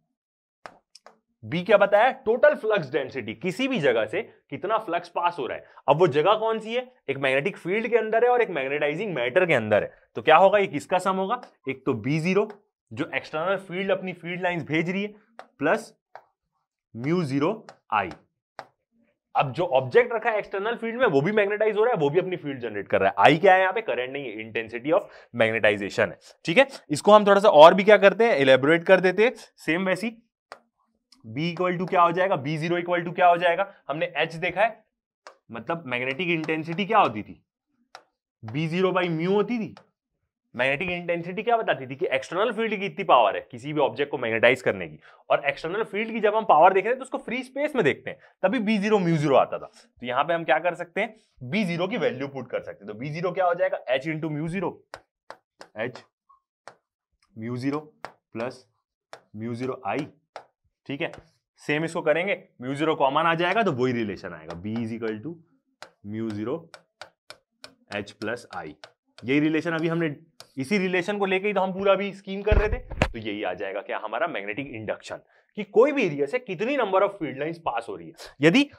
क्या बताया, टोटल फ्लक्स डेंसिटी, किसी भी जगह से कितना फ्लक्स पास हो रहा है। अब वो जगह कौन सी है, एक मैग्नेटिक फील्ड के अंदर है और एक मैग्नेटाइजिंग मैटर के अंदर है, तो क्या होगा, ये किसका सम होगा, एक तो B0 जो एक्सटर्नल फील्ड अपनी फील्ड लाइंस भेज रही है, प्लस μ0I। अब जो ऑब्जेक्ट रखा है एक्सटर्नल फील्ड में वो भी मैग्नेटाइज हो रहा है, वो भी अपनी फील्ड जनरेट कर रहा है। I क्या है यहाँ पे, करंट नहीं है, इंटेंसिटी ऑफ मैग्नेटाइजेशन है, ठीक है। इसको हम थोड़ा सा और भी क्या करते हैं, इलेबोरेट कर देते हैं। सेम वैसी B इक्वल टू क्या हो जाएगा, B0 इक्वल टू क्या हो जाएगा, हमने H देखा है, मतलब मैग्नेटिक इंटेंसिटी क्या होती थी, B0 बाई म्यू होती थी। मैग्नेटिक इंटेंसिटी क्या बताती थी कि एक्सटर्नल फील्ड की इतनी पावर है किसी भी ऑब्जेक्ट को मैग्नेटाइज करने की, और एक्सटर्नल फील्ड की जब हम पावर देख रहे हैं तो उसको फ्री स्पेस में देखते हैं, तभी B0 म्यू0 आता था। तो यहां पे हम क्या कर सकते हैं, B0 की वैल्यू पुट कर सकते हैं। तो B0 क्या हो जाएगा, H इंटू म्यू0, H म्यू0 प्लस μ0I, ठीक है। सेम इसको करेंगे, μ0 कॉमन आ जाएगा तो वही रिलेशन आएगा, B is equal to μ0 H plus I। यही रिलेशन अभी हमने, इसी रिलेशन को लेके ही तो हम पूरा भी स्कीम कर रहे थे, तो यही आ जाएगा क्या हमारा मैग्नेटिक इंडक्शन, कि कोई भी एरिया से कितनी number of field lines pass हो रही है। यदि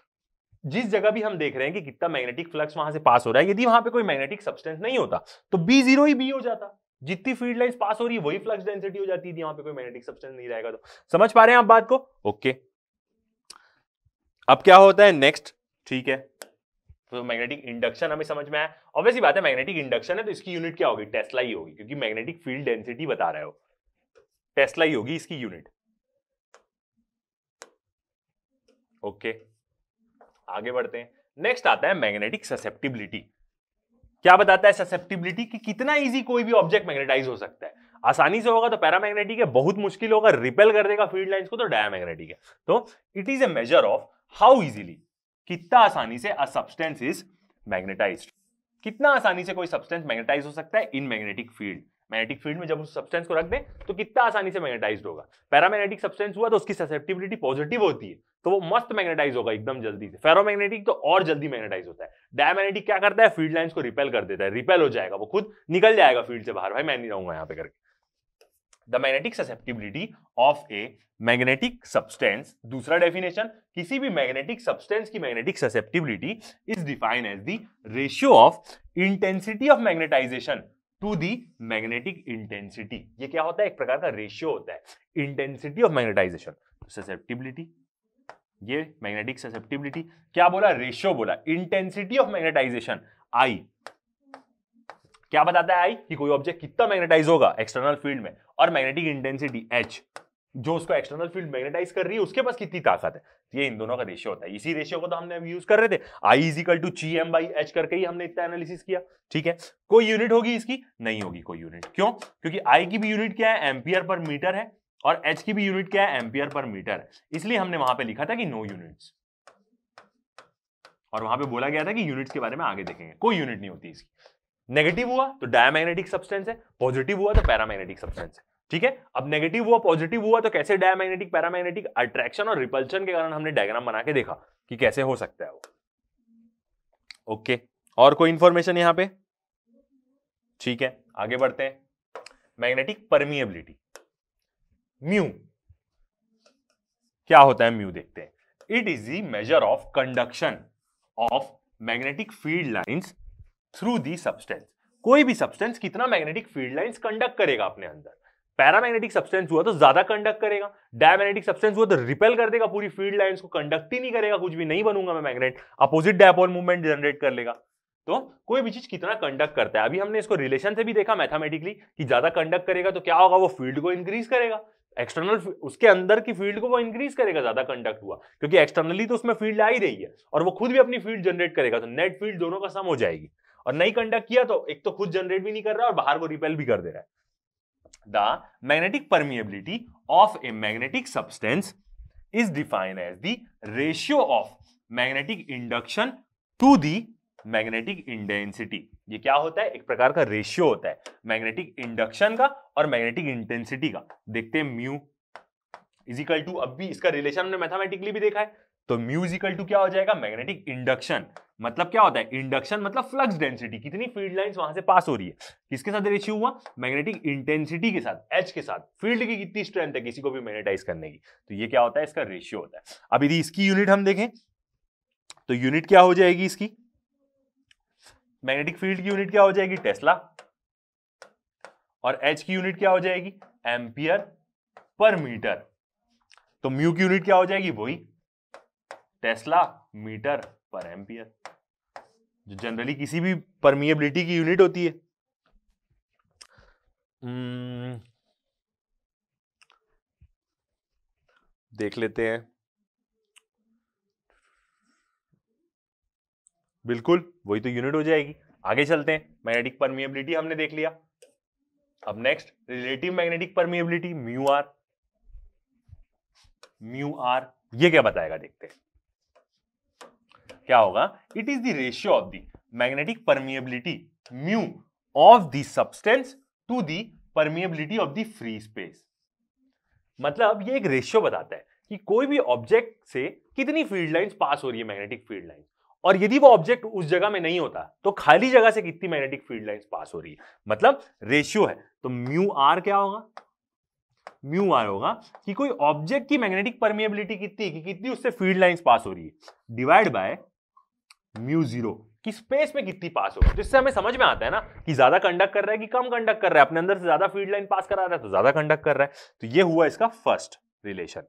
जिस जगह भी हम देख रहे हैं कि कितना मैग्नेटिक फ्लक्स वहां से पास हो रहा है, यदि वहां पे कोई मैग्नेटिक सब्सटेंस नहीं होता तो B0 ही B हो जाता, जितनी फील्ड लाइंस पास हो रही है वही फ्लक्स डेंसिटी हो जाती थी, वहां पे कोई मैग्नेटिक सब्सटेंस नहीं रहेगा। तो समझ पा रहे हैं आप बात को, ओके। अब क्या होता है नेक्स्ट, ठीक है, तो मैग्नेटिक इंडक्शन हमें समझ में आया। ऑब्वियसली बात है मैग्नेटिक इंडक्शन है तो इसकी यूनिट क्या होगी, टेस्ला ही होगी, क्योंकि मैग्नेटिक फील्ड डेंसिटी बता रहे हो, टेस्ला ही होगी इसकी यूनिट। ओके, आगे बढ़ते हैं। नेक्स्ट आता है मैग्नेटिक ससेप्टिबिलिटी। क्या बताता है ससेप्टिबिलिटी, कि कितना इजी कोई भी ऑब्जेक्ट मैग्नेटाइज हो सकता है। आसानी से होगा तो पैरामैग्नेटिक है, बहुत मुश्किल होगा रिपेल कर देगा फील्ड लाइंस को तो डायमैग्नेटिक है। तो it is a measure of how easily, कितना आसानी से अ सब्सटेंस इज मैग्नेटाइज्ड, कितना आसानी से कोई सब्सटेंस मैग्नेटाइज हो सकता है in magnetic field. Magnetic field में जब उस सब्सटेंस को रख दें तो कितना आसानी से मैग्नेटाइज्ड होगा। पैरामैग्नेटिक सब्सटेंस हुआ तो उसकी ससेप्टिबिलिटी पॉजिटिव होती है तो वो मस्त मैग्नेटाइज होगा एकदम जल्दी से। फेरोमैग्नेटिक तो और जल्दी मैग्नेटाइज होता है। डायमैग्नेटिक क्या करता है, फील्ड लाइंस को रिपेल कर देता है, रिपेल हो जाएगा, वो खुद निकल जाएगा फील्ड से बाहर, भाई मैं नहीं रहूंगा यहाँ पे करके। The magnetic susceptibility of a magnetic substance, दूसरा डेफिनेशन, किसी भी मैग्नेटिक सब्सटेंस की magnetic susceptibility is defined as the ratio of intensity of magnetization to the magnetic intensity. ये क्या होता है, एक प्रकार का रेशियो होता है, इंटेंसिटी ऑफ मैग्नेटाइजेशन ससेप्टिबिलिटी। ये मैग्नेटिक ससेप्टिबिलिटी क्या बोला, रेशियो बोला, इंटेंसिटी ऑफ मैग्नेटाइजेशन I क्या बताता है, I कि कोई ऑब्जेक्ट कितना मैग्नेटाइज होगा एक्सटर्नल फील्ड में, और मैग्नेटिक इंटेंसिटी H जो उसको एक्सटर्नल फील्ड मैग्नेटाइज कर रही है उसके पास कितनी ताकत है। ये इन दोनों का रेशियो होता है। इसी रेशियो को तो हमने अभी यूज कर रहे थे, I is equal to GM/H करके ही हमने इतना एनालिसिस किया, ठीक है। कोई यूनिट होगी इसकी, नहीं होगी कोई यूनिट, क्यों, क्योंकि I की भी यूनिट क्या है, एम्पियर पर मीटर है, और H की भी यूनिट क्या है, एम्पियर पर मीटर है। इसलिए हमने वहां पे लिखा था कि नो यूनिट्स, और वहां पे बोला गया था कि यूनिट्स के बारे में आगे देखेंगे, कोई यूनिट नहीं होती इसकी। नेगेटिव हुआ तो डायमैग्नेटिक सब्सटेंस है, पॉजिटिव हुआ तो पैरामैग्नेटिक सब्सटेंस है। ठीक है, अब नेगेटिव हुआ पॉजिटिव हुआ तो कैसे डायमैग्नेटिक पैरामैग्नेटिक, अट्रैक्शन और रिपल्शन के कारण हमने डायग्राम बना के देखा कि कैसे हो सकता है वो। ओके, और कोई इंफॉर्मेशन यहां पे? ठीक है, आगे बढ़ते हैं। मैग्नेटिक परमिएबिलिटी, म्यू क्या होता है? म्यू देखते हैं। It is the measure of conduction of magnetic field lines through the substance. कोई भी सब्सटेंस कितना मैग्नेटिक फील्ड लाइंस कंडक्ट करेगा अपने अंदर। पैरामैग्नेटिक सब्सटेंस हुआ तो ज्यादा कंडक्ट करेगा, डायमैग्नेटिक सब्सटेंस हुआ तो रिपेल कर देगा पूरी फील्ड लाइंस को, कंडक्ट ही नहीं करेगा, कुछ भी नहीं बनूंगा मैं magnet, opposite dipole movement generate कर लेगा। तो कोई भी चीज कितना कंडक्ट करता है, अभी हमने इसको रिलेशन से भी देखा मैथमेटिकली कि ज्यादा कंडक्ट करेगा तो क्या होगा, वो फील्ड को इंक्रीज करेगा, एक्सटर्नल उसके अंदर की फील्ड को वो इंक्रीज करेगा, ज्यादा कंडक्ट हुआ, क्योंकि एक्सटर्नली तो उसमें फील्ड आ ही रही है और वो खुद भी अपनी फील्ड जनरेट करेगा, तो नेट फील्ड दोनों का सम हो जाएगी। और नहीं कंडक्ट किया तो एक तो खुद जनरेट भी नहीं कर रहा और बाहर को रिपेल भी कर दे रहा है। The magnetic permeability of a magnetic substance is defined as the ratio of magnetic induction to the magnetic intensity. ये क्या होता है? एक प्रकार का रेशियो होता है मैग्नेटिक इंडक्शन का और मैग्नेटिक इंटेंसिटी का। देखते हैं म्यू इजिकल टू, अब भी इसका रिलेशन हमने मैथमेटिकली भी देखा है, तो म्यू इजिकल टू क्या हो जाएगा? मैग्नेटिक इंडक्शन मतलब क्या होता है? इंडक्शन मतलब फ्लक्स डेंसिटी, कितनी फील्ड लाइंस वहां से पास हो रही है, किसके साथ रेशियो हुआ? मैग्नेटिक इंटेंसिटी के साथ, एच के साथ, फील्ड की कितनी स्ट्रेंथ है किसी को भी मैग्नेटाइज करने की, तो ये क्या होता है? इसका रेशियो होता है। अब यदि इसकी यूनिट हम देखें तो यूनिट क्या हो जाएगी इसकी? मैग्नेटिक फील्ड की यूनिट क्या हो जाएगी? टेस्ला, और एच की यूनिट क्या हो जाएगी? Ampere per metre. तो म्यू की यूनिट क्या हो जाएगी? वही टेस्ला मीटर पर एम्पियर, जो जनरली किसी भी परमिएबिलिटी की यूनिट होती है। देख लेते हैं, बिल्कुल वही तो यूनिट हो जाएगी। आगे चलते हैं, मैग्नेटिक परमिएबिलिटी हमने देख लिया। अब next relative magnetic permeability, mu R. Mu R ये क्या बताएगा? देखते हैं क्या होगा। It is the ratio of the magnetic permeability mu of the substance to the permeability of the free space. मतलब ये एक रेशियो बताता है कि कोई भी ऑब्जेक्ट से कितनी फील्ड लाइंस पास हो रही है, मैग्नेटिक फील्ड लाइंस, और यदि वो ऑब्जेक्ट उस जगह में नहीं होता तो खाली जगह से कितनी मैग्नेटिक फील्ड लाइंस पास हो रही है, मतलब रेशियो है। तो म्यू आर क्या होगा? म्यू आर होगा कि कोई ऑब्जेक्ट की मैग्नेटिक परमिएबिलिटी कितनी, कि कितनी उससे फील्ड लाइंस पास हो रही है, डिवाइड बाय म्यू जीरो कि स्पेस में कितनी पास हो रही है। तो इससे हमें समझ में आता है ना कि ज्यादा कंडक्ट कर रहा है कि कम कंडक्ट कर रहा है, अपने अंदर से ज्यादा फील्ड लाइन पास करा रहा है तो ज्यादा कंडक्ट कर रहा है। तो ये हुआ इसका फर्स्ट रिलेशन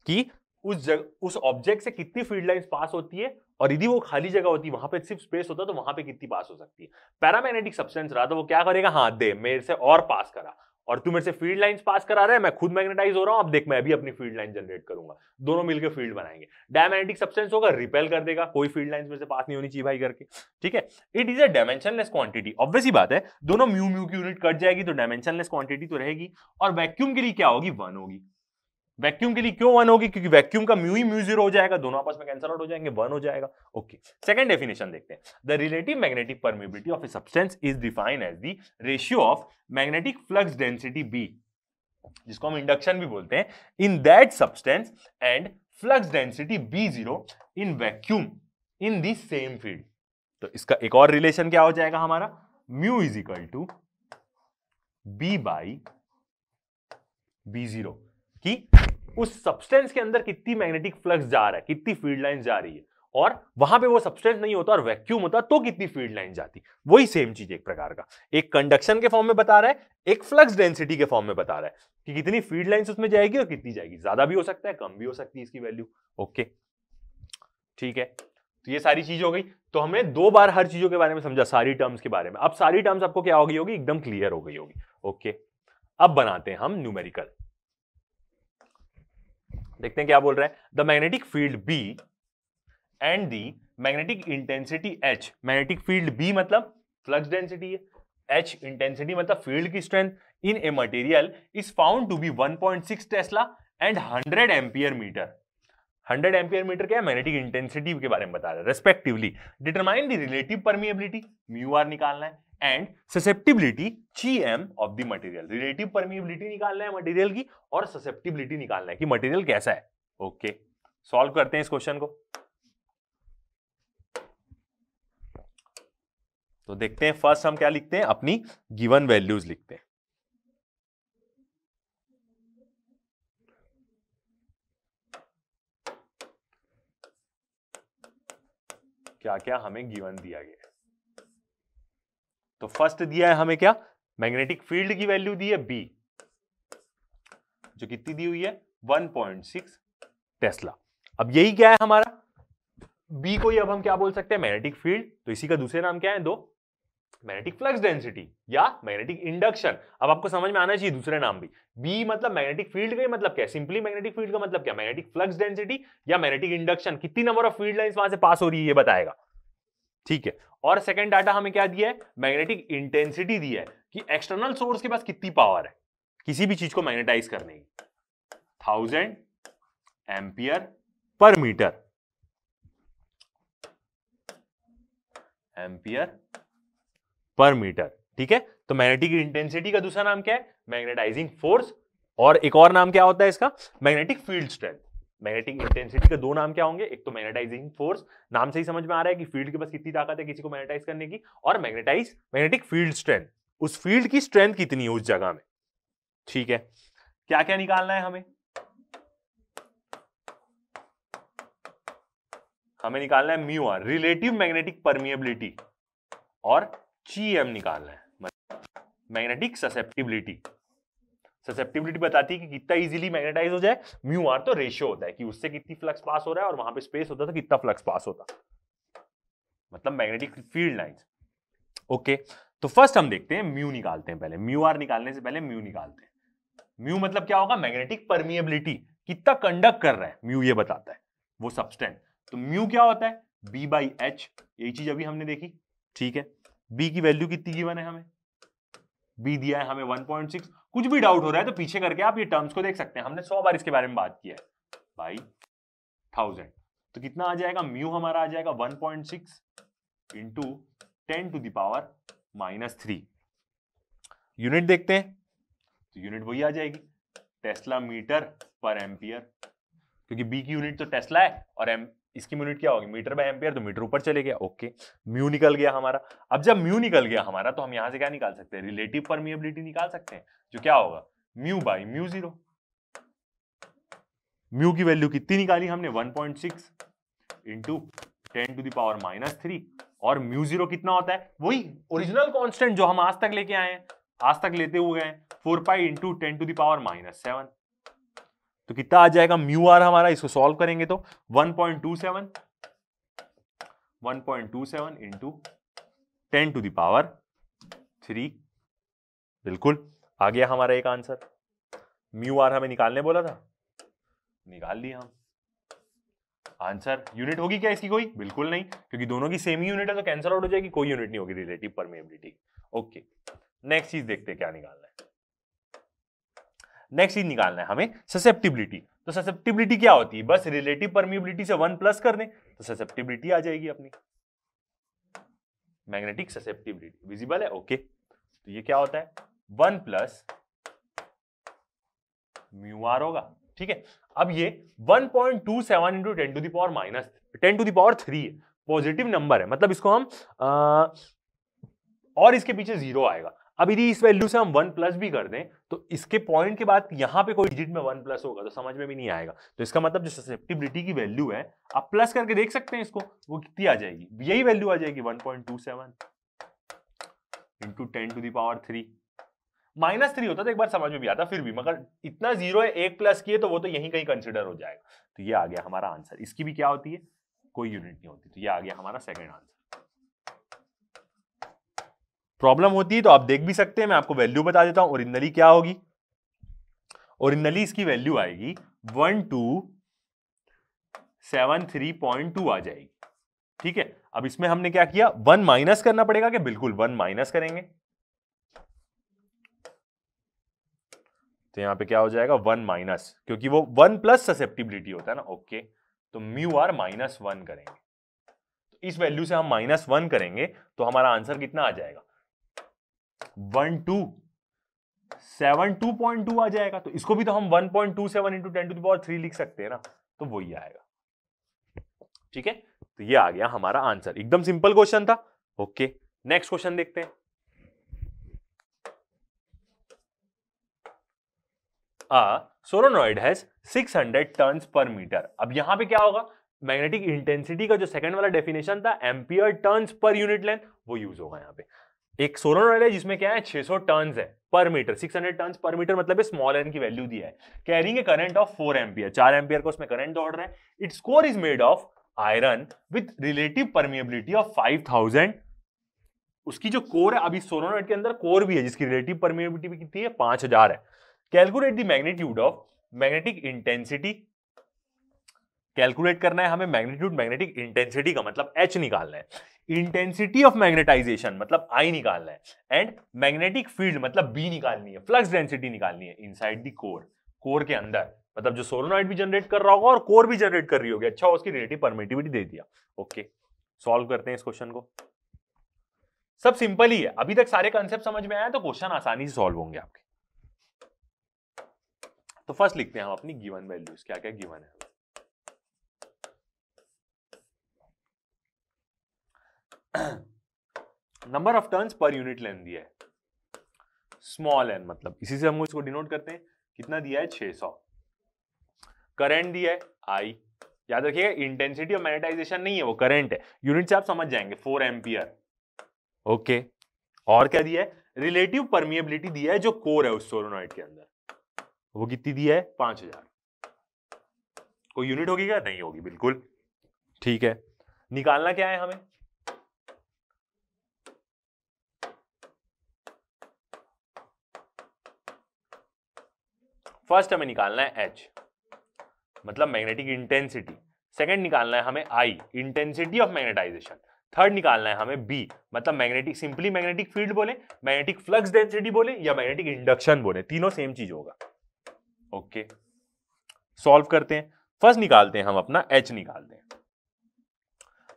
कि उस ऑब्जेक्ट से कितनी फील्ड लाइंस पास होती है, और यदि वो खाली जगह होती है, वहां पे सिर्फ स्पेस होता तो वहां पे कितनी पास हो सकती है। पैरामैग्नेटिक सब्सटेंस रहा तो वो क्या करेगा? हाँ दे मेरे से और पास करा, और तू मेरे से फील्ड लाइंस पास करा रहा है, मैं खुद मैग्नेटाइज हो रहा हूं, अब देख मैं भी अपनी फील्ड लाइन जनरेट करूंगा, दोनों मिलकर फील्ड बनाएंगे। डायमैग्नेटिक सब्सटेंस होगा, रिपेल कर देगा, कोई फील्ड लाइंस में से पास नहीं होनी चाहिए भाई करके। ठीक है, it is a dimensionless quantity. Obvious ही बात है, दोनों म्यू म्यू की यूनिट कट जाएगी तो डायमेंशनलेस क्वांटिटी तो रहेगी, और वैक्यूम के लिए क्या होगी? 1 होगी। वैक्यूम के लिए क्यों 1 होगी? क्योंकि वैक्यूम का म्यू ही म्यू जीरो हो जाएगा, दोनों आपस में कैंसल आउट हो जाएंगे, 1 हो जाएगा। ओके, सेकंड डेफिनेशन देखते हैं। The relative magnetic permeability of a substance is defined as the ratio of magnetic flux density B, जिसको हम इंडक्शन भी बोलते हैं, in that substance and flux density B0 in vacuum in the same field. तो इसका एक और रिलेशन क्या हो जाएगा हमारा? Mu is equal to B by B0 कि उस सब्सटेंस के अंदर कितनी मैग्नेटिक फ्लक्स जा रहा है, कितनी फील्ड लाइन जा रही है, और वहां पे वो सब्सटेंस नहीं होता और वैक्यूम होता तो कितनी फील्ड लाइन जाती। वही सेम चीज एक प्रकार का, एक कंडक्शन के फॉर्म में बता रहा है, एक फ्लक्स डेंसिटी के फॉर्म में बता रहा है कि कितनी फील्ड लाइंस उसमें जाएगी और कितनी जाएगी, ज्यादा भी हो सकता है कम भी हो सकती है इसकी वैल्यू। ओके ठीक है, तो ये सारी चीज हो गई। तो हमने 2 बार हर चीजों के बारे में समझा, सारी टर्म्स के बारे में। अब सारी टर्म्स आपको क्या हो गई होगी? एकदम क्लियर हो गई होगी। ओके, अब बनाते हैं हम न्यूमेरिकल। देखते हैं क्या बोल रहा है। The magnetic field B and the magnetic intensity H। Magnetic field B मतलब फ्लक्स डेंसिटी है, H इंटेंसिटी मतलब फील्ड की strength in a material is found to be 1.6 tesla and 100 ampere metre. 100 ampere metre क्या है? मैग्नेटिक इंटेंसिटी के बारे में बता रहा है। Respectively determine the relative permeability, mu R निकालना है, and susceptibility GM of the material. Relative permeability निकालना है मटेरियल की और ससेप्टिबिलिटी निकालना है कि मटेरियल कैसा है। ओके, सॉल्व करते हैं इस क्वेश्चन को। तो देखते हैं फर्स्ट हम क्या लिखते हैं, अपनी गिवन वैल्यूज लिखते हैं। क्या क्या हमें गिवन दिया गया है। तो फर्स्ट दिया है हमें क्या, मैग्नेटिक फील्ड की वैल्यू दी है B, जो कितनी दी हुई है 1.6 टेस्ला। अब यही क्या है हमारा B को ही अब हम क्या बोल सकते हैं, मैग्नेटिक फील्ड। तो इसी का दूसरे नाम क्या है, दो मैग्नेटिक फ्लक्स डेंसिटी या मैग्नेटिक इंडक्शन। अब आपको समझ में आना चाहिए दूसरे नाम भी। B मतलब मैग्नेटिक फील्ड का मतलब क्या है, सिंपली मैग्नेटिक फील्ड का मतलब क्या, मैग्नेटिक फ्लक्स डेंसिटी या मैग्नेटिक इंडक्शन, कितनी नंबर ऑफ फील्ड लाइंस वहां से पास हो रही है ये बताएगा। ठीक है, और सेकंड डाटा हमें क्या दिया है, मैग्नेटिक इंटेंसिटी दी है कि एक्सटर्नल सोर्स के पास कितनी पावर है किसी भी चीज को मैग्नेटाइज करने की, 1000 ampere per metre, ampere per metre. ठीक है, तो मैग्नेटिक इंटेंसिटी का दूसरा नाम क्या है, मैग्नेटाइजिंग फोर्स, और एक और नाम क्या होता है इसका, magnetic field strength. Magnetic intensity के दो नाम क्या होंगे, एक तो मैग्नेटाइजिंग फोर्स, नाम से ही समझ में आ रहा है कि फील्ड के पास कितनी ताकत है किसी को मैग्नेटाइज करने की, और मैग्नेटिक फील्ड स्ट्रेंथ, उस फील्ड की स्ट्रेंथ कितनी है उस जगह में। ठीक है, क्या क्या निकालना है हमें निकालना है mu R, relative magnetic permeability, और GM निकालना है, मैग्नेटिक ससेप्टिबिलिटी। ससेप्टिबिलिटी बताती है कि कितना इजीली मैग्नेटाइज हो जाए, म्यू आर तो रेशियो होता है कि उससे कितनी फ्लक्स पास हो रहा है और वहां पे स्पेस होता है तो कितना फ्लक्स पास होता, मतलब मैग्नेटिक फील्ड लाइंस। ओके, तो फर्स्ट हम देखते हैं म्यू निकालते हैं, पहले म्यू आर निकालने से पहले म्यू निकालते हैं। म्यू मतलब क्या होगा, मैग्नेटिक परमिएबिलिटी, कितना कंडक्ट कर रहा है म्यू ये बताता है वो सब्सटेंस। तो म्यू क्या होता है, B/H, यही चीज अभी हमने देखी। ठीक है, B की वैल्यू कितनी गिवन है हमें, B दिया है हमें 1.6। कुछ भी डाउट हो रहा है तो पीछे करके आप ये टर्म्स को देख सकते हैं, हमने 100 बार इसके बारे में बात किया है, बाई 1000। तो कितना आ जाएगा, म्यू हमारा आ जाएगा 1.6 इंटू 10⁻³ यूनिट देखते हैं, तो यूनिट वही आ जाएगी टेस्ला मीटर पर एम्पियर, क्योंकि B की यूनिट तो टेस्ला है और इसकी यूनिट क्या होगी, मीटर बाय एम्पियर, तो मीटर ऊपर चले गया। ओके, म्यू निकल गया हमारा। अब जब म्यू निकल गया हमारा तो हम यहां से क्या निकाल सकते हैं, रिलेटिव परमिएबिलिटी निकाल सकते हैं, जो क्या होगा μ/μ0। म्यू की वैल्यू कितनी निकाली हमने, 1.6 इंटू 10⁻³ और μ0 कितना होता है, वही ओरिजिनल कांस्टेंट जो हम आज तक लेके आए हैं, आज तक लेते हुए हैं, 4π इंटू 10⁻⁻�7। तो कितना आ जाएगा म्यू आर हमारा, इसको सॉल्व करेंगे तो 1.27 इंटू 10⁻³ बिल्कुल आ गया हमारा एक आंसर। म्यू आर हमें निकालने बोला था, निकाल लिया हम आंसर। यूनिट होगी क्या इसकी कोई, बिल्कुल नहीं, क्योंकि दोनों की सेम ही यूनिट है तो कैंसिल आउट हो जाएगी, कोई यूनिट नहीं होगी रिलेटिव परमिएबिलिटी। ओके, नेक्स्ट चीज देखते हैं क्या निकालना है। नेक्स्ट चीज निकालना है हमें ससेप्टिबिलिटी। तो ससेप्टिबिलिटी क्या होती है, बस रिलेटिव परमिएबिलिटी से 1 प्लस कर दें तो ससेप्टिबिलिटी आ जाएगी अपनी, मैग्नेटिक ससेप्टिबिलिटी। विजिबल है, ओके। तो ये क्या होता है 1 प्लस म्यू आर होगा। ठीक है, अब ये 1.27 इंटू 10⁻³ है, पॉजिटिव नंबर है, मतलब इसको हम और इसके पीछे 0 आएगा। अब यदि इस वैल्यू से हम 1 प्लस भी कर दें तो इसके पॉइंट के बाद यहां पे कोई डिजिट में 1 प्लस होगा तो समझ में भी नहीं आएगा। तो इसका मतलब जो ससेप्टिबिलिटी की वैल्यू है आप प्लस करके देख सकते हैं इसको, वो कितनी आ जाएगी, यही वैल्यू आ जाएगी 1.27 इंटू 10⁻³ -3 होता तो एक बार समझ में भी आता, फिर भी मगर इतना 0 है, 1 प्लस किए तो वो तो यहीं कहीं कंसिडर हो जाएगा। तो ये आ गया हमारा आंसर। इसकी भी क्या होती है, कोई यूनिट नहीं होती। तो ये आ गया हमारा सेकंड आंसर। प्रॉब्लम होती है तो आप देख भी सकते हैं, मैं आपको वैल्यू बता देता हूं। ओरिजिनली क्या होगी, ओरिजिनली इसकी वैल्यू आएगी 1273.2 आ जाएगी। ठीक है, अब इसमें हमने क्या किया, 1 माइनस करना पड़ेगा क्या, बिल्कुल 1 माइनस करेंगे तो यहां पे क्या हो जाएगा 1 माइनस, क्योंकि वो 1 प्लस ससेप्टिबिलिटी होता है ना। ओके, तो म्यू आर -1 करेंगे, तो इस वैल्यू से हम -1 करेंगे तो हमारा आंसर कितना आ जाएगा 1272.2 आ जाएगा। तो इसको भी तो हम 1.27 इंटू 10⁻³ लिख सकते हैं ना, तो वही आएगा। ठीक है, तो ये आ गया हमारा आंसर। एकदम सिंपल क्वेश्चन था। ओके, नेक्स्ट क्वेश्चन देखते हैं। Solenoid has 600 turns per metre. अब यहां पे क्या होगा, मैग्नेटिक इंटेंसिटी का जो सेकंड वाला डेफिनेशन था ampere turns per unit length, वो यूज होगा यहाँ पे। एक सोलोनॉइड है जिसमें क्या है 600 टर्न्स है पर मीटर, 600 टर्न्स पर मीटर मतलब स्मॉल एन की वैल्यू दिया है, carrying a current of 4 ampere, 4 ampere का उसमें करंट दौड़ रहा है। Its core is made of iron with relative permeability of 5000। उसकी जो कोर है, अभी सोलोनॉइड के अंदर कोर भी है जिसकी रिलेटिव परमिएबिलिटी भी कितनी है, 5000 है। Calculate the magnitude of magnetic intensity, calculate करना है हमें मैग्नीट्यूड मैग्नेटिक इंटेंसिटी का, मतलब H निकालना है। इंटेंसिटी ऑफ मैग्नेटाइजेशन मतलब I निकालना है। एंड मैग्नेटिक फील्ड मतलब B निकालनी है। फ्लक्स डेंसिटी निकालनी है इनसाइड द कोर, कोर के अंदर, मतलब जो सोलोनॉइड भी जनरेट कर रहा होगा और कोर भी जनरेट कर रही होगी। अच्छा, उसकी रिलेटिव परमिटिविटी दे दिया। ओके, सॉल्व करते हैं इस क्वेश्चन को। सब सिंपल ही है, अभी तक सारे कंसेप्ट समझ में आया तो क्वेश्चन आसानी से सॉल्व होंगे आपके। तो फर्स्ट लिखते हैं हम अपनी गिवन वैल्यूज, क्या क्या गिवन है। Number of turns per unit length दिया है, स्मॉल एन, मतलब इसी से हम इसको डिनोट करते हैं। कितना दिया है, 600। करंट दिया है I, याद रखिएगा इंटेंसिटी ऑफ मैग्नेटाइजेशन नहीं है, वो करंट है, यूनिट से आप समझ जाएंगे, 4 एम्पियर। ओके, और क्या दिया है, रिलेटिव परमिएबिलिटी दिया है जो कोर है उस सोलोनॉइड के अंदर, वो कितनी दिया है, 5000। कोई यूनिट होगी क्या, नहीं होगी, बिल्कुल ठीक है। निकालना क्या है हमें, फर्स्ट हमें निकालना है H मतलब मैग्नेटिक इंटेंसिटी, सेकंड निकालना है हमें I intensity of magnetisation, third निकालना है हमें B मतलब मैग्नेटिक, सिंपली मैग्नेटिक फील्ड बोले, मैग्नेटिक फ्लक्स डेंसिटी बोले या मैग्नेटिक इंडक्शन बोले, तीनों सेम चीज होगा। ओके, सॉल्व करते हैं। फर्स्ट निकालते हैं हम अपना H निकालते हैं।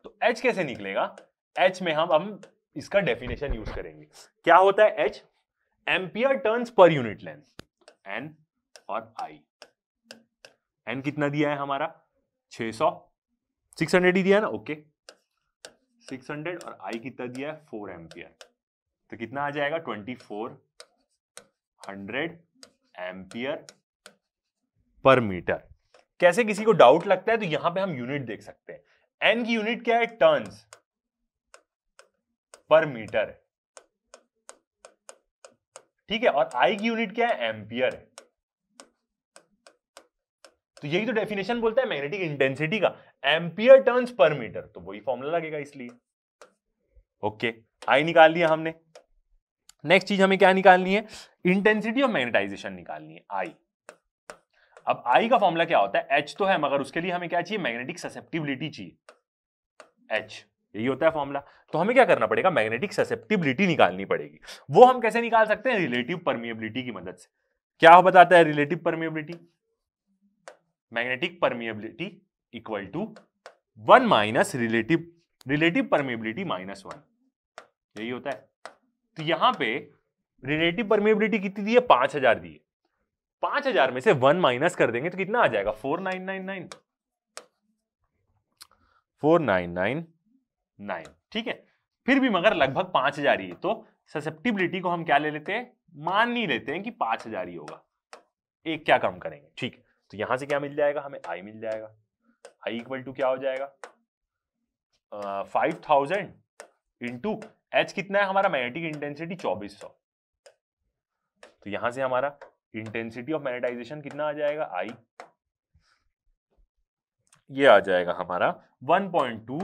तो H कैसे निकलेगा, H में हम इसका डेफिनेशन यूज करेंगे। क्या होता है H, ampere turns per unit length, N और I। N कितना दिया है हमारा, 600, 600 ही दिया है ना। ओके, 600 और I कितना दिया है, 4 एम्पियर, तो कितना आ जाएगा, 2400 एम्पियर पर मीटर। कैसे किसी को डाउट लगता है तो यहां पे हम यूनिट देख सकते हैं। N की यूनिट क्या है, टर्न्स पर मीटर, ठीक है, और I की यूनिट क्या है, एम्पियर है। तो यही तो डेफिनेशन बोलता है मैग्नेटिक इंटेंसिटी का, एम्पियर टर्न्स पर मीटर, तो वही फॉर्मूला लगेगा इसलिए। ओके, I निकाल लिया हमने। नेक्स्ट चीज हमें क्या निकालनी है, इंटेंसिटी ऑफ मैग्नेटाइजेशन निकालनी है, I। अब I का फॉर्मूला क्या होता है, H तो है मगर उसके लिए हमें क्या चाहिए, मैग्नेटिक ससेप्टिबिलिटी चाहिए, H, यही होता है फॉर्मूला। तो हमें क्या करना पड़ेगा, मैग्नेटिक ससेप्टिबिलिटी निकालनी पड़ेगी। वो हम कैसे निकाल सकते हैं, रिलेटिव परमिएबिलिटी की मदद से। क्या बताता है relative permeability, magnetic permeability equal to 1 minus relative permeability -1, यही होता है। तो यहां पे रिलेटिव परमिएबिलिटी कितनी दी है, 5000 दी है। 5000 में से 1 माइनस कर देंगे तो कितना आ जाएगा, 4999, ठीक है। फिर भी मगर लगभग 5000 ही है, तो ससेप्टिबिलिटी को हम क्या ले लेते हैं, मान नहीं लेते हैं कि 5000 ही होगा, एक क्या कम करेंगे, ठीक है। तो यहां से क्या मिल जाएगा, हमें I मिल जाएगा। I इक्वल टू क्या हो जाएगा, 5000 इंटू H कितना है हमारा, मैग्नेटिक इंटेंसिटी 2400। तो यहां से हमारा इंटेंसिटी ऑफ मैग्नेटाइजेशन कितना आ जाएगा, I, ये आ जाएगा हमारा 1.2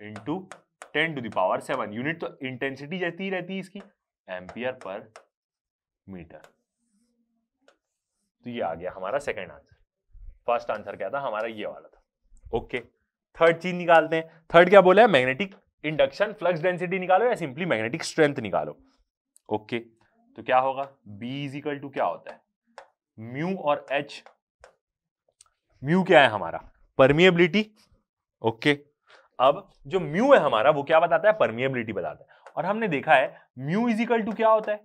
इंटू 10⁻⁷। यूनिट तो इंटेंसिटी जैसी ही रहती है इसकी, एम्पियर पर मीटर। तो ये आ गया हमारा सेकंड आंसर। फर्स्ट आंसर क्या था हमारा, ये वाला था। ओके, थर्ड चीज निकालते हैं। थर्ड क्या बोला है, मैग्नेटिक इंडक्शन फ्लक्स डेंसिटी निकालो या सिंपली मैग्नेटिक स्ट्रेंथ निकालो। ओके, तो क्या होगा, B इज इक्वल टू क्या होता है, म्यू और H। म्यू क्या है हमारा, परमिएबिलिटी। ओके, अब जो म्यू है हमारा वो क्या बताता है, परमिएबिलिटी बताता है, और हमने देखा है म्यू इज इक्वल टू क्या होता है,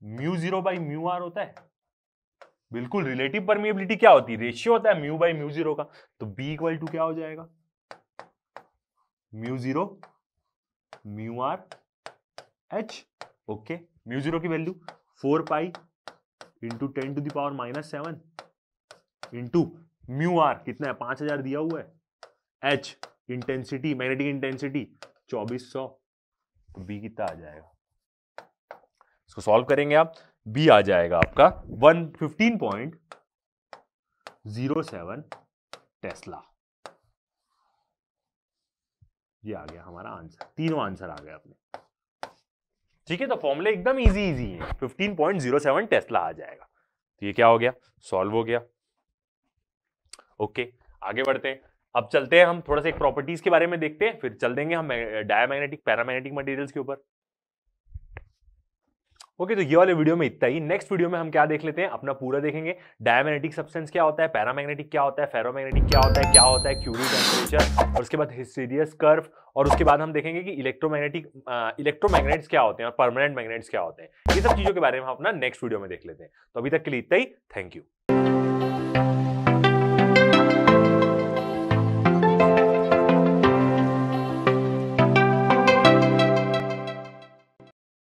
म्यू 0 बाई म्यू आर होता है। बिल्कुल, रिलेटिव परमिएबिलिटी क्या होती है, रेशियो होता है म्यू बाई म्यू 0 का। तो बी इक्वल टू क्या हो जाएगा, mu 0 mu R H. Okay, mu 0 की value 4 pi into 10 to the power -7 into mu R कितना है 5000 दिया हुआ है, एच इंटेंसिटी, मैग्नेटिक इंटेंसिटी 2400। तो बी कितना आ जाएगा, इसको सॉल्व करेंगे आप, बी आ जाएगा आपका 115.07 टेस्ला। ये आ गया हमारा आंसर, तीनों आंसर आ गए अपने। ठीक है, तो फॉर्मूले एकदम इजी इजी है, 15.07 टेस्ला आ जाएगा। तो ये क्या हो गया, सॉल्व हो गया। ओके, आगे बढ़ते हैं। अब चलते हैं हम थोड़ा सा एक प्रॉपर्टीज के बारे में देखते हैं, फिर चल देंगे हम डायमैग्नेटिक पैरामैग्नेटिक मटेरियल्स के ऊपर। ओके, तो ये वाले वीडियो में इतना ही। नेक्स्ट वीडियो में हम क्या देख लेते हैं, अपना पूरा देखेंगे डायमैग्नेटिक सब्सटेंस क्या होता है, पैरामैग्नेटिक क्या होता है, फेरोमैग्नेटिक क्या होता है क्यूरी टेम्परेचर, और उसके बाद हिस्टेरियस कर्व, और उसके बाद हम देखेंगे कि इलेक्ट्रोमैग्नेट्स क्या होते हैं और परमानेंट मैग्नेट्स क्या होते हैं। ये सब चीजों के बारे में हम अपना नेक्स्ट वीडियो में देख लेते हैं। तो अभी तक के लिए इतना ही, थैंक यू।